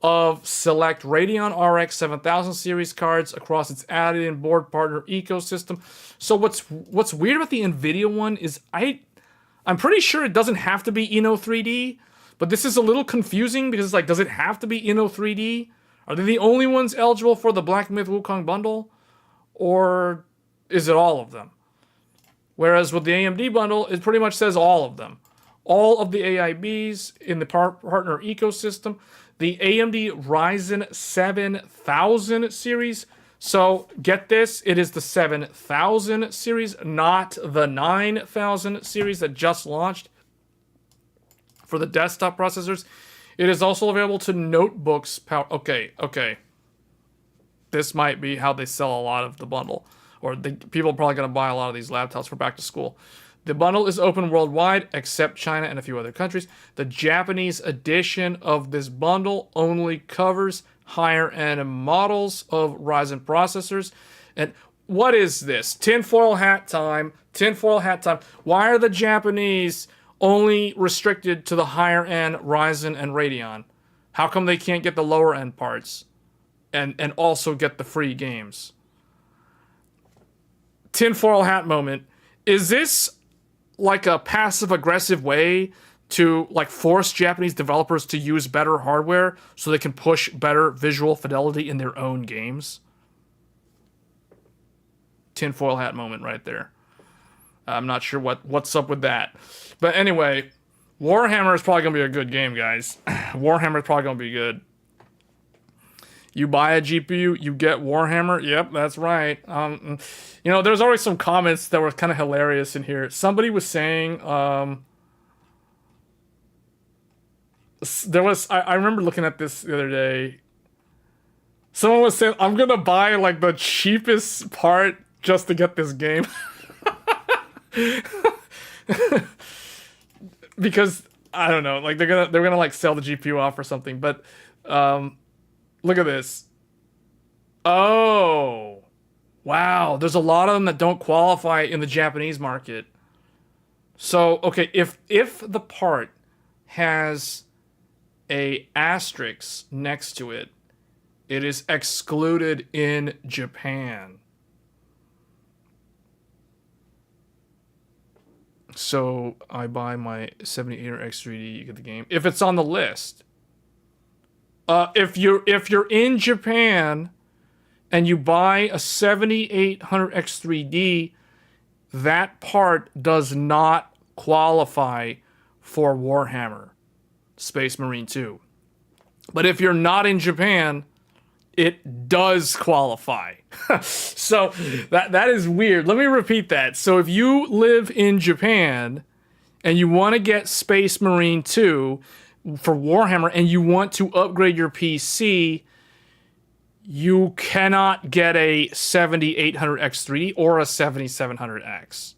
of select Radeon RX 7000 series cards across its added-in board partner ecosystem. So what's weird about the Nvidia one is I'm pretty sure it doesn't have to be Inno 3D, but this is a little confusing because it's like, does it have to be Inno 3D? Are they the only ones eligible for the Black Myth Wukong bundle? Or is it all of them? Whereas with the AMD bundle, it pretty much says all of them. All of the AIBs in the partner ecosystem. The AMD Ryzen 7000 series. So get this, it is the 7000 series, not the 9000 series that just launched for the desktop processors. It is also available to notebooks. Okay. This might be how they sell a lot of the bundle. Or people are probably going to buy a lot of these laptops for back to school. The bundle is open worldwide, except China and a few other countries. The Japanese edition of this bundle only covers higher-end models of Ryzen processors. And what is this? Tinfoil hat time. Tinfoil hat time. Why are the Japanese only restricted to the higher-end Ryzen and Radeon? How come they can't get the lower-end parts and also get the free games? Tinfoil hat moment. Is this like a passive-aggressive way to like force Japanese developers to use better hardware so they can push better visual fidelity in their own games? Tinfoil hat moment right there. I'm not sure what's up with that. But anyway, Warhammer is probably going to be a good game, guys. Warhammer is probably going to be good. You buy a GPU, you get Warhammer. Yep, that's right. You know, there's always some comments that were kind of hilarious in here. Somebody was saying, I remember looking at this the other day. Someone was saying, I'm going to buy like the cheapest part just to get this game. Because I don't know, like they're gonna like sell the GPU off or something. But look at this. Oh, wow. There's a lot of them that don't qualify in the Japanese market. So okay, if the part has a asterisk next to it, it is excluded in Japan. So I buy my 7800 X3D, you get the game. If it's on the list. If you're in Japan and you buy a 7800 X3D, that part does not qualify for Warhammer Space Marine 2. But if you're not in Japan, it does qualify. So that is weird. Let me repeat that. So if you live in Japan and you want to get Space Marine 2 for Warhammer and you want to upgrade your PC, you cannot get a 7800 X3 or a 7700X.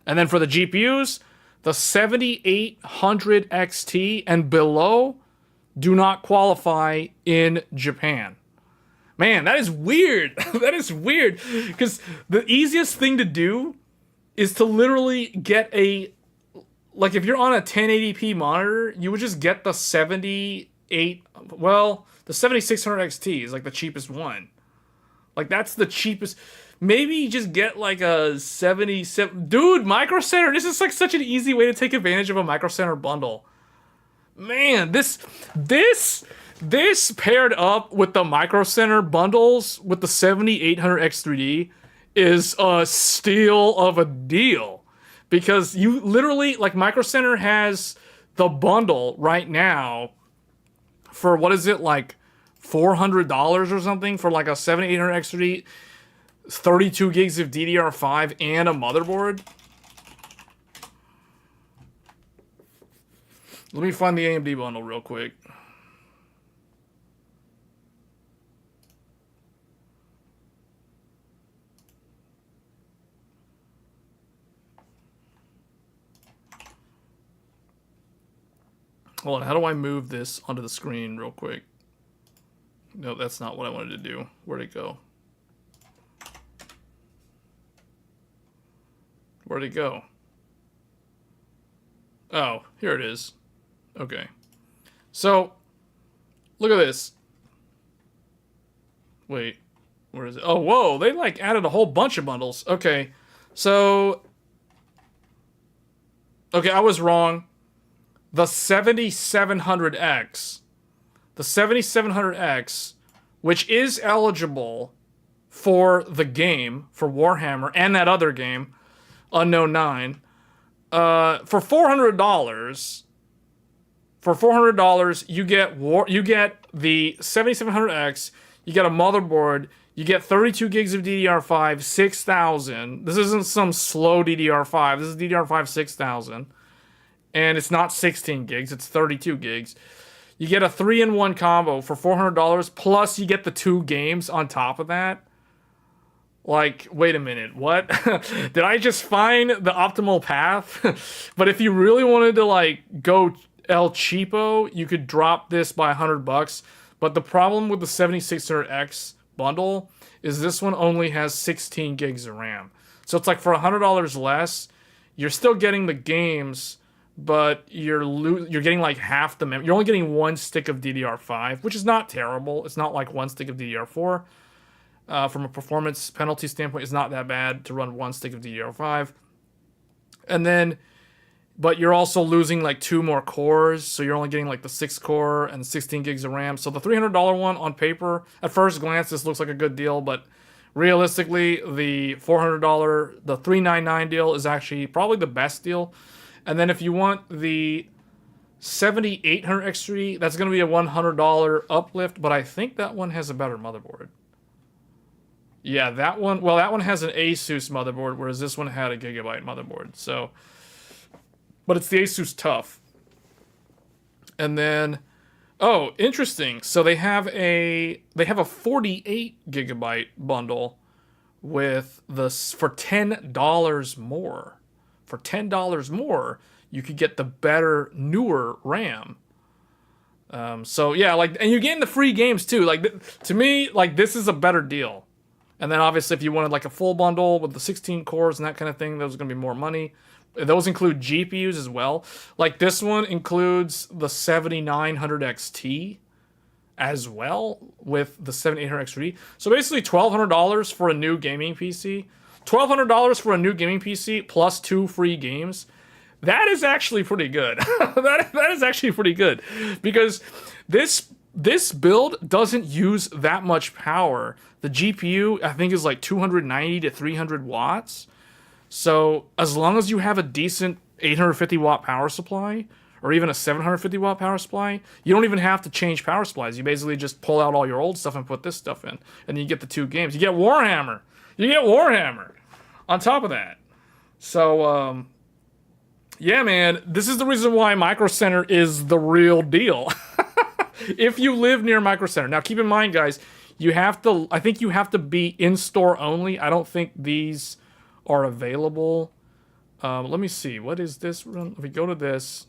And then for the GPUs, the 7800 XT and below do not qualify in Japan. Man, that is weird. That is weird. Because the easiest thing to do is to literally get a... Like, if you're on a 1080p monitor, you would just get the 78... Well, the 7600 XT is, like, the cheapest one. Like, that's the cheapest... Maybe just get, like, a 77... Dude, Micro Center! This is, like, such an easy way to take advantage of a Micro Center bundle. Man, this paired up with the Micro Center bundles with the 7800 X3D is a steal of a deal. Because you literally, like, Micro Center has the bundle right now for, what is it, like $400 or something for like a 7800 X3D, 32 gigs of DDR5 and a motherboard. Let me find the AMD bundle real quick. Hold on, how do I move this onto the screen real quick? No, that's not what I wanted to do. Where'd it go? Where'd it go? Oh, here it is. Okay. So, look at this. Wait, where is it? Oh, whoa, they like added a whole bunch of bundles. Okay, so... Okay, I was wrong. The 7700X. The 7700X, which is eligible for the game, for Warhammer, and that other game, Unknown 9, for $400... For $400, you get the 7700X, you get a motherboard, you get 32 gigs of DDR5, 6000. This isn't some slow DDR5. This is DDR5 6000. And it's not 16 gigs, it's 32 gigs. You get a 3-in-1 combo for $400, plus you get the 2 games on top of that. Like, wait a minute, what? Did I just find the optimal path? But if you really wanted to, like, go El Cheapo, you could drop this by $100. But the problem with the 7600X bundle is this one only has 16 gigs of RAM. So it's like for $100 less, you're still getting the games, but you're getting like half the memory. You're only getting 1 stick of DDR5, which is not terrible. It's not like 1 stick of DDR4. From a performance penalty standpoint, it's not that bad to run 1 stick of DDR5. And then, but you're also losing like 2 more cores, so you're only getting like the 6 core and 16 gigs of RAM. So the $300 one on paper, at first glance, this looks like a good deal, but realistically, the $400, the $399 deal is actually probably the best deal. And then if you want the 7800X3, that's going to be a $100 uplift, but I think that one has a better motherboard. Yeah, that one, well, that one has an Asus motherboard, whereas this one had a Gigabyte motherboard. So, but it's the Asus TUF. And then, oh, interesting. So they have a 48 gigabyte bundle with this for $10 more. For $10 more, you could get the better, newer RAM. So yeah, like, and you're getting the free games too. Like, to me, like, this is a better deal. And then obviously if you wanted like a full bundle with the 16 cores and that kind of thing, those are going to be more money. Those include GPUs as well. Like this one includes the 7900 XT as well with the 7800X3. So basically $1,200 for a new gaming PC. $1,200 for a new gaming PC plus 2 free games. That is actually pretty good. that is actually pretty good. Because this build doesn't use that much power. The GPU, I think, is like 290 to 300 watts. So as long as you have a decent 850 watt power supply, or even a 750 watt power supply, you don't even have to change power supplies. You basically just pull out all your old stuff and put this stuff in. And you get the 2 games. You get Warhammer. You get Warhammer on top of that. So, yeah, man, this is the reason why Micro Center is the real deal. If you live near Micro Center. Now, keep in mind, guys, I think you have to be in-store only. I don't think these are available. Let me see. What is this? If we go to this.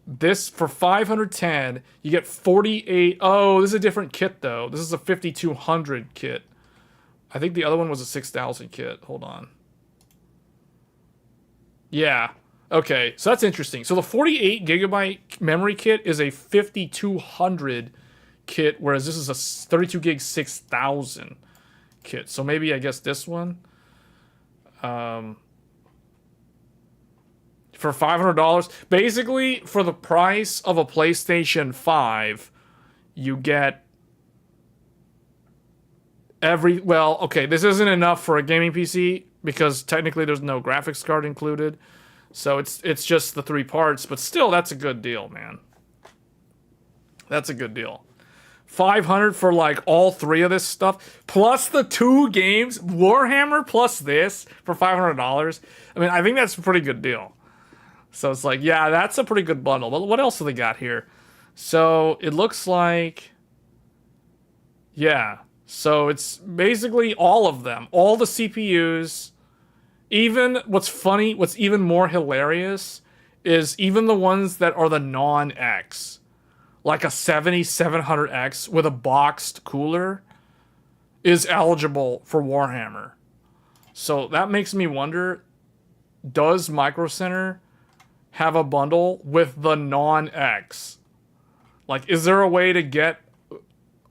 This, for 510, you get 48. Oh, this is a different kit, though. This is a 5200 kit. I think the other one was a 6000 kit. Hold on. Yeah. Okay, so that's interesting. So the 48 gigabyte memory kit is a 5200 kit, whereas this is a 32 gig 6000 kit. So maybe, I guess, this one. For $500, basically, for the price of a PlayStation 5, you get well, okay, this isn't enough for a gaming PC, because technically there's no graphics card included. So it's just the 3 parts, but still, that's a good deal, man. That's a good deal. $500 for like all 3 of this stuff, plus the 2 games, Warhammer plus this for $500. I mean, I think that's a pretty good deal. So it's like, yeah, that's a pretty good bundle. But what else do they got here? So it looks like, yeah. So it's basically all of them, all the CPUs. Even what's funny, what's even more hilarious is even the ones that are the non-X, like a 7700X with a boxed cooler, is eligible for Warhammer. So that makes me wonder, does Micro Center have a bundle with the non-X? Like, is there a way to get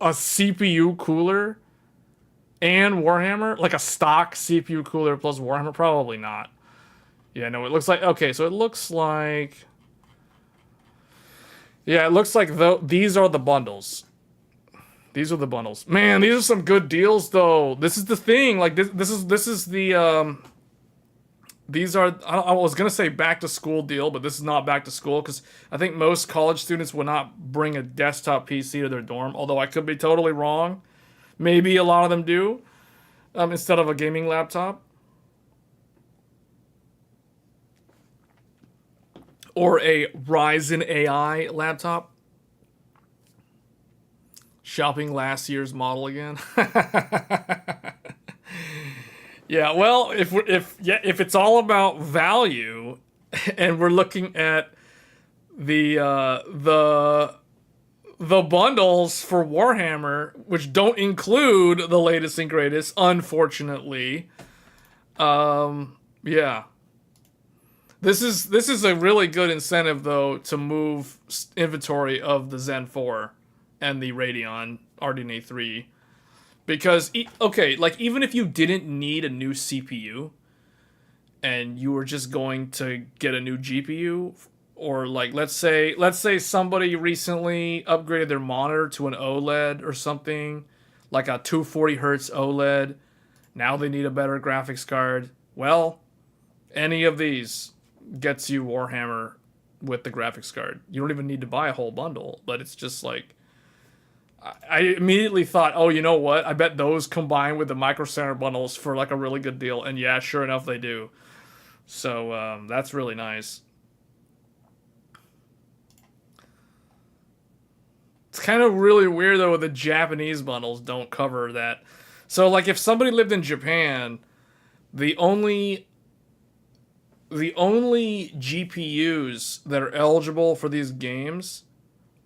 a CPU cooler and Warhammer? Like a stock CPU cooler plus Warhammer? Probably not. Yeah, no, it looks like... Okay, so it looks like... Yeah, it looks like these are the bundles. These are the bundles. Man, these are some good deals, though. This is the thing. Like, this is the... These are... I was going to say back-to-school deal, but this is not back-to-school, because I think most college students would not bring a desktop PC to their dorm, although I could be totally wrong. Maybe a lot of them do, instead of a gaming laptop. Or a Ryzen AI laptop. Shopping last year's model again. Yeah, well, if it's all about value, and we're looking at the bundles for Warhammer, which don't include the latest and greatest, unfortunately. Yeah. This is a really good incentive, though, to move inventory of the Zen 4 and the Radeon RDNA 3. Because, okay, like, even if you didn't need a new CPU, and you were just going to get a new GPU, or, like, let's say somebody recently upgraded their monitor to an OLED or something, like a 240 Hz OLED, now they need a better graphics card. Well, any of these gets you Warhammer with the graphics card. You don't even need to buy a whole bundle, but it's just like, I immediately thought, oh, you know what? I bet those combine with the Micro Center bundles for like a really good deal. And yeah, sure enough, they do. So that's really nice. It's kind of really weird, though, the Japanese bundles don't cover that. So, like, if somebody lived in Japan, the only GPUs that are eligible for these games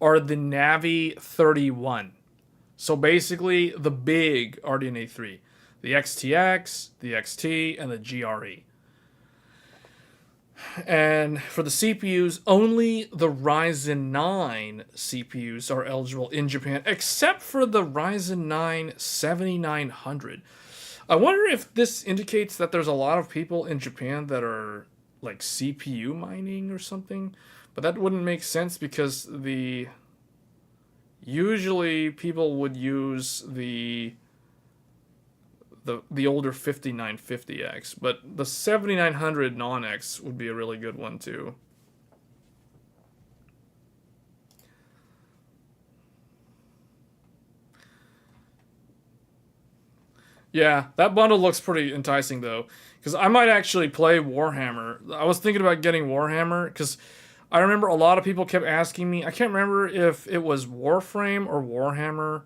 are the Navi 31. So basically, the big RDNA 3. The XTX, the XT, and the GRE. And for the CPUs, only the Ryzen 9 CPUs are eligible in Japan, except for the Ryzen 9 7900. I wonder if this indicates that there's a lot of people in Japan that are like CPU mining or something, but that wouldn't make sense because usually people would use the older 5950X, but the 7900 non-X would be a really good one too. Yeah, that bundle looks pretty enticing, though, because I might actually play Warhammer. I was thinking about getting Warhammer, because I remember a lot of people kept asking me, I can't remember if it was Warframe or Warhammer.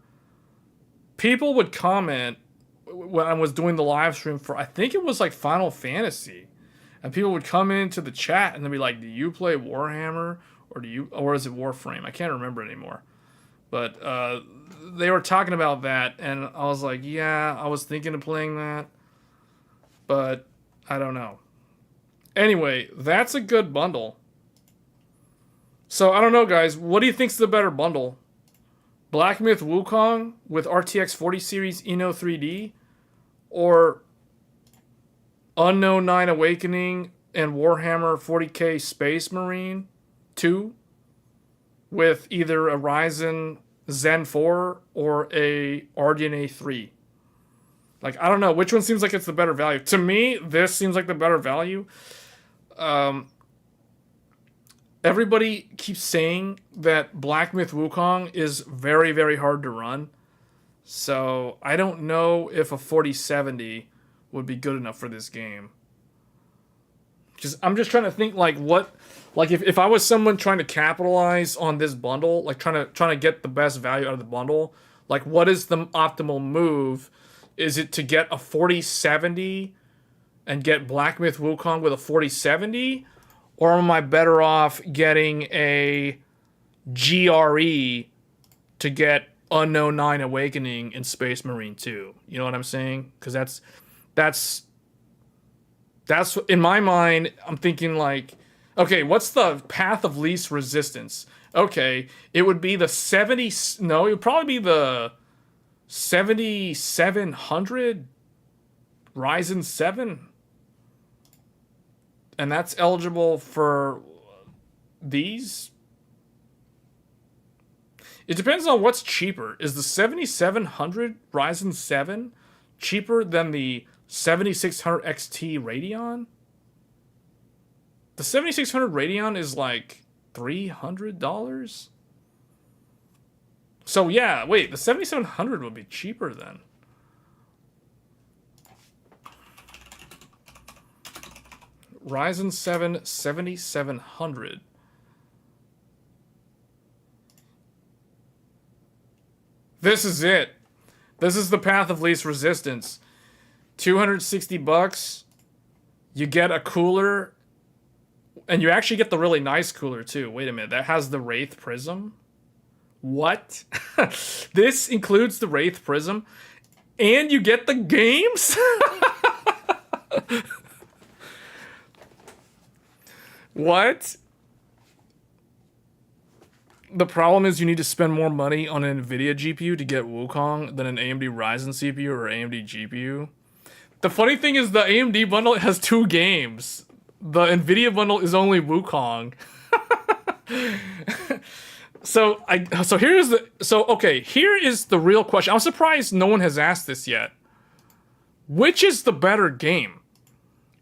People would comment when I was doing the live stream for, I think it was like Final Fantasy, and people would come into the chat and they'd be like, do you play Warhammer, or is it Warframe? I can't remember anymore. But they were talking about that, and I was like, yeah, I was thinking of playing that, but I don't know. Anyway, that's a good bundle. So, I don't know, guys. What do you think's the better bundle? Black Myth Wukong with RTX 40 series Eno 3D? Or Unknown 9 Awakening and Warhammer 40k Space Marine 2? With either a Ryzen Zen 4 or a RDNA 3. Like, I don't know. Which one seems like it's the better value? To me, this seems like the better value. Everybody keeps saying that Black Myth Wukong is very, very hard to run. So, I don't know if a 4070 would be good enough for this game. I'm just trying to think, like, what... Like, if I was someone trying to capitalize on this bundle, like, trying to get the best value out of the bundle, like, what is the optimal move? Is it to get a 4070 and get Black Myth Wukong with a 4070? Or am I better off getting a GRE to get Unknown 9 Awakening and Space Marine 2? You know what I'm saying? Because that's in my mind, I'm thinking like, okay, what's the path of least resistance? Okay, it would be the 70, no, it would probably be the 7700 Ryzen 7. And that's eligible for these. It depends on what's cheaper. Is the 7700 Ryzen 7 cheaper than the 7600 XT Radeon? The 7600 Radeon is like $300. So yeah, wait, the 7700 would be cheaper then. Ryzen 7 7700. This is it. This is the path of least resistance. $260. You get a cooler. And you actually get the really nice cooler too. Wait a minute. That has the Wraith Prism? What? This includes the Wraith Prism? And you get the games? What? The problem is you need to spend more money on an NVIDIA GPU to get Wukong than an AMD Ryzen CPU or AMD GPU. The funny thing is the AMD bundle has 2 games. The NVIDIA bundle is only Wukong. Here is the real question. I'm surprised no one has asked this yet. Which is the better game?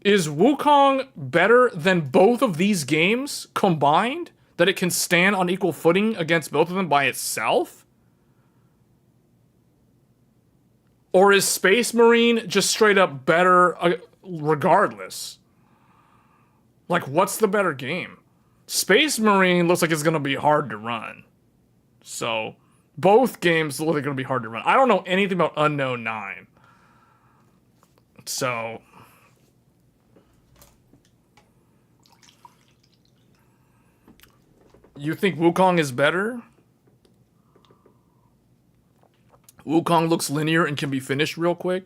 Is Wukong better than both of these games combined? That it can stand on equal footing against both of them by itself? Or is Space Marine just straight up better regardless? Like, what's the better game? Space Marine looks like it's going to be hard to run. So, both games look like they're going to be hard to run. I don't know anything about Unknown 9. So... You think Wukong is better? Wukong looks linear and can be finished real quick?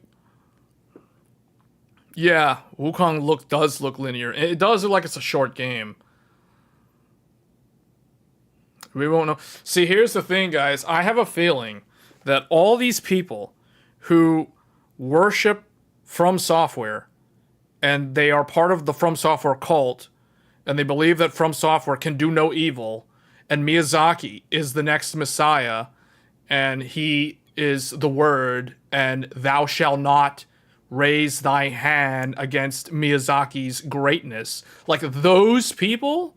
Yeah, Wukong does look linear. It does look like it's a short game. We won't know. See, here's the thing, guys. I have a feeling that all these people who worship From Software and they are part of the From Software cult and they believe that From Software can do no evil, and Miyazaki is the next Messiah, and he is the Word, and thou shalt not raise thy hand against Miyazaki's greatness. Like, those people,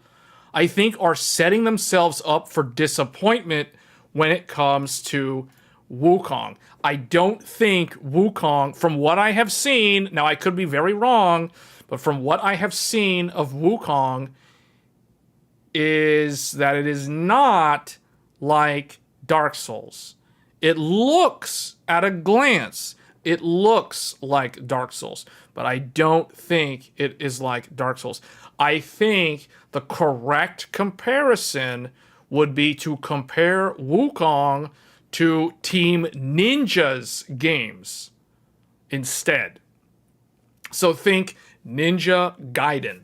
I think, are setting themselves up for disappointment when it comes to Wukong. I don't think Wukong, from what I have seen, now I could be very wrong, but from what I have seen of Wukong, is that it is not like Dark Souls. It looks, at a glance, it looks like Dark Souls, but I don't think it is like Dark Souls. I think the correct comparison would be to compare Wukong to Team Ninja's games instead. So think Ninja Gaiden,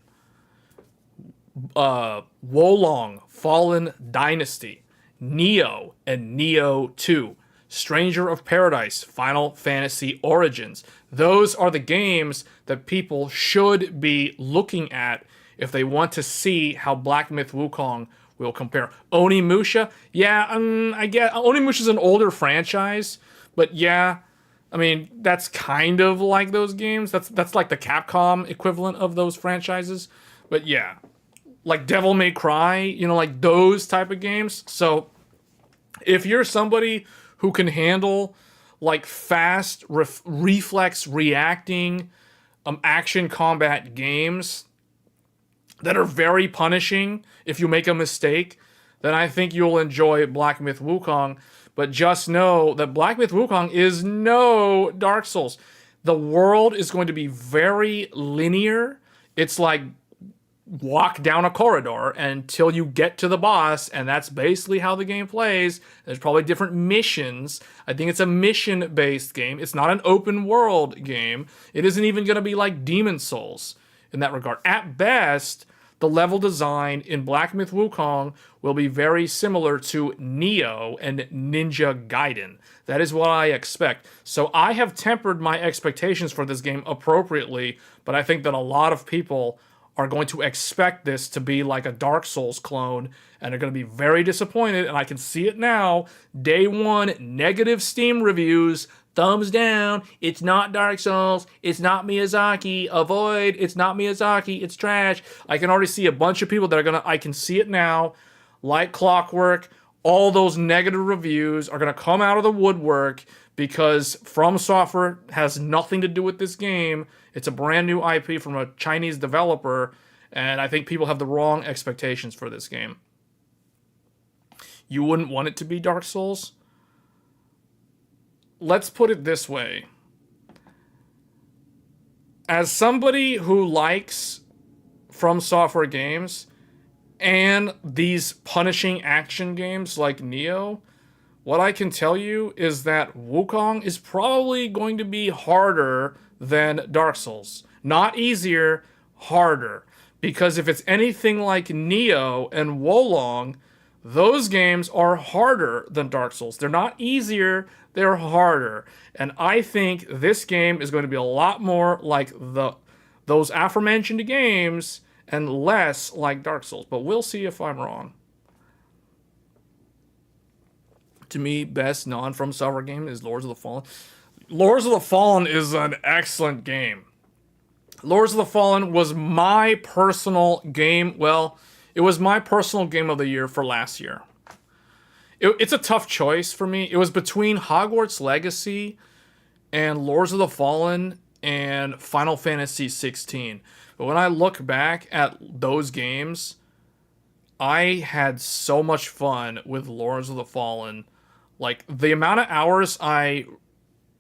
Wolong, Fallen Dynasty, Neo and Neo 2, Stranger of Paradise, Final Fantasy Origins. Those are the games that people should be looking at if they want to see how Black Myth Wukong will compare. Onimusha, yeah, I get Onimusha's an older franchise, but yeah, I mean, that's kind of like those games. That's like the Capcom equivalent of those franchises. But yeah, like Devil May Cry, you know, like those type of games. So if you're somebody who can handle like fast reflex reacting action combat games that are very punishing if you make a mistake, then I think you'll enjoy Black Myth Wukong. But just know that Black Myth Wukong is no Dark Souls. The world is going to be very linear. It's like walk down a corridor until you get to the boss, and that's basically how the game plays. There's probably different missions. I think it's a mission-based game. It's not an open world game. It isn't even going to be like Demon Souls in that regard. At best, the level design in Black Myth Wukong will be very similar to Neo and Ninja Gaiden. That is what I expect. So I have tempered my expectations for this game appropriately, but I think that a lot of people are going to expect this to be like a Dark Souls clone, and are going to be very disappointed, and I can see it now. Day one, negative Steam reviews, thumbs down, it's not Dark Souls, it's not Miyazaki, avoid, it's not Miyazaki, it's trash. I can already see a bunch of people that are going to, I can see it now, like clockwork. All those negative reviews are going to come out of the woodwork because From Software has nothing to do with this game. It's a brand new IP from a Chinese developer, and I think people have the wrong expectations for this game. You wouldn't want it to be Dark Souls? Let's put it this way. As somebody who likes From Software games and these punishing action games like Neo, what I can tell you is that Wukong is probably going to be harder than Dark Souls. Not easier, harder. Because if it's anything like Neo and Wolong, those games are harder than Dark Souls. They're not easier, they're harder. And I think this game is going to be a lot more like those aforementioned games and less like Dark Souls. But we'll see if I'm wrong. To me, best non-From Software game is Lords of the Fallen. Lords of the Fallen is an excellent game. Lords of the Fallen was my personal game. Well, it was my personal game of the year for last year. It's a tough choice for me. It was between Hogwarts Legacy and Lords of the Fallen and Final Fantasy 16. But when I look back at those games, I had so much fun with Lords of the Fallen. Like, the amount of hours I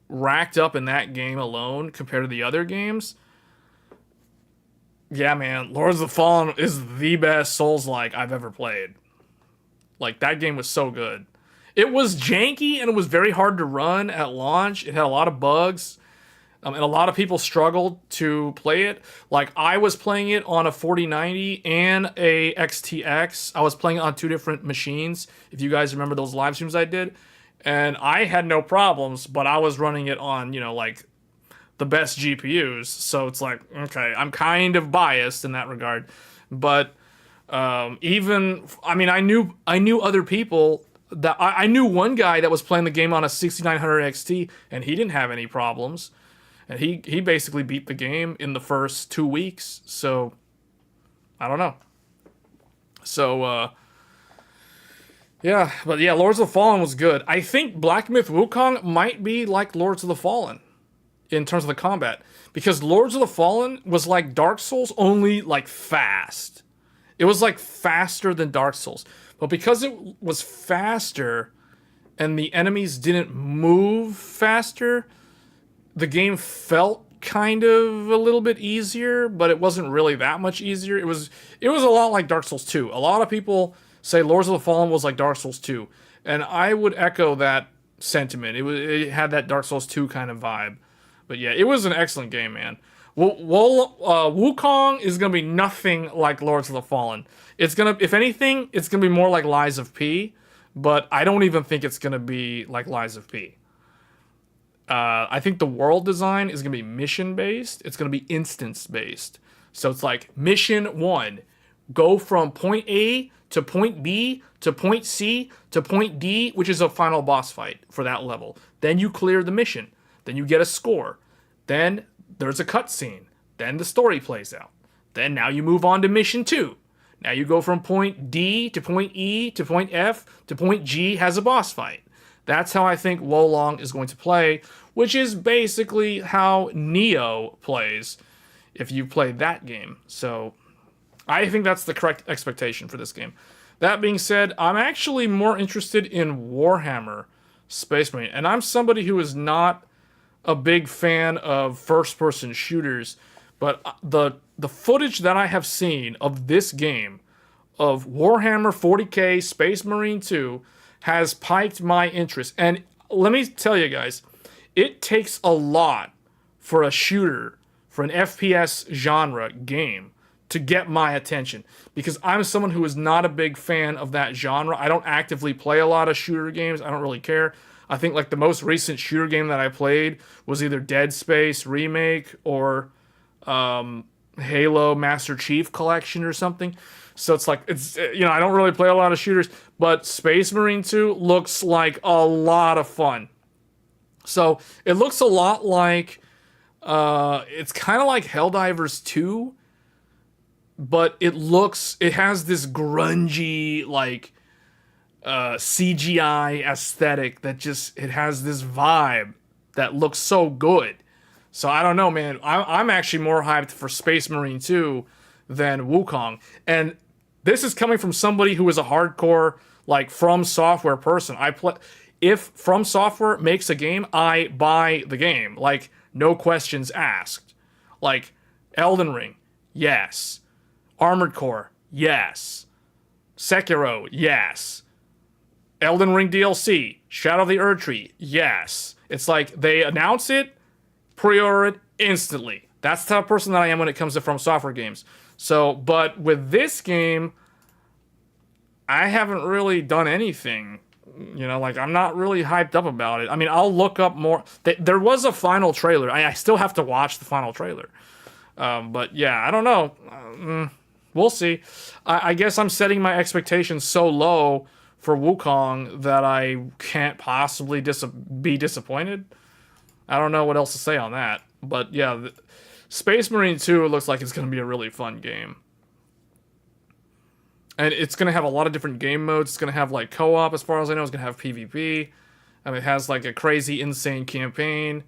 racked up in that game alone compared to the other games, yeah, man, Lords of the Fallen is the best Souls-like I've ever played. Like, that game was so good. It was janky and it was very hard to run at launch. It had a lot of bugs, and a lot of people struggled to play it. Like, I was playing it on a 4090 and a XTX. I was playing it on two different machines, if you guys remember those live streams I did. And I had no problems, but I was running it on, you know, like, the best GPUs. So it's like, okay, I'm kind of biased in that regard. But even, I mean, I knew other people that, I knew one guy that was playing the game on a 6900 XT, and he didn't have any problems. And he basically beat the game in the first 2 weeks. So, I don't know. So, yeah, but yeah, Lords of the Fallen was good. I think Black Myth Wukong might be like Lords of the Fallen in terms of the combat. Because Lords of the Fallen was like Dark Souls, only like fast. It was like faster than Dark Souls. But because it was faster and the enemies didn't move faster, the game felt kind of a little bit easier, but it wasn't really that much easier. It was a lot like Dark Souls 2. A lot of people say Lords of the Fallen was like Dark Souls 2, and I would echo that sentiment. It had that Dark Souls 2 kind of vibe. But yeah, it was an excellent game, man. Wukong is gonna be nothing like Lords of the Fallen. It's gonna, if anything, it's gonna be more like Lies of P, but I don't even think it's gonna be like Lies of P. I think the world design is going to be mission-based. It's going to be instance-based. So it's like, mission 1, go from point A to point B to point C to point D, which is a final boss fight for that level. Then you clear the mission. Then you get a score. Then there's a cutscene. Then the story plays out. Then now you move on to mission 2. Now you go from point D to point E to point F to point G, has a boss fight. That's how I think Wolong is going to play, which is basically how Neo plays if you play that game. So I think that's the correct expectation for this game. That being said, I'm actually more interested in Warhammer Space Marine, and I'm somebody who is not a big fan of first-person shooters, But the footage that I have seen of this game, of Warhammer 40K Space Marine 2, has piqued my interest. And let me tell you guys, it takes a lot for a shooter, for an FPS genre game, to get my attention. Because I'm someone who is not a big fan of that genre. I don't actively play a lot of shooter games. I don't really care. I think like the most recent shooter game that I played was either Dead Space Remake or Halo Master Chief Collection or something. So it's like, I don't really play a lot of shooters, but Space Marine 2 looks like a lot of fun. So it looks a lot like, it's kind of like Helldivers 2, but it has this grungy, like, CGI aesthetic that it has this vibe that looks so good. So I don't know, man. I'm actually more hyped for Space Marine 2 than Wukong. And this is coming from somebody who is a hardcore, like, From Software person. If From Software makes a game, I buy the game. Like, no questions asked. Like, Elden Ring, yes. Armored Core, yes. Sekiro, yes. Elden Ring DLC, Shadow of the Erdtree, yes. It's like, they announce it, pre-order it instantly. That's the type of person that I am when it comes to From Software games. So, but with this game, I haven't really done anything. Like, I'm not really hyped up about it. I mean, I'll look up more. There was a final trailer. I still have to watch the final trailer. But yeah, I don't know. We'll see. I guess I'm setting my expectations so low for Wukong that I can't possibly be disappointed. I don't know what else to say on that. But yeah, Space Marine 2 looks like it's going to be a really fun game. And it's going to have a lot of different game modes. It's going to have, like, co-op, as far as I know. It's going to have PvP. It has, like, a crazy, insane campaign.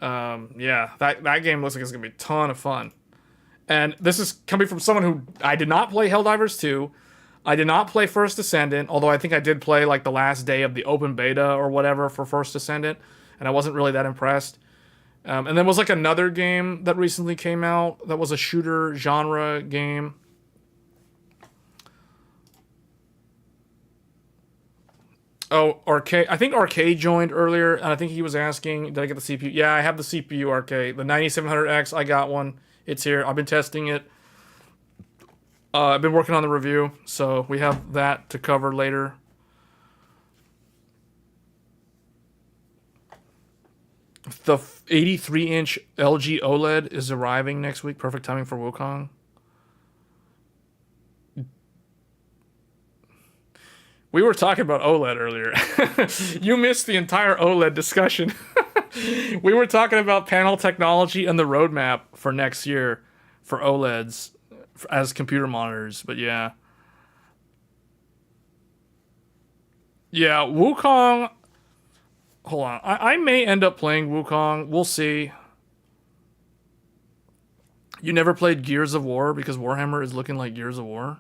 Yeah, that game looks like it's going to be a ton of fun. And this is coming from someone who... I did not play Helldivers 2. I did not play First Descendant, although I think I did play, like, the last day of the open beta or whatever for First Descendant. And I wasn't really that impressed. And there was, like, another game that recently came out that was a shooter genre game. Oh, Arcade. I think Arcade joined earlier, and I think he was asking, did I get the CPU? Yeah, I have the CPU, Arcade. The 9700X, I got one. It's here. I've been testing it. I've been working on the review, so we have that to cover later. The 83-inch LG OLED is arriving next week. Perfect timing for Wukong. We were talking about OLED earlier. You missed the entire OLED discussion. We were talking about panel technology and the roadmap for next year for OLEDs as computer monitors, but yeah. Yeah, Wukong... Hold on. I may end up playing Wukong. We'll see. You never played Gears of War because Warhammer is looking like Gears of War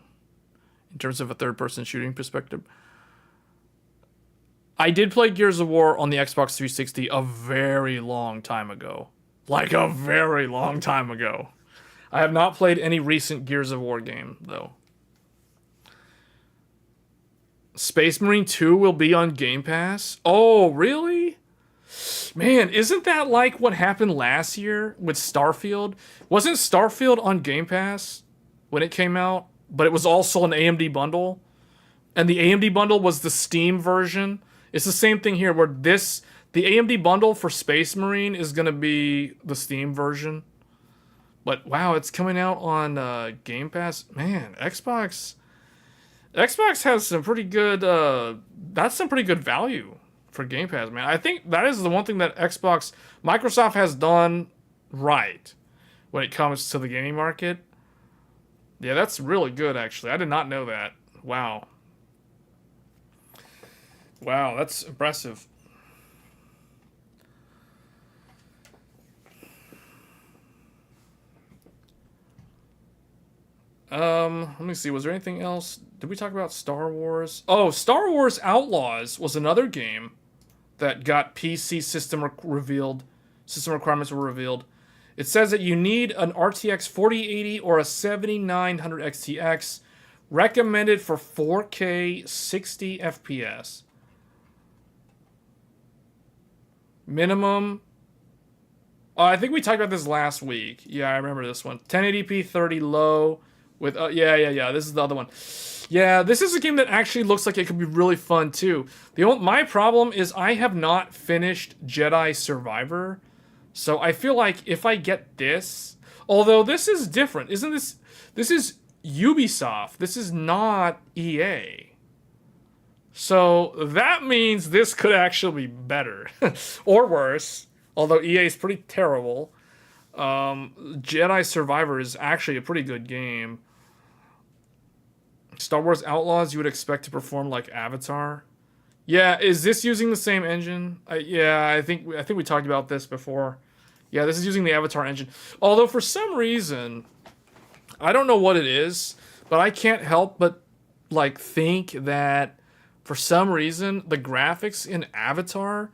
in terms of a third-person shooting perspective. I did play Gears of War on the Xbox 360 a very long time ago. Like a very long time ago. I have not played any recent Gears of War game, though. Space Marine 2 will be on Game Pass? Oh, really? Man, isn't that like what happened last year with Starfield? Wasn't Starfield on Game Pass when it came out? But it was also an AMD bundle? And the AMD bundle was the Steam version? It's the same thing here, where the AMD bundle for Space Marine is going to be the Steam version. But wow, it's coming out on Game Pass. Man, Xbox has some pretty good, that's some pretty good value for Game Pass, man. I think that is the one thing that Microsoft has done right when it comes to the gaming market. Yeah, that's really good, actually. I did not know that. Wow. Wow, that's impressive. Let me see. Was there anything else? Did we talk about Star Wars? Oh, Star Wars Outlaws was another game that got PC system revealed. System requirements were revealed. It says that you need an RTX 4080 or a 7900 XTX, recommended for 4K 60 FPS. Minimum. I think we talked about this last week. Yeah, I remember this one. 1080p 30 low with yeah. This is the other one. Yeah, this is a game that actually looks like it could be really fun too. My problem is I have not finished Jedi Survivor, so I feel like if I get this, although this is different, isn't this? This is Ubisoft. This is not EA. So that means this could actually be better or worse. Although EA is pretty terrible. Jedi Survivor is actually a pretty good game. Star Wars Outlaws, you would expect to perform like Avatar. Yeah, is this using the same engine? Yeah, I think we talked about this before. Yeah, this is using the Avatar engine. Although for some reason, I don't know what it is, but I can't help but like think that for some reason the graphics in Avatar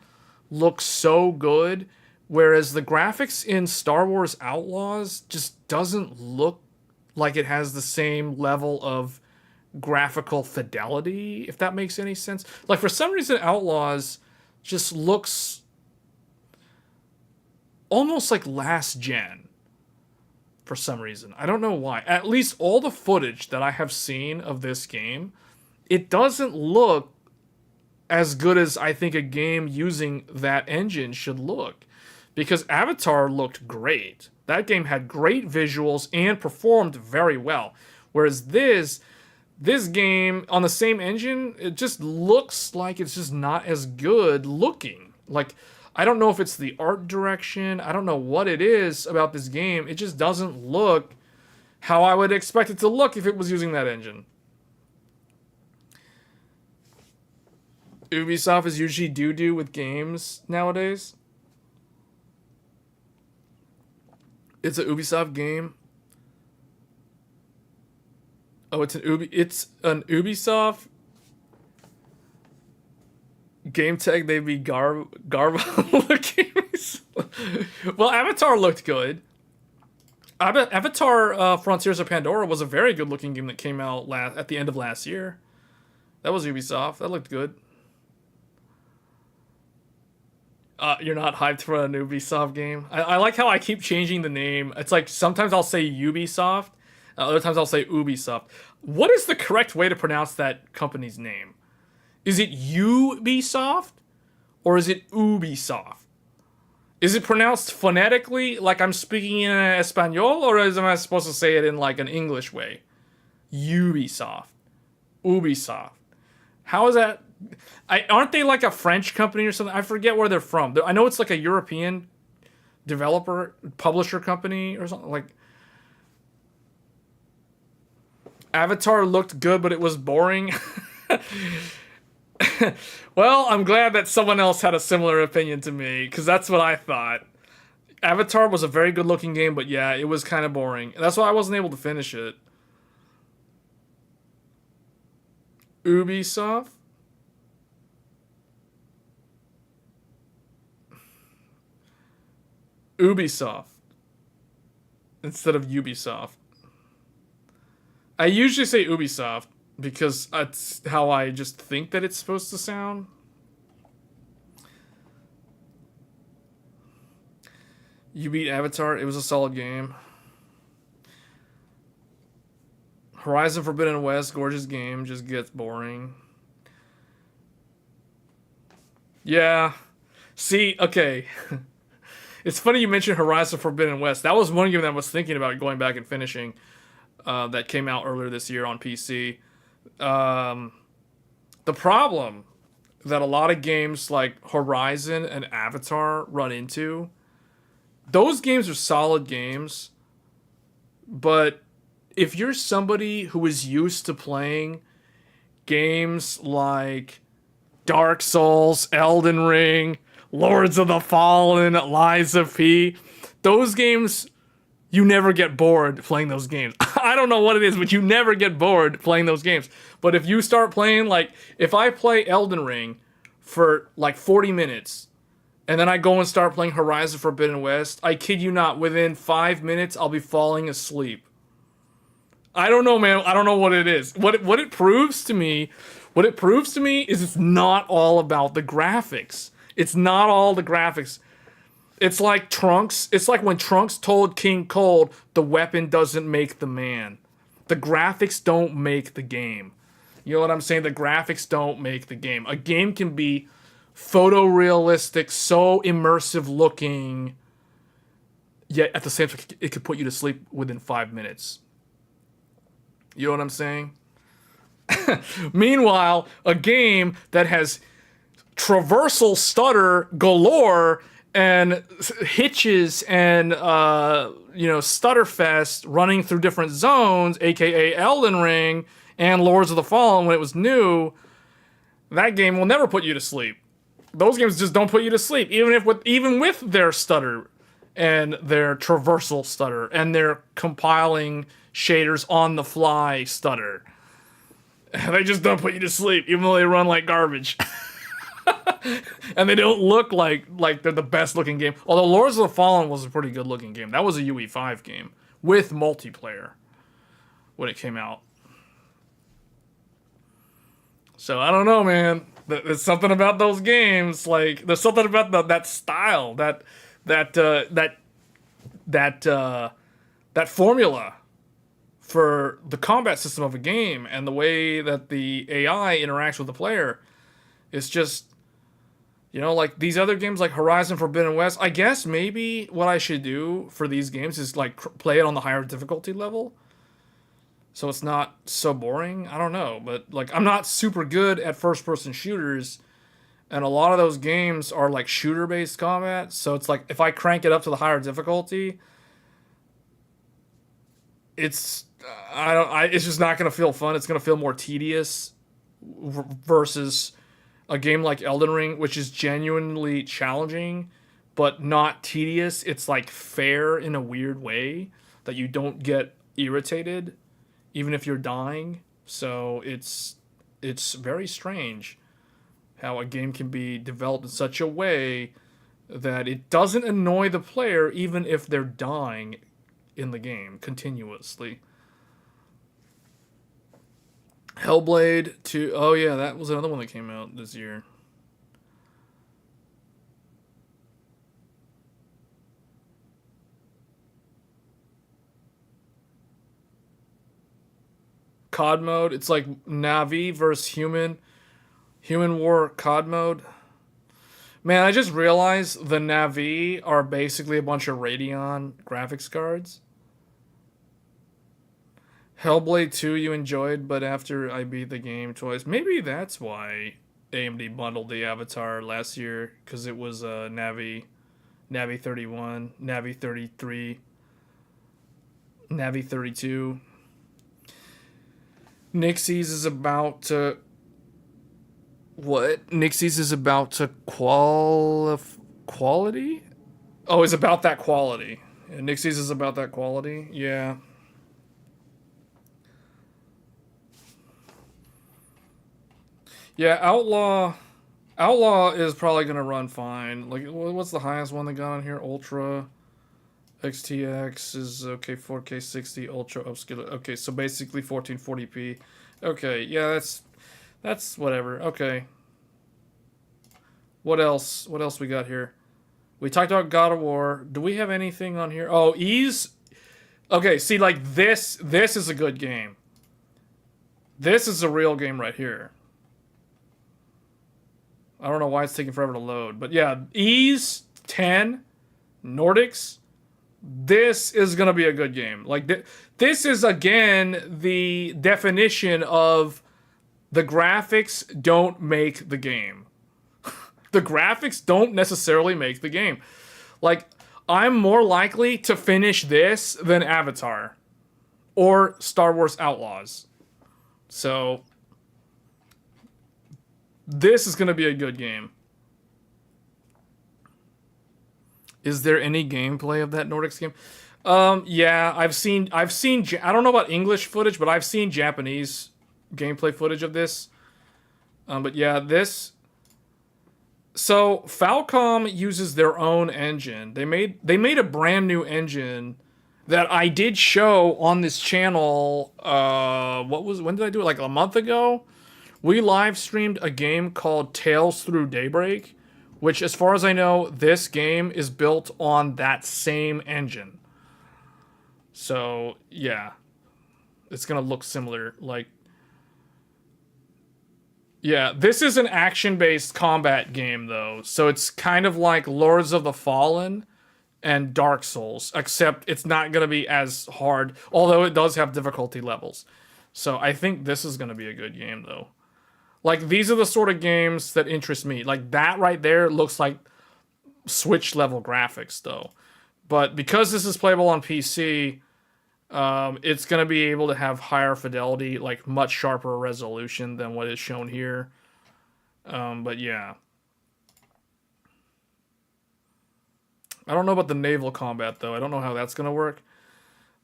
look so good, whereas the graphics in Star Wars Outlaws just doesn't look like it has the same level of graphical fidelity, if that makes any sense. Like for some reason Outlaws just looks almost like last gen for some reason. I don't know why. At least all the footage that I have seen of this game, it doesn't look as good as I think a game using that engine should look. Because Avatar looked great. That game had great visuals and performed very well. Whereas this game on the same engine, it just looks like it's just not as good looking. Like, I don't know if it's the art direction. I don't know what it is about this game. It just doesn't look how I would expect it to look if it was using that engine. Ubisoft is usually doo-doo with games nowadays. It's an Ubisoft game. Oh, it's an Ubisoft game tag. They'd be Garbo looking. Well, Avatar looked good. Avatar Frontiers of Pandora was a very good looking game that came out at the end of last year. That was Ubisoft. That looked good. You're not hyped for a new Ubisoft game? I like how I keep changing the name. It's like sometimes I'll say Ubisoft, other times I'll say Ubisoft. What is the correct way to pronounce that company's name? Is it Ubisoft or is it Ubisoft? Is it pronounced phonetically like I'm speaking in Espanol, or am I supposed to say it in like an English way? Ubisoft. Ubisoft. How is that? Aren't they like a French company or something? I forget where they're from. I know it's like a European developer, publisher company or something. Like, Avatar looked good, but it was boring. Well, I'm glad that someone else had a similar opinion to me, because that's what I thought. Avatar was a very good looking game, but yeah, it was kind of boring. That's why I wasn't able to finish it. Ubisoft? Ubisoft instead of Ubisoft. I usually say Ubisoft because that's how I just think that it's supposed to sound. You beat Avatar. It was a solid game. Horizon Forbidden West, gorgeous game, just gets boring. Yeah. See, okay. It's funny you mentioned Horizon Forbidden West. That was one game that I was thinking about going back and finishing. That came out earlier this year on PC. The problem that a lot of games like Horizon and Avatar run into, those games are solid games, but if you're somebody who is used to playing games like Dark Souls, Elden Ring, Lords of the Fallen, Lies of P, those games, you never get bored playing those games. I don't know what it is, but you never get bored playing those games. But if you start playing, like, if I play Elden Ring for like 40 minutes, and then I go and start playing Horizon Forbidden West. I kid you not, within 5 minutes, I'll be falling asleep. I don't know, man. I don't know what it is. What it proves to me, is it's not all about the graphics. It's not all the graphics. It's like Trunks. It's like when Trunks told King Cold, the weapon doesn't make the man. The graphics don't make the game. You know what I'm saying? The graphics don't make the game. A game can be photorealistic, so immersive looking, yet at the same time, it could put you to sleep within 5 minutes. You know what I'm saying? Meanwhile, a game that has traversal stutter galore and hitches and stutterfest running through different zones, aka Elden Ring and Lords of the Fallen when it was new, that game will never put you to sleep. Those games just don't put you to sleep, even with their stutter and their traversal stutter and their compiling shaders on the fly stutter. They just don't put you to sleep, even though they run like garbage. And they don't look like they're the best looking game. Although Lords of the Fallen was a pretty good looking game. That was a UE5 game with multiplayer when it came out. So I don't know, man. There's something about those games. Like there's something about that style, that formula for the combat system of a game and the way that the AI interacts with the player. It's just, like these other games like Horizon Forbidden West, I guess maybe what I should do for these games is like play it on the higher difficulty level. So it's not so boring. I don't know. But like I'm not super good at first person shooters. And a lot of those games are like shooter based combat. So it's like if I crank it up to the higher difficulty, it's just not going to feel fun. It's going to feel more tedious versus a game like Elden Ring, which is genuinely challenging, but not tedious. It's like fair in a weird way that you don't get irritated, even if you're dying. So it's very strange how a game can be developed in such a way that it doesn't annoy the player, even if they're dying in the game continuously. Hellblade 2. Oh yeah, that was another one that came out this year. COD mode. It's like Navi versus human war COD mode. Man, I just realized the Navi are basically a bunch of Radeon graphics cards. Hellblade 2 you enjoyed, but after I beat the game twice. Maybe that's why AMD bundled the Avatar last year, because it was Navi 31, Navi 33, Navi 32. Nixies is about to... What? Nixies is about to quality? Oh, it's about that quality. Yeah, Nixies is about that quality? Yeah. Yeah, Outlaw is probably going to run fine. Like, what's the highest one they got on here? Ultra XTX is, okay, 4K 60, Ultra upscale. Okay, so basically 1440p. Okay, yeah, that's whatever. Okay. What else? What else we got here? We talked about God of War. Do we have anything on here? Oh, Ease. Okay, see, like, this is a good game. This is a real game right here. I don't know why it's taking forever to load. But yeah, Ease 10, Nordics. This is going to be a good game. Like, this is, again, the definition of the graphics don't make the game. The graphics don't necessarily make the game. Like, I'm more likely to finish this than Avatar or Star Wars Outlaws. So this is going to be a good game. Is there any gameplay of that Nordics game? Yeah, I've seen. I don't know about English footage, but I've seen Japanese gameplay footage of this. But yeah, this So Falcom uses their own engine. They made a brand new engine that I did show on this channel. When did I do it? Like a month ago. We live streamed a game called Tales Through Daybreak, which, as far as I know, this game is built on that same engine. So yeah, it's gonna look similar. Like, yeah, this is an action-based combat game though, so it's kind of like Lords of the Fallen and Dark Souls, except it's not gonna be as hard, although it does have difficulty levels. So I think this is gonna be a good game though. Like, these are the sort of games that interest me. Like, that right there looks like Switch level graphics though. But because this is playable on PC, it's going to be able to have higher fidelity, like much sharper resolution than what is shown here. But yeah. I don't know about the naval combat, though. I don't know how that's going to work.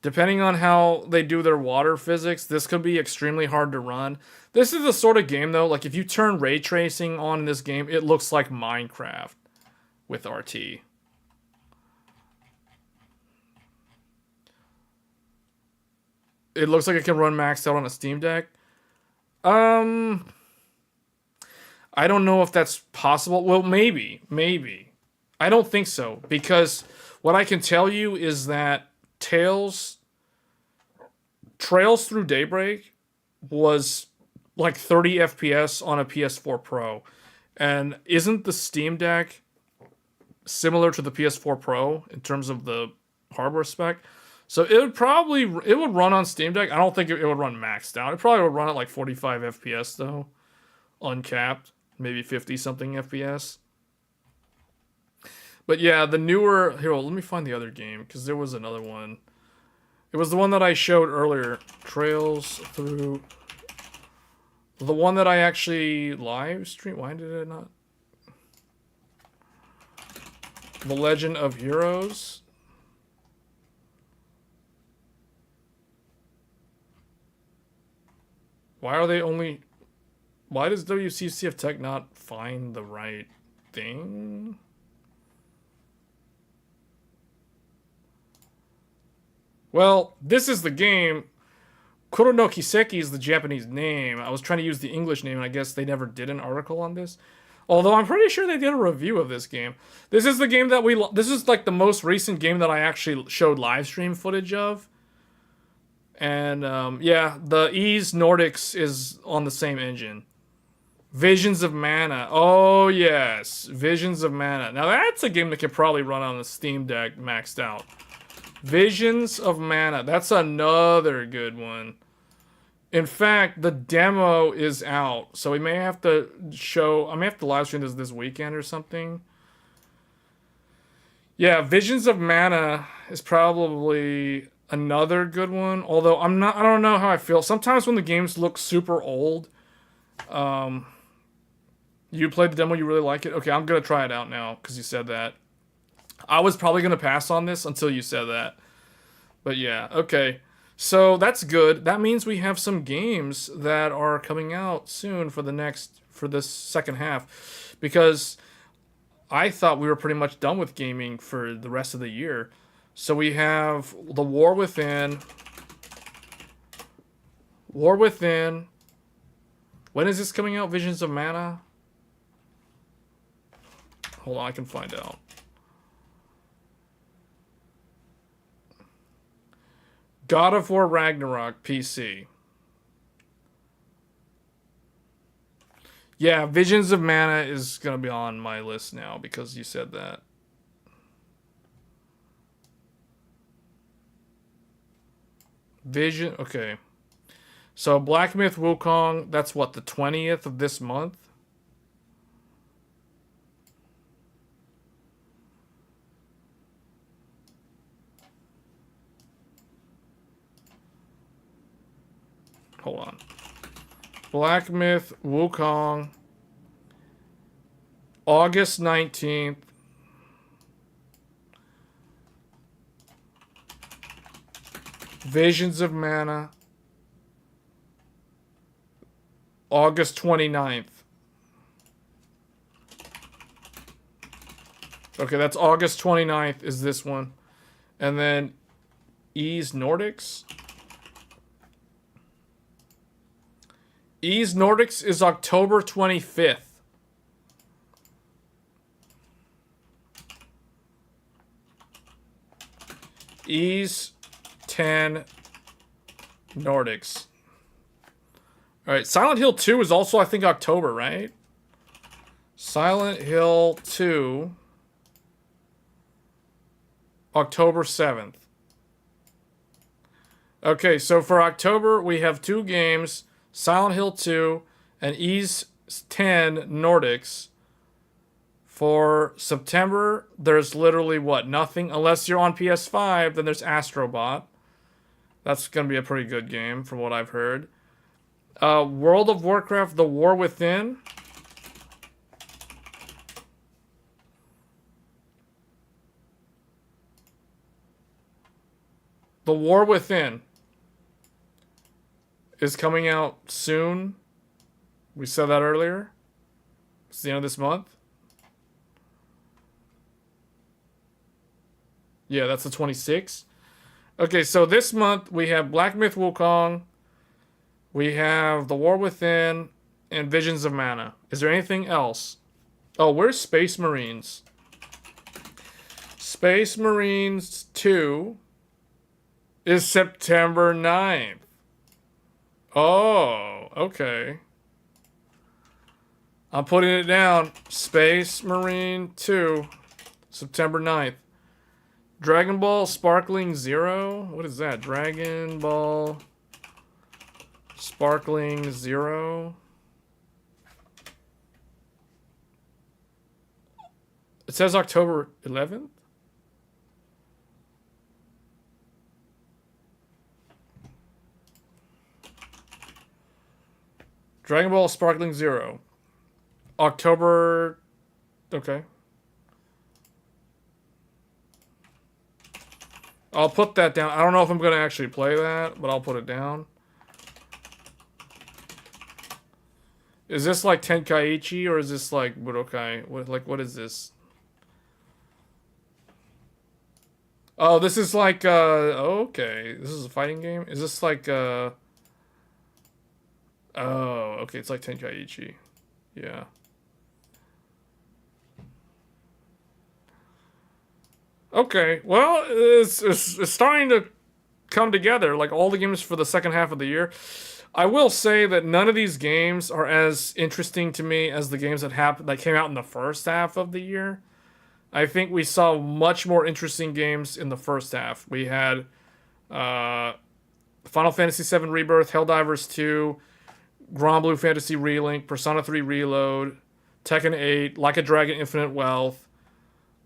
Depending on how they do their water physics, this could be extremely hard to run. This is the sort of game, though, like if you turn ray tracing on in this game, it looks like Minecraft with RT. It looks like it can run maxed out on a Steam Deck. I don't know if that's possible. Well, maybe. I don't think so, because what I can tell you is that Trails Through Daybreak was like 30 FPS on a PS4 Pro. And isn't the Steam Deck similar to the PS4 Pro in terms of the hardware spec? So it would run on Steam Deck. I don't think it would run maxed out. It probably would run at like 45 FPS though, uncapped, maybe 50 something FPS. But yeah, the newer, here, well, let me find the other game, because there was another one. It was the one that I showed earlier, Trails Through, the one that I actually live streamed. Why did it not? The Legend of Heroes. Why does WCCF Tech not find the right thing? Well, this is the game. Kuro no Kiseki is the Japanese name. I was trying to use the English name, and I guess they never did an article on this. Although I'm pretty sure they did a review of this game. This is the game that this is like the most recent game that I actually showed live stream footage of. And yeah, the X Nordics is on the same engine. Visions of Mana. Oh yes, Visions of Mana. Now that's a game that could probably run on the Steam Deck maxed out. Visions of Mana. That's another good one. In fact, the demo is out, so we may have to I may have to live stream this weekend or something. Yeah, Visions of Mana is probably another good one. Although I don't know how I feel. Sometimes when the games look super old, you played the demo, you really like it. Okay, I'm gonna try it out now because you said that. I was probably gonna pass on this until you said that. But yeah, okay. So that's good. That means we have some games that are coming out soon for this second half, because I thought we were pretty much done with gaming for the rest of the year. So we have the War Within. When is this coming out? Visions of Mana? Hold on, I can find out. God of War Ragnarok PC. Yeah, Visions of Mana is going to be on my list now because you said that. Okay. So Black Myth Wukong, that's what, the 20th of this month? Hold on. Black Myth Wukong, August 19th. Visions of Mana, August 29th. Okay, that's August 29th is this one. And then X Nordics. X Nordics is October 25th. X 10 Nordics. Alright, Silent Hill 2 is also, I think, October, right? Silent Hill 2, October 7th. Okay, so for October, we have 2 games, Silent Hill 2 and X 10 Nordics. For September, there's literally, what, nothing? Unless you're on PS5, then there's Astrobot. That's going to be a pretty good game, from what I've heard. World of Warcraft, The War Within. The War Within is coming out soon. We said that earlier. It's the end of this month. Yeah, that's the 26th. Okay, so this month we have Black Myth Wukong, we have The War Within, and Visions of Mana. Is there anything else? Oh, where's Space Marines? Space Marines 2 is September 9th. Oh, okay. I'm putting it down. Space Marine 2, September 9th. Dragon Ball Sparkling Zero? What is that? Dragon Ball Sparkling Zero? It says October 11th? Dragon Ball Sparkling Zero. October... Okay. I'll put that down. I don't know if I'm going to actually play that, but I'll put it down. Is this like Tenkaichi or is this like Budokai? What is this? Oh, this is like okay. This is a fighting game? Is this like oh, okay, it's like Tenkaichi. Yeah. Okay, well, it's starting to come together, like all the games for the second half of the year. I will say that none of these games are as interesting to me as the games that came out in the first half of the year. I think we saw much more interesting games in the first half. We had Final Fantasy VII Rebirth, Helldivers 2, Grand Blue Fantasy Relink, Persona 3 Reload, Tekken 8, Like a Dragon Infinite Wealth.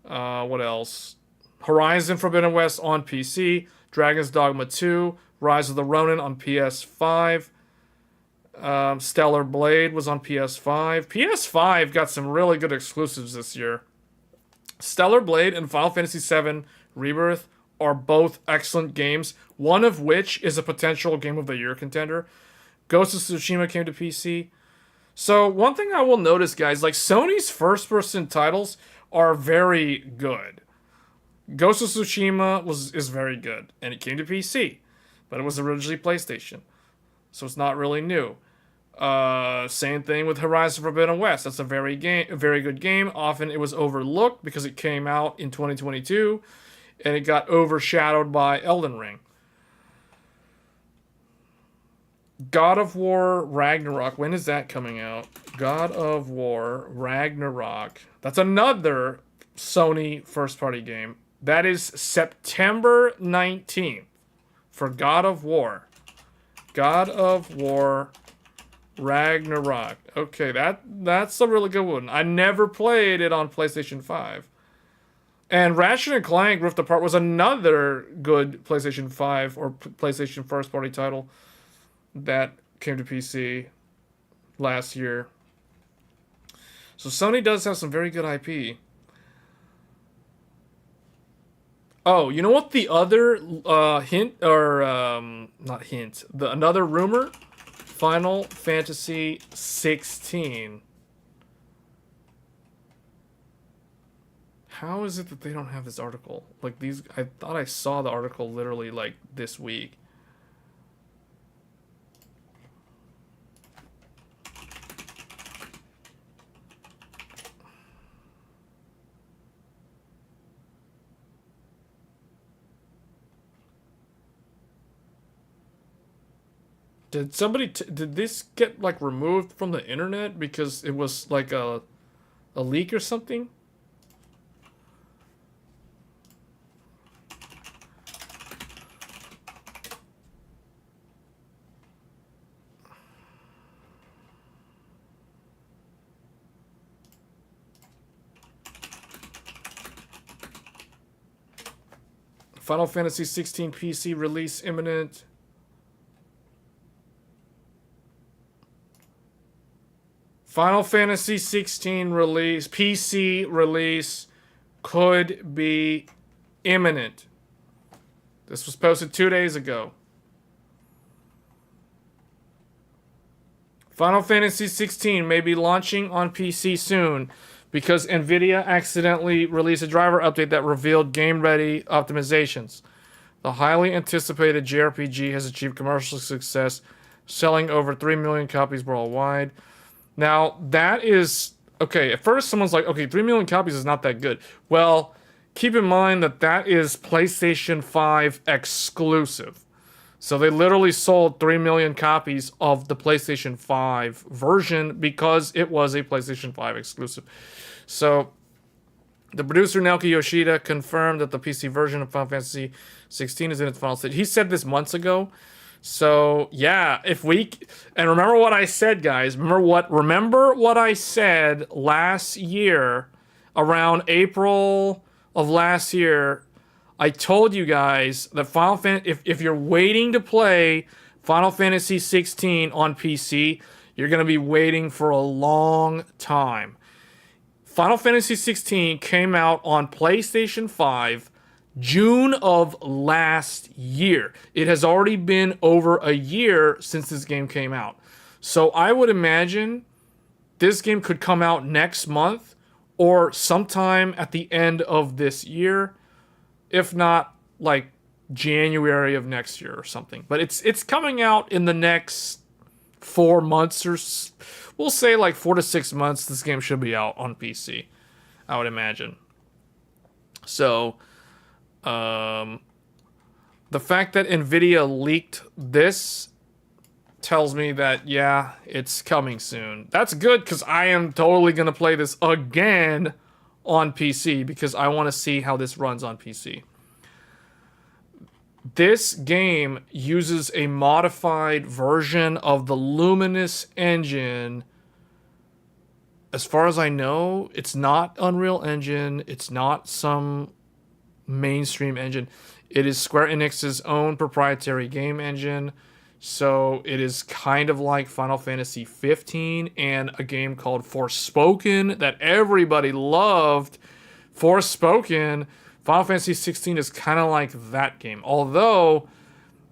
What else? Horizon Forbidden West on PC, Dragon's Dogma 2, Rise of the Ronin on PS5, Stellar Blade was on PS5. PS5 got some really good exclusives this year. Stellar Blade and Final Fantasy VII Rebirth are both excellent games, one of which is a potential Game of the Year contender. Ghost of Tsushima came to PC. So one thing I will notice, guys, like Sony's first-person titles are very good. Ghost of Tsushima is very good, and it came to PC, but it was originally PlayStation, so it's not really new. Same thing with Horizon Forbidden West. That's a very good game. Often it was overlooked because it came out in 2022, and it got overshadowed by Elden Ring. God of War Ragnarok. When is that coming out? God of War Ragnarok. That's another Sony first-party game. That is September 19th for God of War. God of War Ragnarok. Okay, that's a really good one. I never played it on PlayStation 5. And Ratchet & Clank Rift Apart was another good PlayStation 5 or PlayStation first-party title that came to PC last year. So Sony does have some very good IP. Oh, you know what the other another rumor? Final Fantasy 16. How is it that they don't have this article? Like these, I thought I saw the article literally like this week. Did this get like removed from the internet because it was like a leak or something? Final Fantasy 16 PC release imminent. Final Fantasy 16 release, PC release could be imminent. This was posted 2 days ago. Final Fantasy 16 may be launching on PC soon because Nvidia accidentally released a driver update that revealed game-ready optimizations. The highly anticipated JRPG has achieved commercial success, selling over 3 million copies worldwide. Now, that is... Okay, at first someone's like, okay, 3 million copies is not that good. Well, keep in mind that that is PlayStation 5 exclusive. So they literally sold 3 million copies of the PlayStation 5 version because it was a PlayStation 5 exclusive. So the producer Naoki Yoshida confirmed that the PC version of Final Fantasy 16 is in its final stage. He said this months ago. So yeah, if we... And remember what I said, guys. Remember what I said last year, around April of last year. I told you guys that Final Fantasy, if you're waiting to play Final Fantasy 16 on PC, you're going to be waiting for a long time. Final Fantasy 16 came out on PlayStation 5 June of last year. It has already been over a year since this game came out. So I would imagine this game could come out next month or sometime at the end of this year. If not, like January of next year or something. But it's coming out in the next 4 months or we'll say like 4 to 6 months. This game should be out on PC, I would imagine. So, the fact that Nvidia leaked this tells me that, yeah, it's coming soon. That's good because I am totally going to play this again on PC because I want to see how this runs on PC. This game uses a modified version of the Luminous engine. As far as I know, it's not Unreal Engine. It's not some mainstream engine. It is Square Enix's own proprietary game engine. So it is kind of like Final Fantasy 15 and a game called Forspoken that everybody loved. Forspoken, Final Fantasy 16 is kind of like that game. Although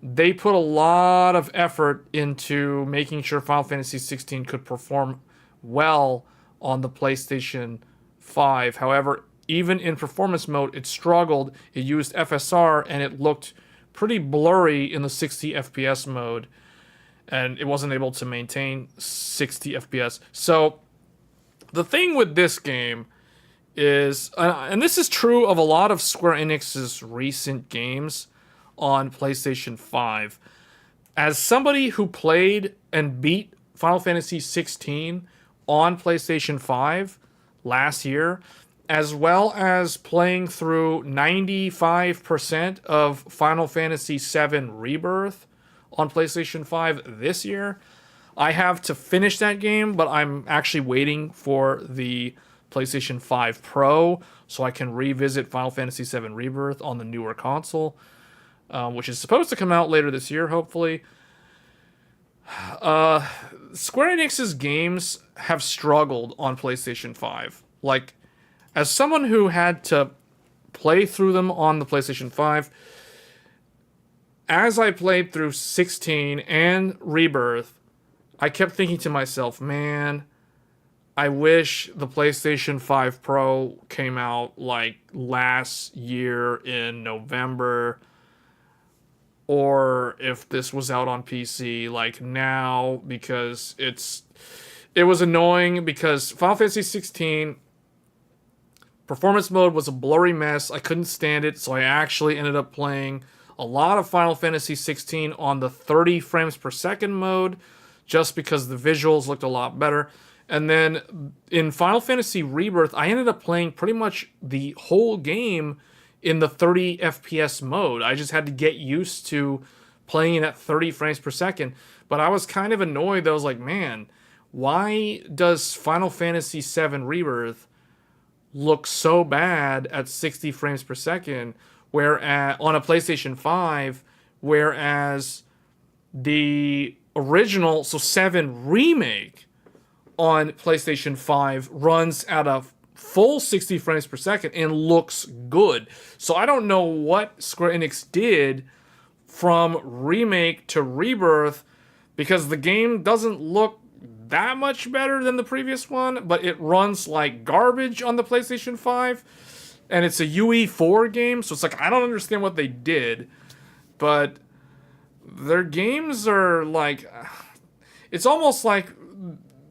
they put a lot of effort into making sure Final Fantasy 16 could perform well on the PlayStation 5. However, even in performance mode, it struggled. It used FSR and it looked pretty blurry in the 60 FPS mode, and it wasn't able to maintain 60 FPS. So the thing with this game is, and this is true of a lot of Square Enix's recent games on PlayStation 5, as somebody who played and beat Final Fantasy 16 on PlayStation 5 last year, as well as playing through 95% of Final Fantasy VII Rebirth on PlayStation 5 this year. I have to finish that game, but I'm actually waiting for the PlayStation 5 Pro so I can revisit Final Fantasy VII Rebirth on the newer console, which is supposed to come out later this year, hopefully. Square Enix's games have struggled on PlayStation 5. Like, as someone who had to play through them on the PlayStation 5, as I played through 16 and Rebirth, I kept thinking to myself, man, I wish the PlayStation 5 Pro came out like last year in November, or if this was out on PC like now, because it was annoying because Final Fantasy 16 performance mode was a blurry mess. I couldn't stand it, so I actually ended up playing a lot of Final Fantasy 16 on the 30 frames per second mode, just because the visuals looked a lot better. And then in Final Fantasy Rebirth, I ended up playing pretty much the whole game in the 30 FPS mode. I just had to get used to playing it at 30 frames per second. But I was kind of annoyed that I was like, man, why does Final Fantasy VII Rebirth look so bad at 60 frames per second whereas on a PlayStation 5, whereas the original, so 7 Remake on PlayStation 5 runs at a full 60 frames per second and looks good. So I don't know what Square Enix did from Remake to Rebirth, because the game doesn't look that much better than the previous one, but it runs like garbage on the PlayStation 5, and it's a UE4 game, so it's like, I don't understand what they did, but their games are like, it's almost like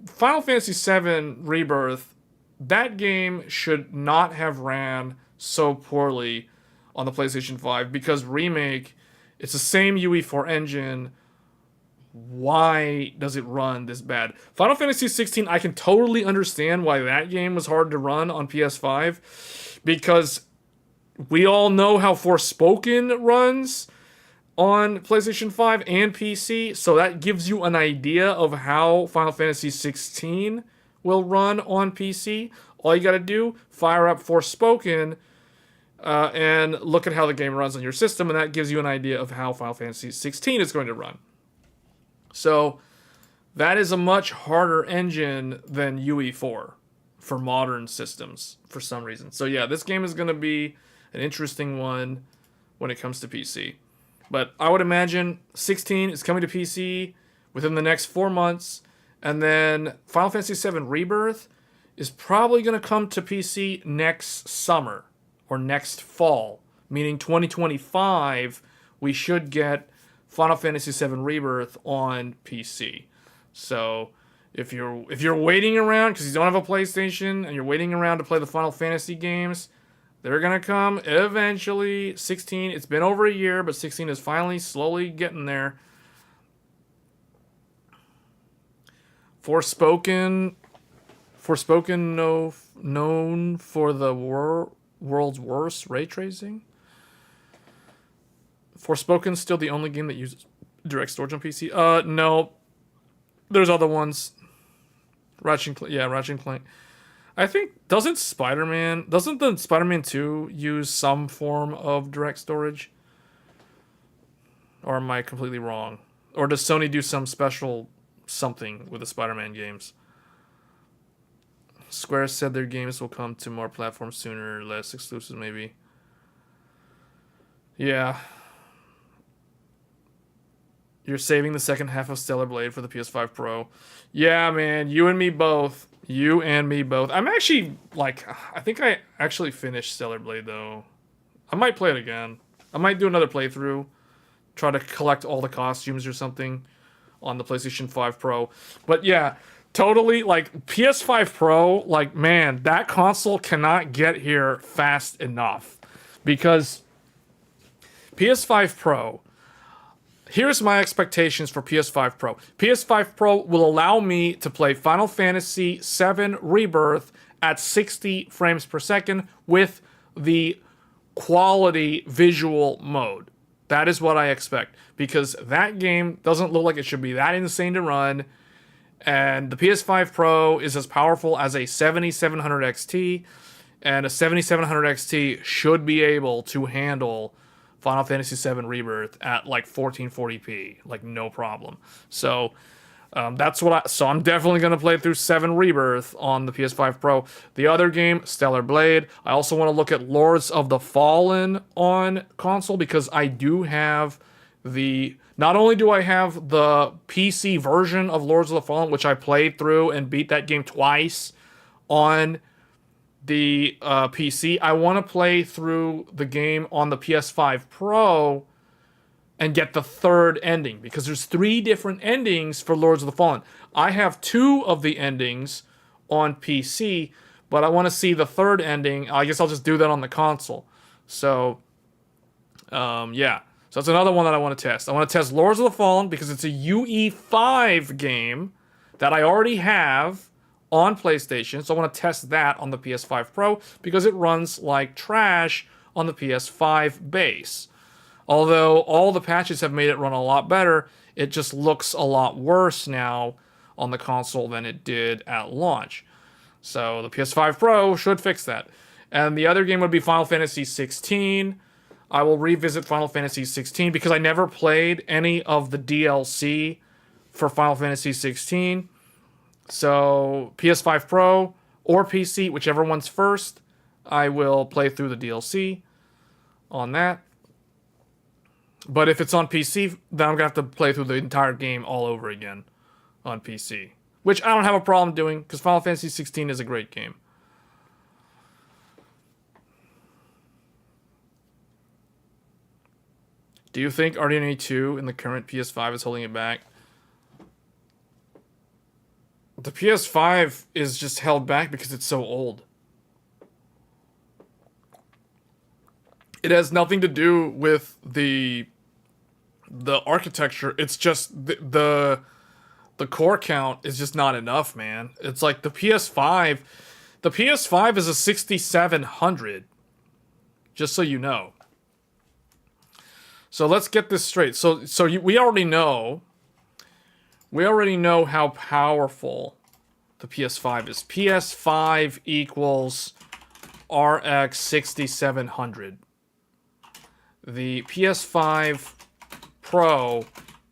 Final Fantasy VII Rebirth, that game should not have ran so poorly on the PlayStation 5, because Remake, it's the same UE4 engine. Why does it run this bad? Final Fantasy 16, I can totally understand why that game was hard to run on PS5, because we all know how Forspoken runs on PlayStation 5 and PC, so that gives you an idea of how Final Fantasy 16 will run on PC. All you gotta do, fire up Forspoken, and look at how the game runs on your system, and that gives you an idea of how Final Fantasy 16 is going to run. So that is a much harder engine than UE4 for modern systems for some reason. So yeah, this game is going to be an interesting one when it comes to PC. But I would imagine 16 is coming to PC within the next 4 months, and then Final Fantasy VII Rebirth is probably going to come to PC next summer or next fall, meaning 2025 we should get Final Fantasy VII Rebirth on PC. So if you're waiting around because you don't have a PlayStation and you're waiting around to play the Final Fantasy games, they're gonna come eventually. 16, it's been over a year, but 16 is finally slowly getting there. Forspoken, known for the world's worst ray tracing. Forspoken's still the only game that uses direct storage on PC. No, there's other ones. Ratchet and Clank. I think doesn't the Spider-Man 2 use some form of direct storage? Or am I completely wrong? Or does Sony do some special something with the Spider-Man games? Square said their games will come to more platforms sooner, less exclusive maybe. Yeah. You're saving the second half of Stellar Blade for the PS5 Pro. Yeah, man, you and me both. I'm actually, like, I think I actually finished Stellar Blade, though. I might play it again. I might do another playthrough. Try to collect all the costumes or something on the PlayStation 5 Pro. But yeah, totally, like, PS5 Pro, like, man, that console cannot get here fast enough. Because PS5 Pro... Here's my expectations for PS5 Pro. PS5 Pro will allow me to play Final Fantasy VII Rebirth at 60 frames per second with the quality visual mode. That is what I expect, because that game doesn't look like it should be that insane to run, and the PS5 Pro is as powerful as a 7700 XT, and a 7700 XT should be able to handle Final Fantasy VII Rebirth at like 1440p, like no problem. So so I'm definitely gonna play through 7 Rebirth on the PS5 Pro. The other game, Stellar Blade. I also want to look at Lords of the Fallen on console, because I do have not Not only do I have the PC version of Lords of the Fallen, which I played through and beat that game twice on the PC, I want to play through the game on the PS5 Pro and get the third ending, because there's 3 different endings for Lords of the Fallen. I have 2 of the endings on PC, but I want to see the third ending. I guess I'll just do that on the console. So, yeah. So that's another one that I want to test. I want to test Lords of the Fallen because it's a UE5 game that I already have on PlayStation. So I want to test that on the PS5 Pro because it runs like trash on the PS5 base. Although all the patches have made it run a lot better, it just looks a lot worse now on the console than it did at launch. So the PS5 Pro should fix that. And the other game would be Final Fantasy 16. I will revisit Final Fantasy 16 because I never played any of the DLC for Final Fantasy 16. So PS5 Pro or PC, whichever one's first, I will play through the DLC on that. But if it's on PC, then I'm going to have to play through the entire game all over again on PC. Which I don't have a problem doing, because Final Fantasy 16 is a great game. Do you think RDNA 2 in the current PS5 is holding it back? The PS5 is just held back because it's so old. It has nothing to do with the architecture. It's just the core count is just not enough, man. It's like the PS5 is a 6700. Just so you know. So let's get this straight. We already know how powerful the PS5 is. PS5 equals RX 6700. The PS5 Pro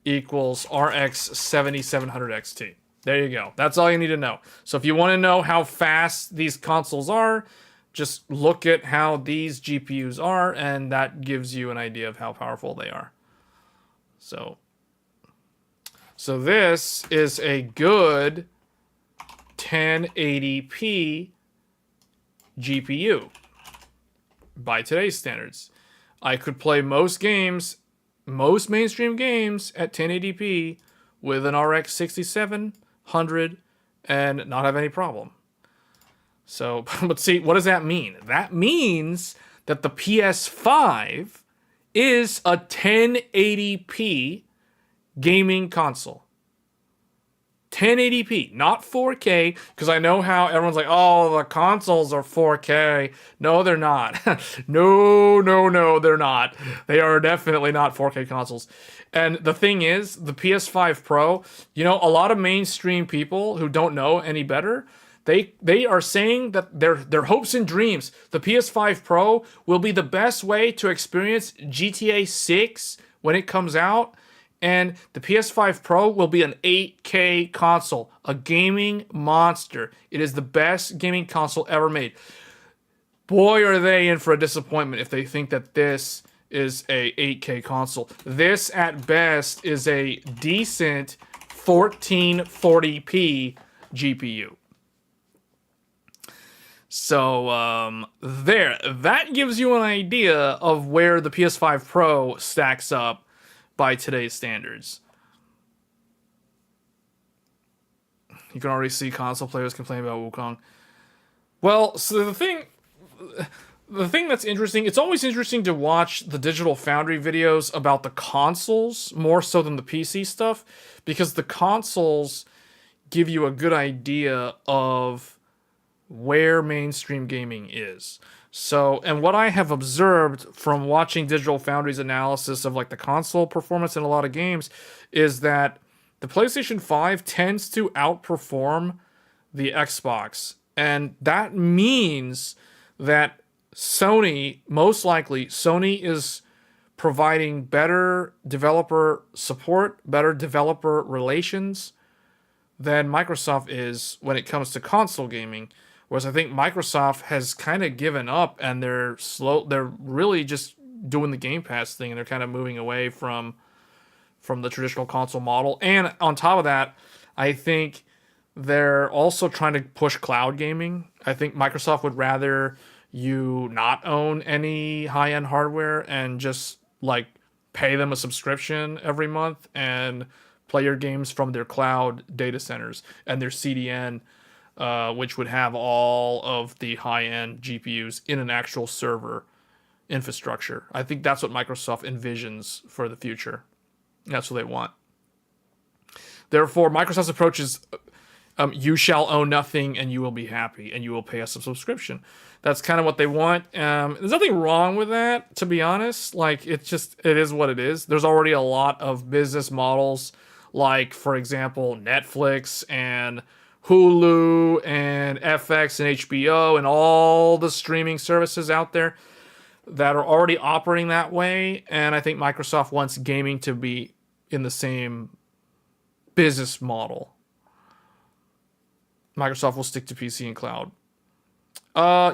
equals RX 7700 XT. There you go. That's all you need to know. So if you want to know how fast these consoles are, just look at how these GPUs are, and that gives you an idea of how powerful they are. So this is a good 1080p GPU by today's standards. I could play most mainstream games at 1080p with an RX 6700 and not have any problem. So, but see, what does that mean? That means that the PS5 is a 1080p gaming console. 1080p, not 4K, because I know how everyone's like, oh, the consoles are 4K. No, they're not. No, they're not. They are definitely not 4K consoles. And the thing is, the PS5 Pro, you know, a lot of mainstream people who don't know any better, they are saying that their hopes and dreams, the PS5 Pro will be the best way to experience GTA 6 when it comes out. And the PS5 Pro will be an 8K console, a gaming monster. It is the best gaming console ever made. Boy, are they in for a disappointment if they think that this is a 8K console. This, at best, is a decent 1440p GPU. So, there. That gives you an idea of where the PS5 Pro stacks up by today's standards. You can already see console players complaining about Wukong. Well, so the thing that's interesting, it's always interesting to watch the Digital Foundry videos about the consoles more so than the PC stuff, because the consoles give you a good idea of where mainstream gaming is. So, and what I have observed from watching Digital Foundry's analysis of like the console performance in a lot of games is that the PlayStation 5 tends to outperform the Xbox. And that means that Sony, most likely, Sony is providing better developer support, better developer relations than Microsoft is when it comes to console gaming. Whereas I think Microsoft has kind of given up and they're really just doing the Game Pass thing, and they're kind of moving away from from the traditional console model. And on top of that, I think they're also trying to push cloud gaming. I think Microsoft would rather you not own any high-end hardware and just like pay them a subscription every month and play your games from their cloud data centers and their CDN, which would have all of the high-end GPUs in an actual server infrastructure. I think that's what Microsoft envisions for the future. That's what they want. Therefore, Microsoft's approach is you shall own nothing and you will be happy and you will pay us a subscription. That's kind of what they want. There's nothing wrong with that, to be honest. Like, it is what it is. There's already a lot of business models, like, for example, Netflix and Hulu and FX and HBO and all the streaming services out there that are already operating that way. And I think Microsoft wants gaming to be in the same business model. Microsoft will stick to PC and cloud.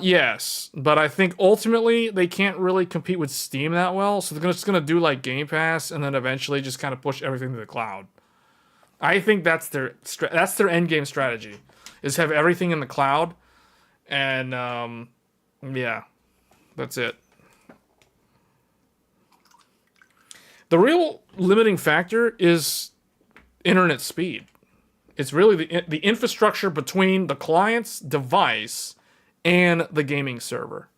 Yes, but I think ultimately they can't really compete with Steam that well, so they're just gonna do like Game Pass and then eventually just kind of push everything to the cloud. I think that's their end game strategy, is have everything in the cloud, and yeah, that's it. The real limiting factor is internet speed. It's really the infrastructure between the client's device and the gaming server.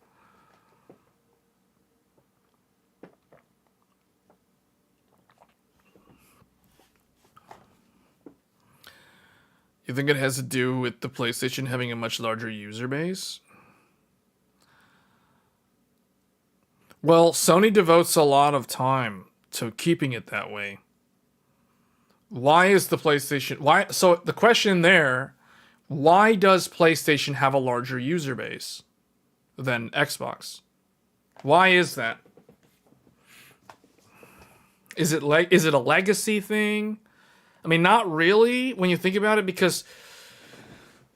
You think it has to do with the PlayStation having a much larger user base? Well, Sony devotes a lot of time to keeping it that way. Why is the PlayStation... Why? So the question there, why does PlayStation have a larger user base than Xbox? Why is that? Is it a legacy thing? I mean, not really when you think about it, because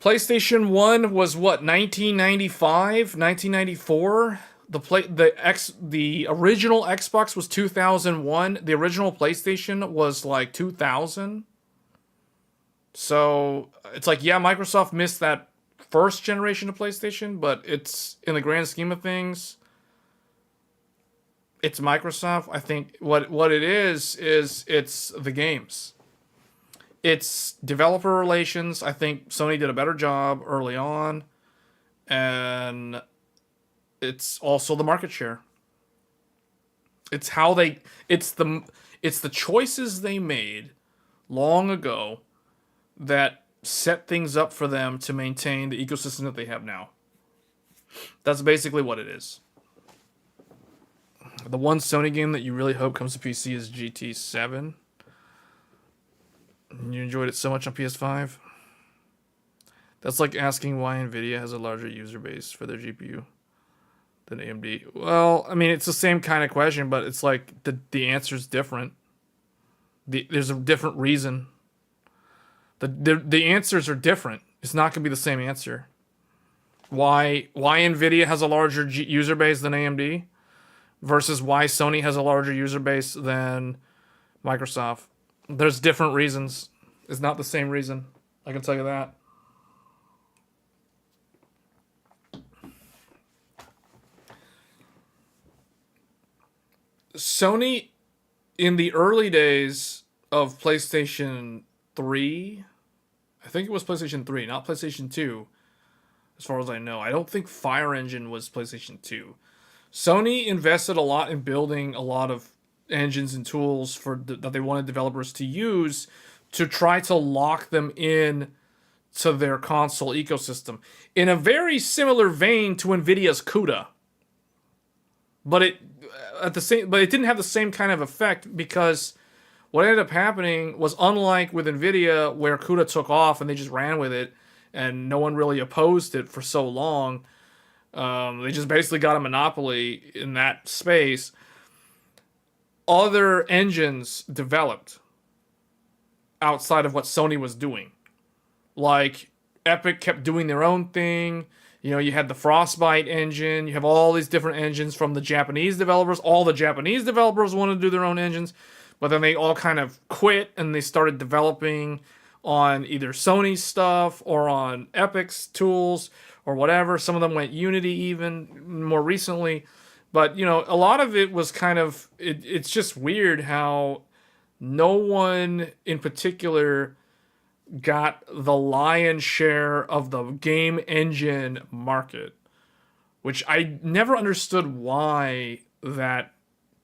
PlayStation 1 was what, 1995, 1994? The original Xbox was 2001. The original PlayStation was like 2000. So it's like, yeah, Microsoft missed that first generation of PlayStation, but it's, in the grand scheme of things, it's Microsoft. I think what it is it's the games. It's developer relations. I think Sony did a better job early on, and it's also the market share. It's the choices they made long ago that set things up for them to maintain the ecosystem that they have now. That's basically what it is. The one Sony game that you really hope comes to PC is GT7. You enjoyed it so much on PS5. That's like asking why Nvidia has a larger user base for their GPU than AMD. Well, I mean, it's the same kind of question, but it's like the answer's different. There's a different reason. The answers are different. It's not going to be the same answer. Why Nvidia has a larger user base than AMD versus why Sony has a larger user base than Microsoft. There's different reasons. It's not the same reason. I can tell you that. Sony, in the early days of PlayStation 3, I think it was PlayStation 3, not PlayStation 2, as far as I know. I don't think Fire Engine was PlayStation 2. Sony invested a lot in building a lot of engines and tools that they wanted developers to use to try to lock them in to their console ecosystem, in a very similar vein to Nvidia's CUDA. But it didn't have the same kind of effect, because what ended up happening was, unlike with Nvidia, where CUDA took off and they just ran with it and no one really opposed it for so long, they just basically got a monopoly in that space. Other engines developed outside of what Sony was doing. Like, Epic kept doing their own thing. You know, you had the Frostbite engine. You have all these different engines from the Japanese developers. All the Japanese developers wanted to do their own engines. but then they all kind of quit and they started developing on either Sony stuff or on Epic's tools or whatever. Some of them went Unity even more recently. But, you know, a lot of it was kind of, it's just weird how no one in particular got the lion's share of the game engine market, which I never understood why that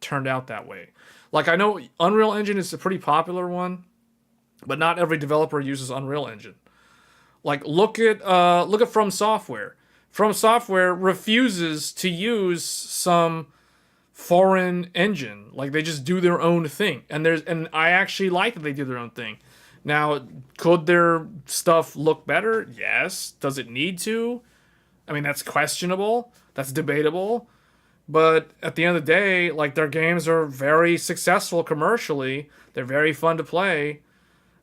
turned out that way. Like, I know Unreal Engine is a pretty popular one, but not every developer uses Unreal Engine. Like, look at From Software. From Software refuses to use some foreign engine. Like, they just do their own thing. And I actually like that they do their own thing. Now, could their stuff look better? Yes. Does it need to? I mean, that's questionable. That's debatable. But at the end of the day, like, their games are very successful commercially. They're very fun to play.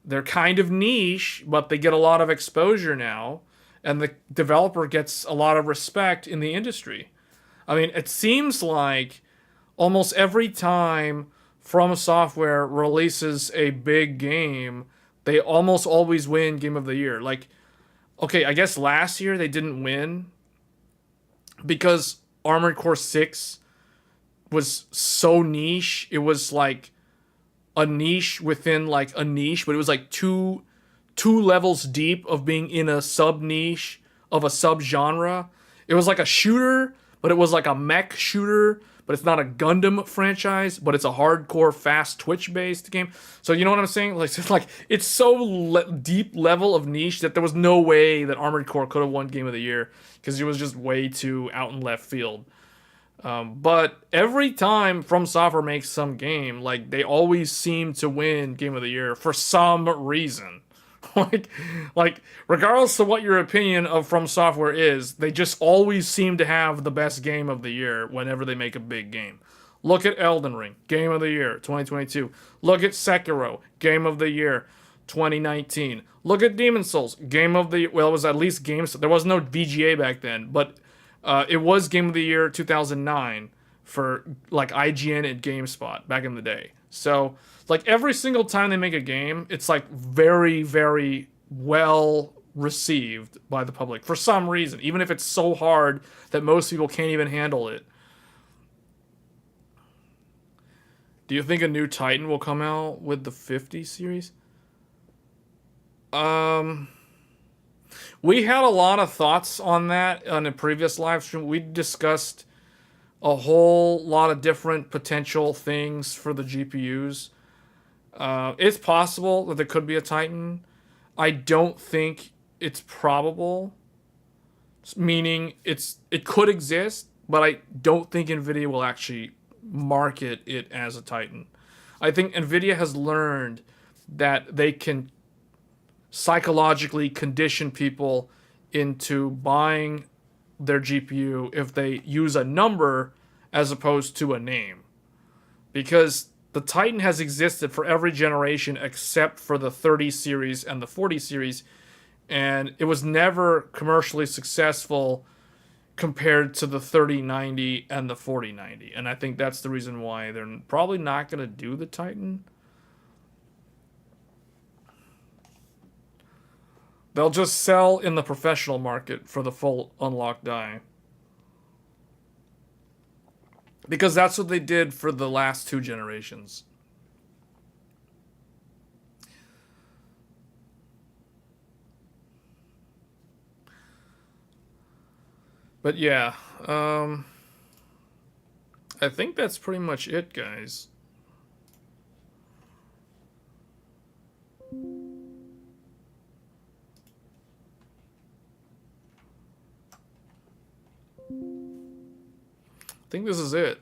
They're kind of niche, but they get a lot of exposure now. And the developer gets a lot of respect in the industry. I mean, it seems like almost every time From Software releases a big game, they almost always win Game of the Year. Like, okay, I guess last year they didn't win because Armored Core 6 was so niche. It was like a niche within like a niche, but it was like two levels deep of being in a sub niche of a sub genre. It was like a shooter, but it was like a mech shooter, but it's not a Gundam franchise, but it's a hardcore fast Twitch based game. So you know what I'm saying? Like it's so deep level of niche that there was no way that Armored Core could have won Game of the Year because it was just way too out in left field. But every time From Software makes some game, like they always seem to win Game of the Year for some reason. like regardless of what your opinion of From Software is, they just always seem to have the best game of the year whenever they make a big game. Look at Elden Ring, Game of the Year 2022. Look at Sekiro, Game of the Year 2019. Look at Demon's Souls, Game of the Year. Well, it was at least games. There was no VGA back then, but it was Game of the Year 2009 for like IGN and GameSpot back in the day. So like every single time they make a game, it's like very, very well received by the public for some reason, even if it's so hard that most people can't even handle it. Do you think a new Titan will come out with the 50 series? We had a lot of thoughts on that on a previous live stream. We discussed a whole lot of different potential things for the GPUs. It's possible that there could be a Titan. I don't think it's probable. Meaning it could exist, but I don't think NVIDIA will actually market it as a Titan. I think NVIDIA has learned that they can psychologically condition people into buying their GPU if they use a number as opposed to a name. Because the Titan has existed for every generation except for the 30 series and the 40 series, and it was never commercially successful compared to the 3090 and the 4090. And I think that's the reason why they're probably not going to do the Titan. They'll just sell in the professional market for the full unlocked die. Because that's what they did for the last two generations. But yeah, I think that's pretty much it, guys. I think this is it.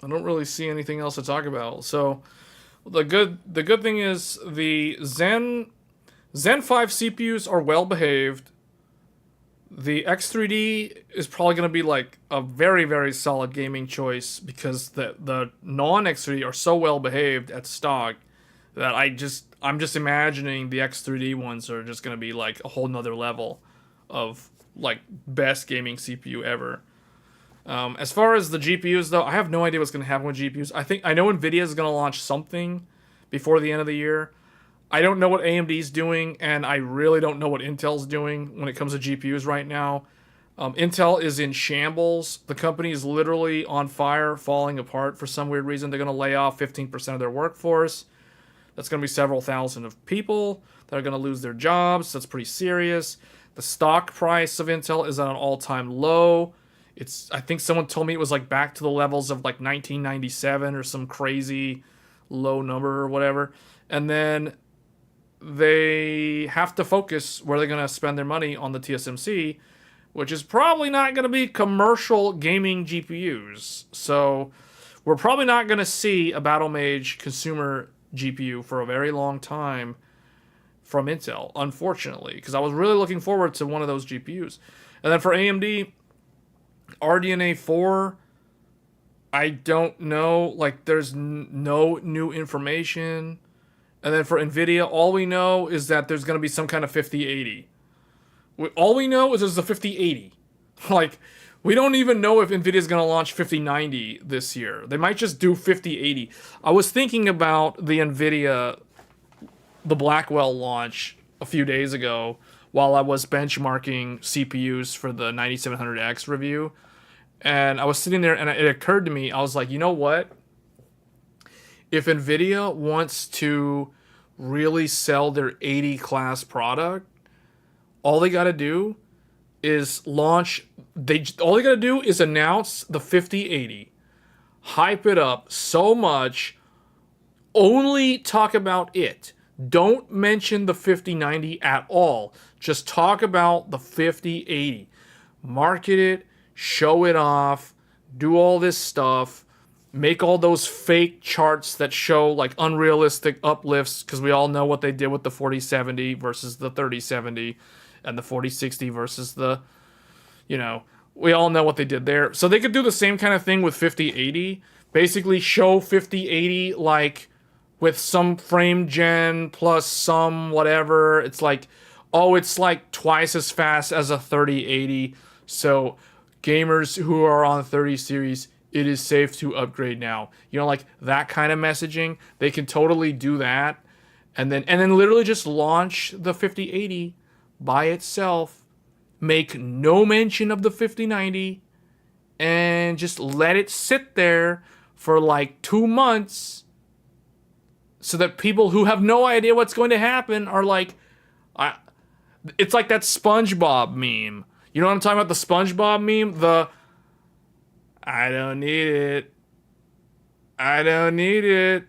I don't really see anything else to talk about. So the good thing is the Zen 5 CPUs are well behaved. The X3D is probably going to be like a very, very solid gaming choice because the non-X3D are so well behaved at stock that I'm just imagining the X3D ones are just going to be like a whole nother level of like best gaming CPU ever. As far as the GPUs, though, I have no idea what's going to happen with GPUs. I know Nvidia is going to launch something before the end of the year. I don't know what AMD's doing, and I really don't know what Intel's doing when it comes to GPUs right now. Intel is in shambles. The company is literally on fire, falling apart for some weird reason. They're going to lay off 15% of their workforce. That's going to be several thousand of people that are going to lose their jobs. That's pretty serious. The stock price of Intel is at an all-time low. I think someone told me it was like back to the levels of like 1997 or some crazy low number or whatever. And then they have to focus where they're going to spend their money on the TSMC, which is probably not going to be commercial gaming GPUs. So we're probably not going to see a Battlemage consumer GPU for a very long time from Intel, unfortunately, because I was really looking forward to one of those GPUs. And then for AMD, RDNA 4, I don't know. Like, there's no new information. And then for NVIDIA, all we know is that there's going to be some kind of 5080. All we know is there's a 5080. Like, we don't even know if NVIDIA is going to launch 5090 this year. They might just do 5080. I was thinking about the NVIDIA, the Blackwell launch a few days ago while I was benchmarking CPUs for the 9700X review. And I was sitting there and it occurred to me, I was like, you know what? If NVIDIA wants to really sell their 80 class product, all they got to do is all they got to do is announce the 5080. Hype it up so much. Only talk about it. Don't mention the 5090 at all. Just talk about the 5080. Market it, show it off, do all this stuff. Make all those fake charts that show like unrealistic uplifts, because we all know what they did with the 4070 versus the 3070 and the 4060 versus the, we all know what they did there. So they could do the same kind of thing with 5080. Basically show 5080 like with some frame gen plus some whatever. It's like, oh, it's like twice as fast as a 3080. So gamers who are on 30 series, it is safe to upgrade now. Like that kind of messaging. They can totally do that. And then literally just launch the 5080 by itself. Make no mention of the 5090. And just let it sit there for like 2 months. So that people who have no idea what's going to happen are like... it's like that SpongeBob meme. You know what I'm talking about? The SpongeBob meme? I don't need it. I don't need it.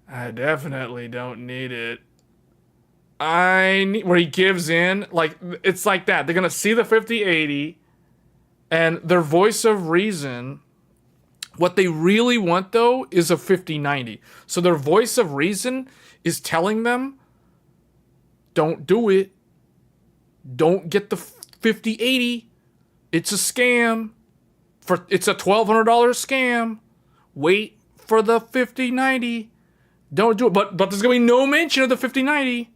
I definitely don't need it. Where he gives in. Like, it's like that. They're going to see the 5080 and their voice of reason. What they really want, though, is a 5090. So their voice of reason is telling them, don't do it. Don't get the 5080. It's a scam. It's a $1,200 scam. Wait for the 5090. Don't do it. But there's going to be no mention of the 5090.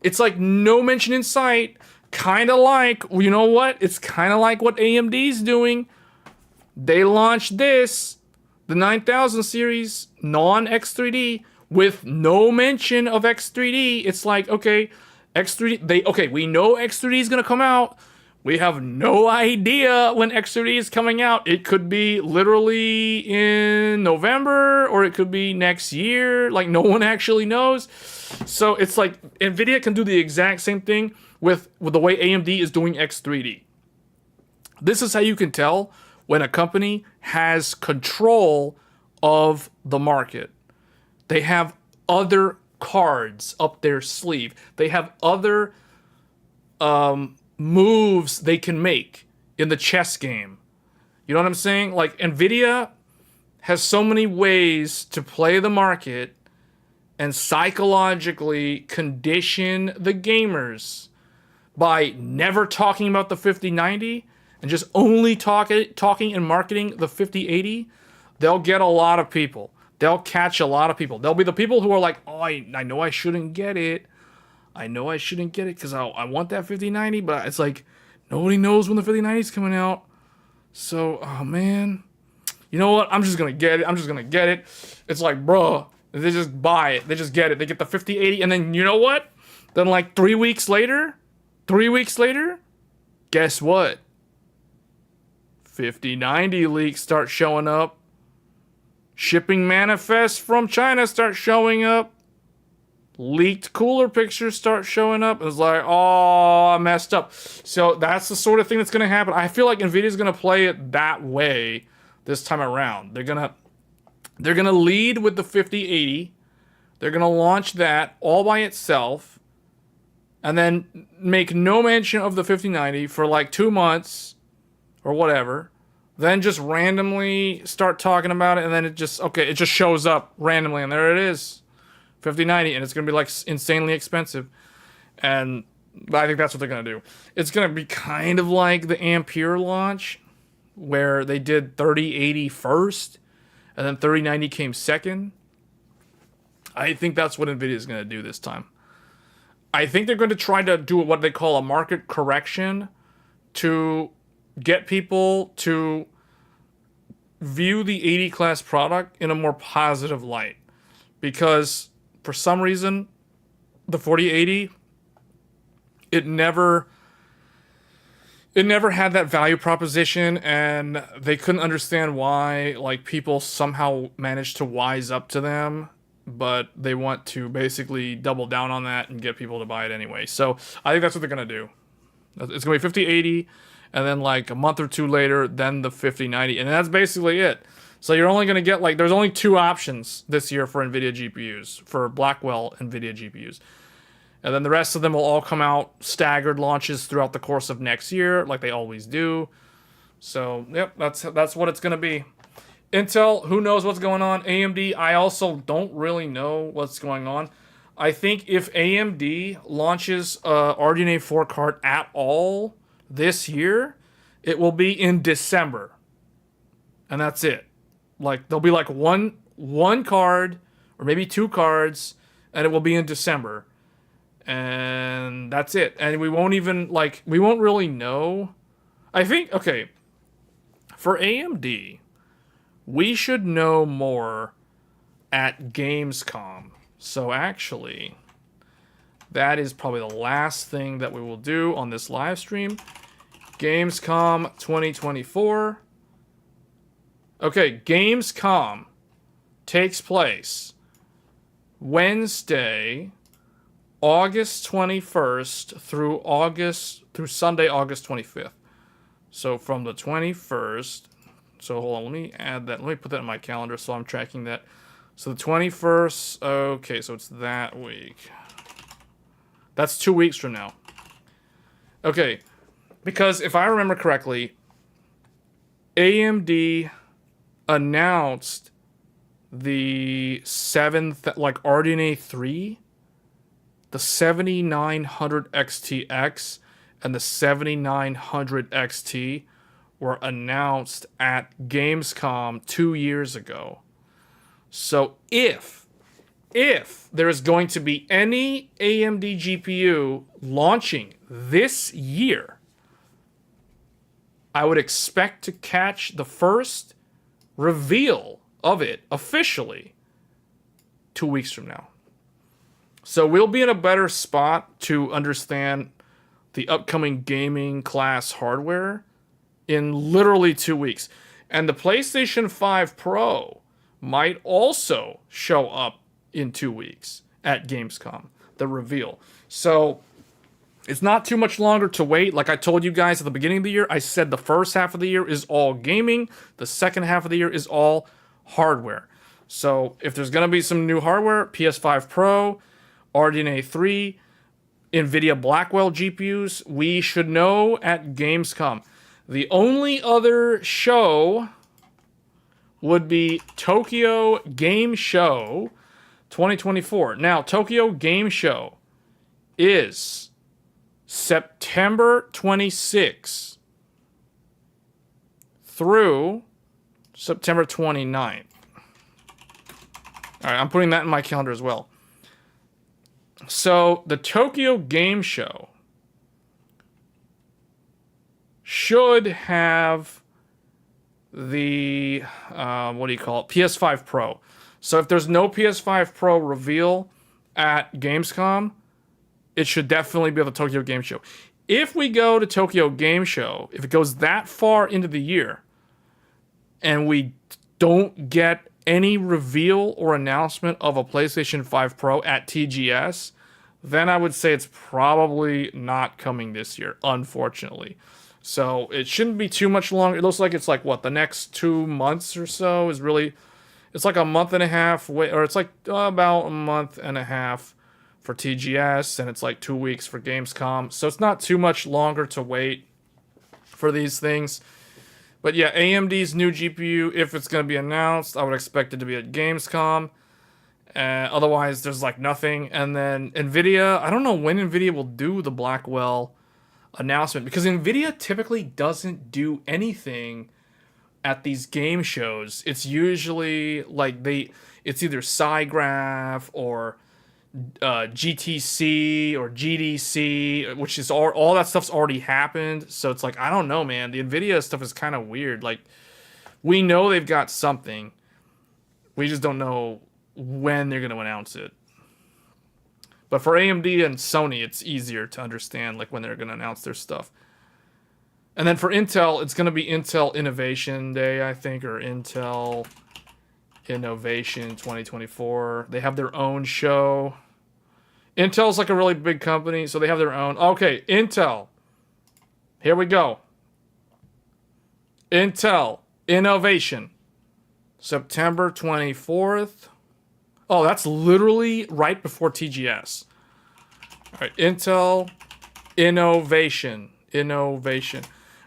It's like no mention in sight. Kind of like, you know what? It's kind of like what AMD's doing. They launched the 9000 series, non-X3D, with no mention of X3D. It's like, okay, we know X3D is going to come out. We have no idea when X3D is coming out. It could be literally in November, or it could be next year. Like, no one actually knows. So it's like NVIDIA can do the exact same thing with the way AMD is doing X3D. This is how you can tell when a company has control of the market. They have other cards up their sleeve. They have other moves they can make in the chess game. You know what I'm saying? Like, NVIDIA has so many ways to play the market and psychologically condition the gamers by never talking about the 5090 and just only talking and marketing the 5080. They'll get a lot of people. They'll catch a lot of people. They'll be the people who are like, oh, I know I shouldn't get it. I know I shouldn't get it because I want that 5090, but it's like nobody knows when the 5090 is coming out. So, oh man. You know what? I'm just gonna get it. I'm just gonna get it. It's like, bro, they just buy it. They just get it. They get the 5080, and then you know what? Then like 3 weeks later, guess what? 5090 leaks start showing up. Shipping manifests from China start showing up. Leaked cooler pictures start showing up. It's like, oh, I messed up. So that's the sort of thing that's going to happen. I feel like Nvidia's going to play it that way this time around. They're going to lead with the 5080. They're going to launch that all by itself and then make no mention of the 5090 for like 2 months or whatever. Then just randomly start talking about it, and then it just shows up randomly, and there it is. 5090, and it's going to be like insanely expensive. And I think that's what they're going to do. It's going to be kind of like the Ampere launch, where they did 3080 first, and then 3090 came second. I think that's what Nvidia is going to do this time. I think they're going to try to do what they call a market correction to get people to view the 80 class product in a more positive light. Because for some reason, the 4080, it never had that value proposition, and they couldn't understand why like people somehow managed to wise up to them, but they want to basically double down on that and get people to buy it anyway. So I think that's what they're going to do. It's going to be 5080, and then like a month or two later, then the 5090, and that's basically it. So you're only going to get like, there's only 2 options this year for NVIDIA GPUs, for Blackwell NVIDIA GPUs. And then the rest of them will all come out staggered launches throughout the course of next year, like they always do. So, yep, that's what it's going to be. Intel, who knows what's going on? AMD, I also don't really know what's going on. I think if AMD launches RDNA 4 card at all this year, it will be in December. And that's it. Like, there'll be like one card, or maybe 2 cards, and it will be in December. And that's it. And we won't really know. I think, okay, for AMD, we should know more at Gamescom. So actually, that is probably the last thing that we will do on this live stream. Gamescom 2024. Okay, Gamescom takes place Wednesday, August 21st through Sunday, August 25th. So from the 21st, so hold on, let me add that. Let me put that in my calendar so I'm tracking that. So the 21st, okay, so it's that week. That's 2 weeks from now. Okay, because if I remember correctly, AMD announced the 7th, like RDNA 3, the 7900 XTX and the 7900 XT were announced at Gamescom 2 years ago. So if there is going to be any AMD GPU launching this year, I would expect to catch the first reveal of it officially 2 weeks from now. So we'll be in a better spot to understand the upcoming gaming class hardware in literally 2 weeks. And the PlayStation 5 Pro might also show up in 2 weeks at Gamescom, the reveal. So it's not too much longer to wait. Like I told you guys at the beginning of the year, I said the first half of the year is all gaming. The second half of the year is all hardware. So if there's going to be some new hardware, PS5 Pro, RDNA 3, NVIDIA Blackwell GPUs, we should know at Gamescom. The only other show would be Tokyo Game Show 2024. Now, Tokyo Game Show is September 26th through September 29th. All right, I'm putting that in my calendar as well. So, the Tokyo Game Show should have the what do you call it? PS5 Pro. So if there's no PS5 Pro reveal at Gamescom, it should definitely be at the Tokyo Game Show. If we go to Tokyo Game Show, if it goes that far into the year, and we don't get any reveal or announcement of a PlayStation 5 Pro at TGS, then I would say it's probably not coming this year, unfortunately. So it shouldn't be too much longer. It looks like it's like, what, the next 2 months or so is really... It's like a month and a half, or it's like about a month and a half for TGS, and it's like 2 weeks for Gamescom. So it's not too much longer to wait for these things. But yeah, AMD's new GPU, if it's going to be announced, I would expect it to be at Gamescom. Otherwise, there's like nothing. And then NVIDIA, I don't know when NVIDIA will do the Blackwell announcement, because NVIDIA typically doesn't do anything at these game shows. It's usually like it's either SciGraph or GTC or GDC, which is all that stuff's already happened. So it's like, I don't know, man. The NVIDIA stuff is kind of weird. Like, we know they've got something. We just don't know when they're going to announce it. But for AMD and Sony, it's easier to understand like when they're going to announce their stuff. And then for Intel, it's going to be Intel Innovation Day, I think, or Intel Innovation 2024. They have their own show. Intel's like a really big company, so they have their own. Okay, Intel. Here we go. Intel Innovation. September 24th. Oh, that's literally right before TGS. All right, Intel Innovation.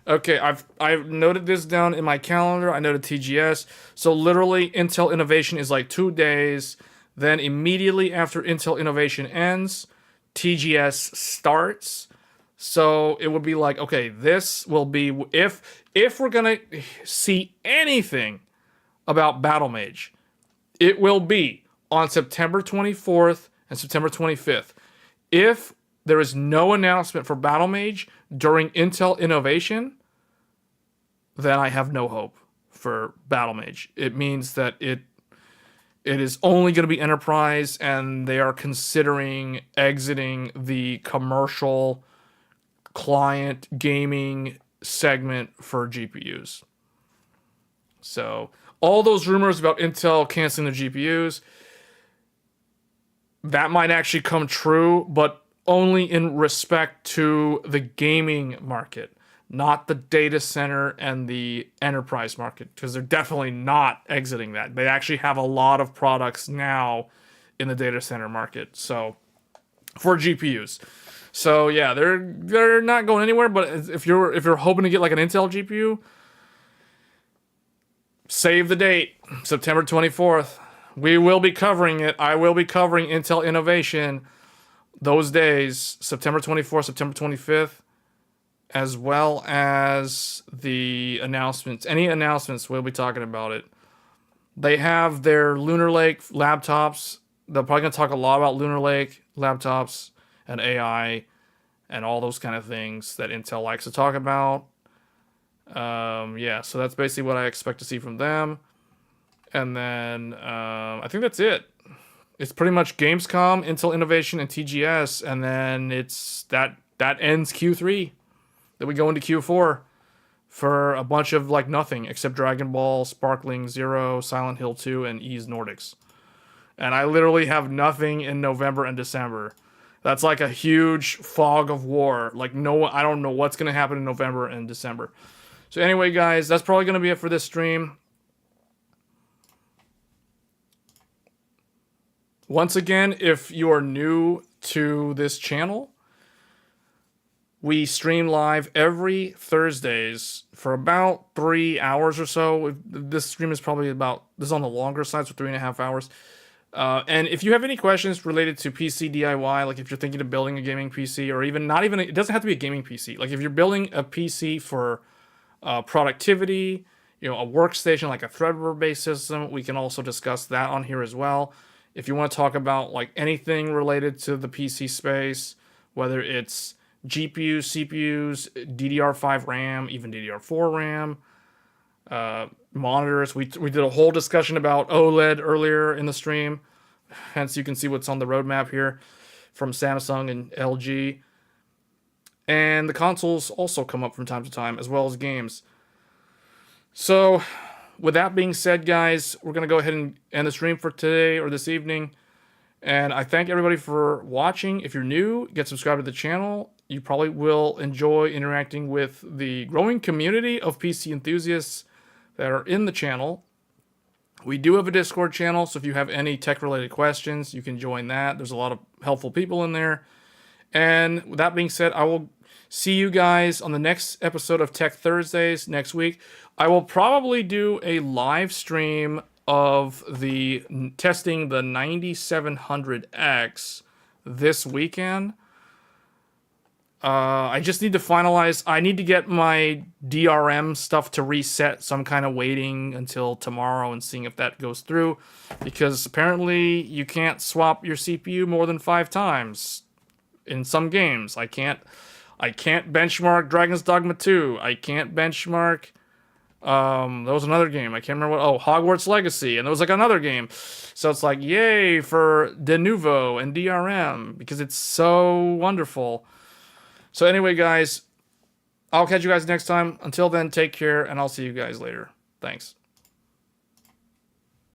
Okay, I've noted this down in my calendar. I noted TGS. So literally, Intel Innovation is like 2 days. Then immediately after Intel Innovation ends, TGS starts. So it would be like, okay, this will be, if we're gonna see anything about Battlemage, it will be on September 24th and September 25th. If there is no announcement for Battlemage during Intel Innovation, then I have no hope for Battlemage. It means that it is only going to be enterprise, and they are considering exiting the commercial client gaming segment for GPUs. So all those rumors about Intel canceling their GPUs, that might actually come true, but only in respect to the gaming market, not the data center and the enterprise market, because they're definitely not exiting that. They actually have a lot of products now in the data center market, so for GPUs. So yeah, they're not going anywhere. But if you're hoping to get like an Intel GPU, save the date, September 24th. We will be covering it. I will be covering Intel Innovation those days, September 24th, September 25th, as well as the announcements. Any announcements, we'll be talking about it. They have their Lunar Lake laptops. They're probably going to talk a lot about Lunar Lake laptops and AI and all those kind of things that Intel likes to talk about. Yeah, so that's basically what I expect to see from them. And then I think that's it. It's pretty much Gamescom, Intel Innovation, and TGS, and then it's that ends Q3. Then we go into Q4 for a bunch of like nothing except Dragon Ball, Sparkling Zero, Silent Hill 2, and X Nordics. And I literally have nothing in November and December. That's like a huge fog of war. Like I don't know what's gonna happen in November and December. So anyway, guys, that's probably gonna be it for this stream. Once again, if you are new to this channel, we stream live every Thursdays for about 3 hours or so. This stream is probably this is on the longer side, so 3.5 hours. And if you have any questions related to PC DIY, like if you're thinking of building a gaming PC, or even it doesn't have to be a gaming PC. Like if you're building a PC for productivity, a workstation like a Threadripper-based system, we can also discuss that on here as well. If you want to talk about like anything related to the PC space, whether it's GPUs, CPUs, DDR5 RAM, even DDR4 RAM, monitors. We did a whole discussion about OLED earlier in the stream. Hence, you can see what's on the roadmap here from Samsung and LG. And the consoles also come up from time to time, as well as games. So, with that being said, guys, we're going to go ahead and end the stream for today or this evening. And I thank everybody for watching. If you're new, get subscribed to the channel. You probably will enjoy interacting with the growing community of PC enthusiasts that are in the channel. We do have a Discord channel, so if you have any tech-related questions, you can join that. There's a lot of helpful people in there. And with that being said, I will see you guys on the next episode of Tech Thursdays next week. I will probably do a live stream of the testing the 9700X this weekend. I just need to finalize. I need to get my DRM stuff to reset, so I'm kind of waiting until tomorrow and seeing if that goes through, because apparently you can't swap your CPU more than 5 times in some games. I can't benchmark Dragon's Dogma 2. I can't benchmark there was another game. I can't remember what. Oh, Hogwarts Legacy. And there was like another game. So it's like, yay for De Nouveau and DRM, because it's so wonderful. So anyway, guys, I'll catch you guys next time. Until then, take care, and I'll see you guys later. Thanks.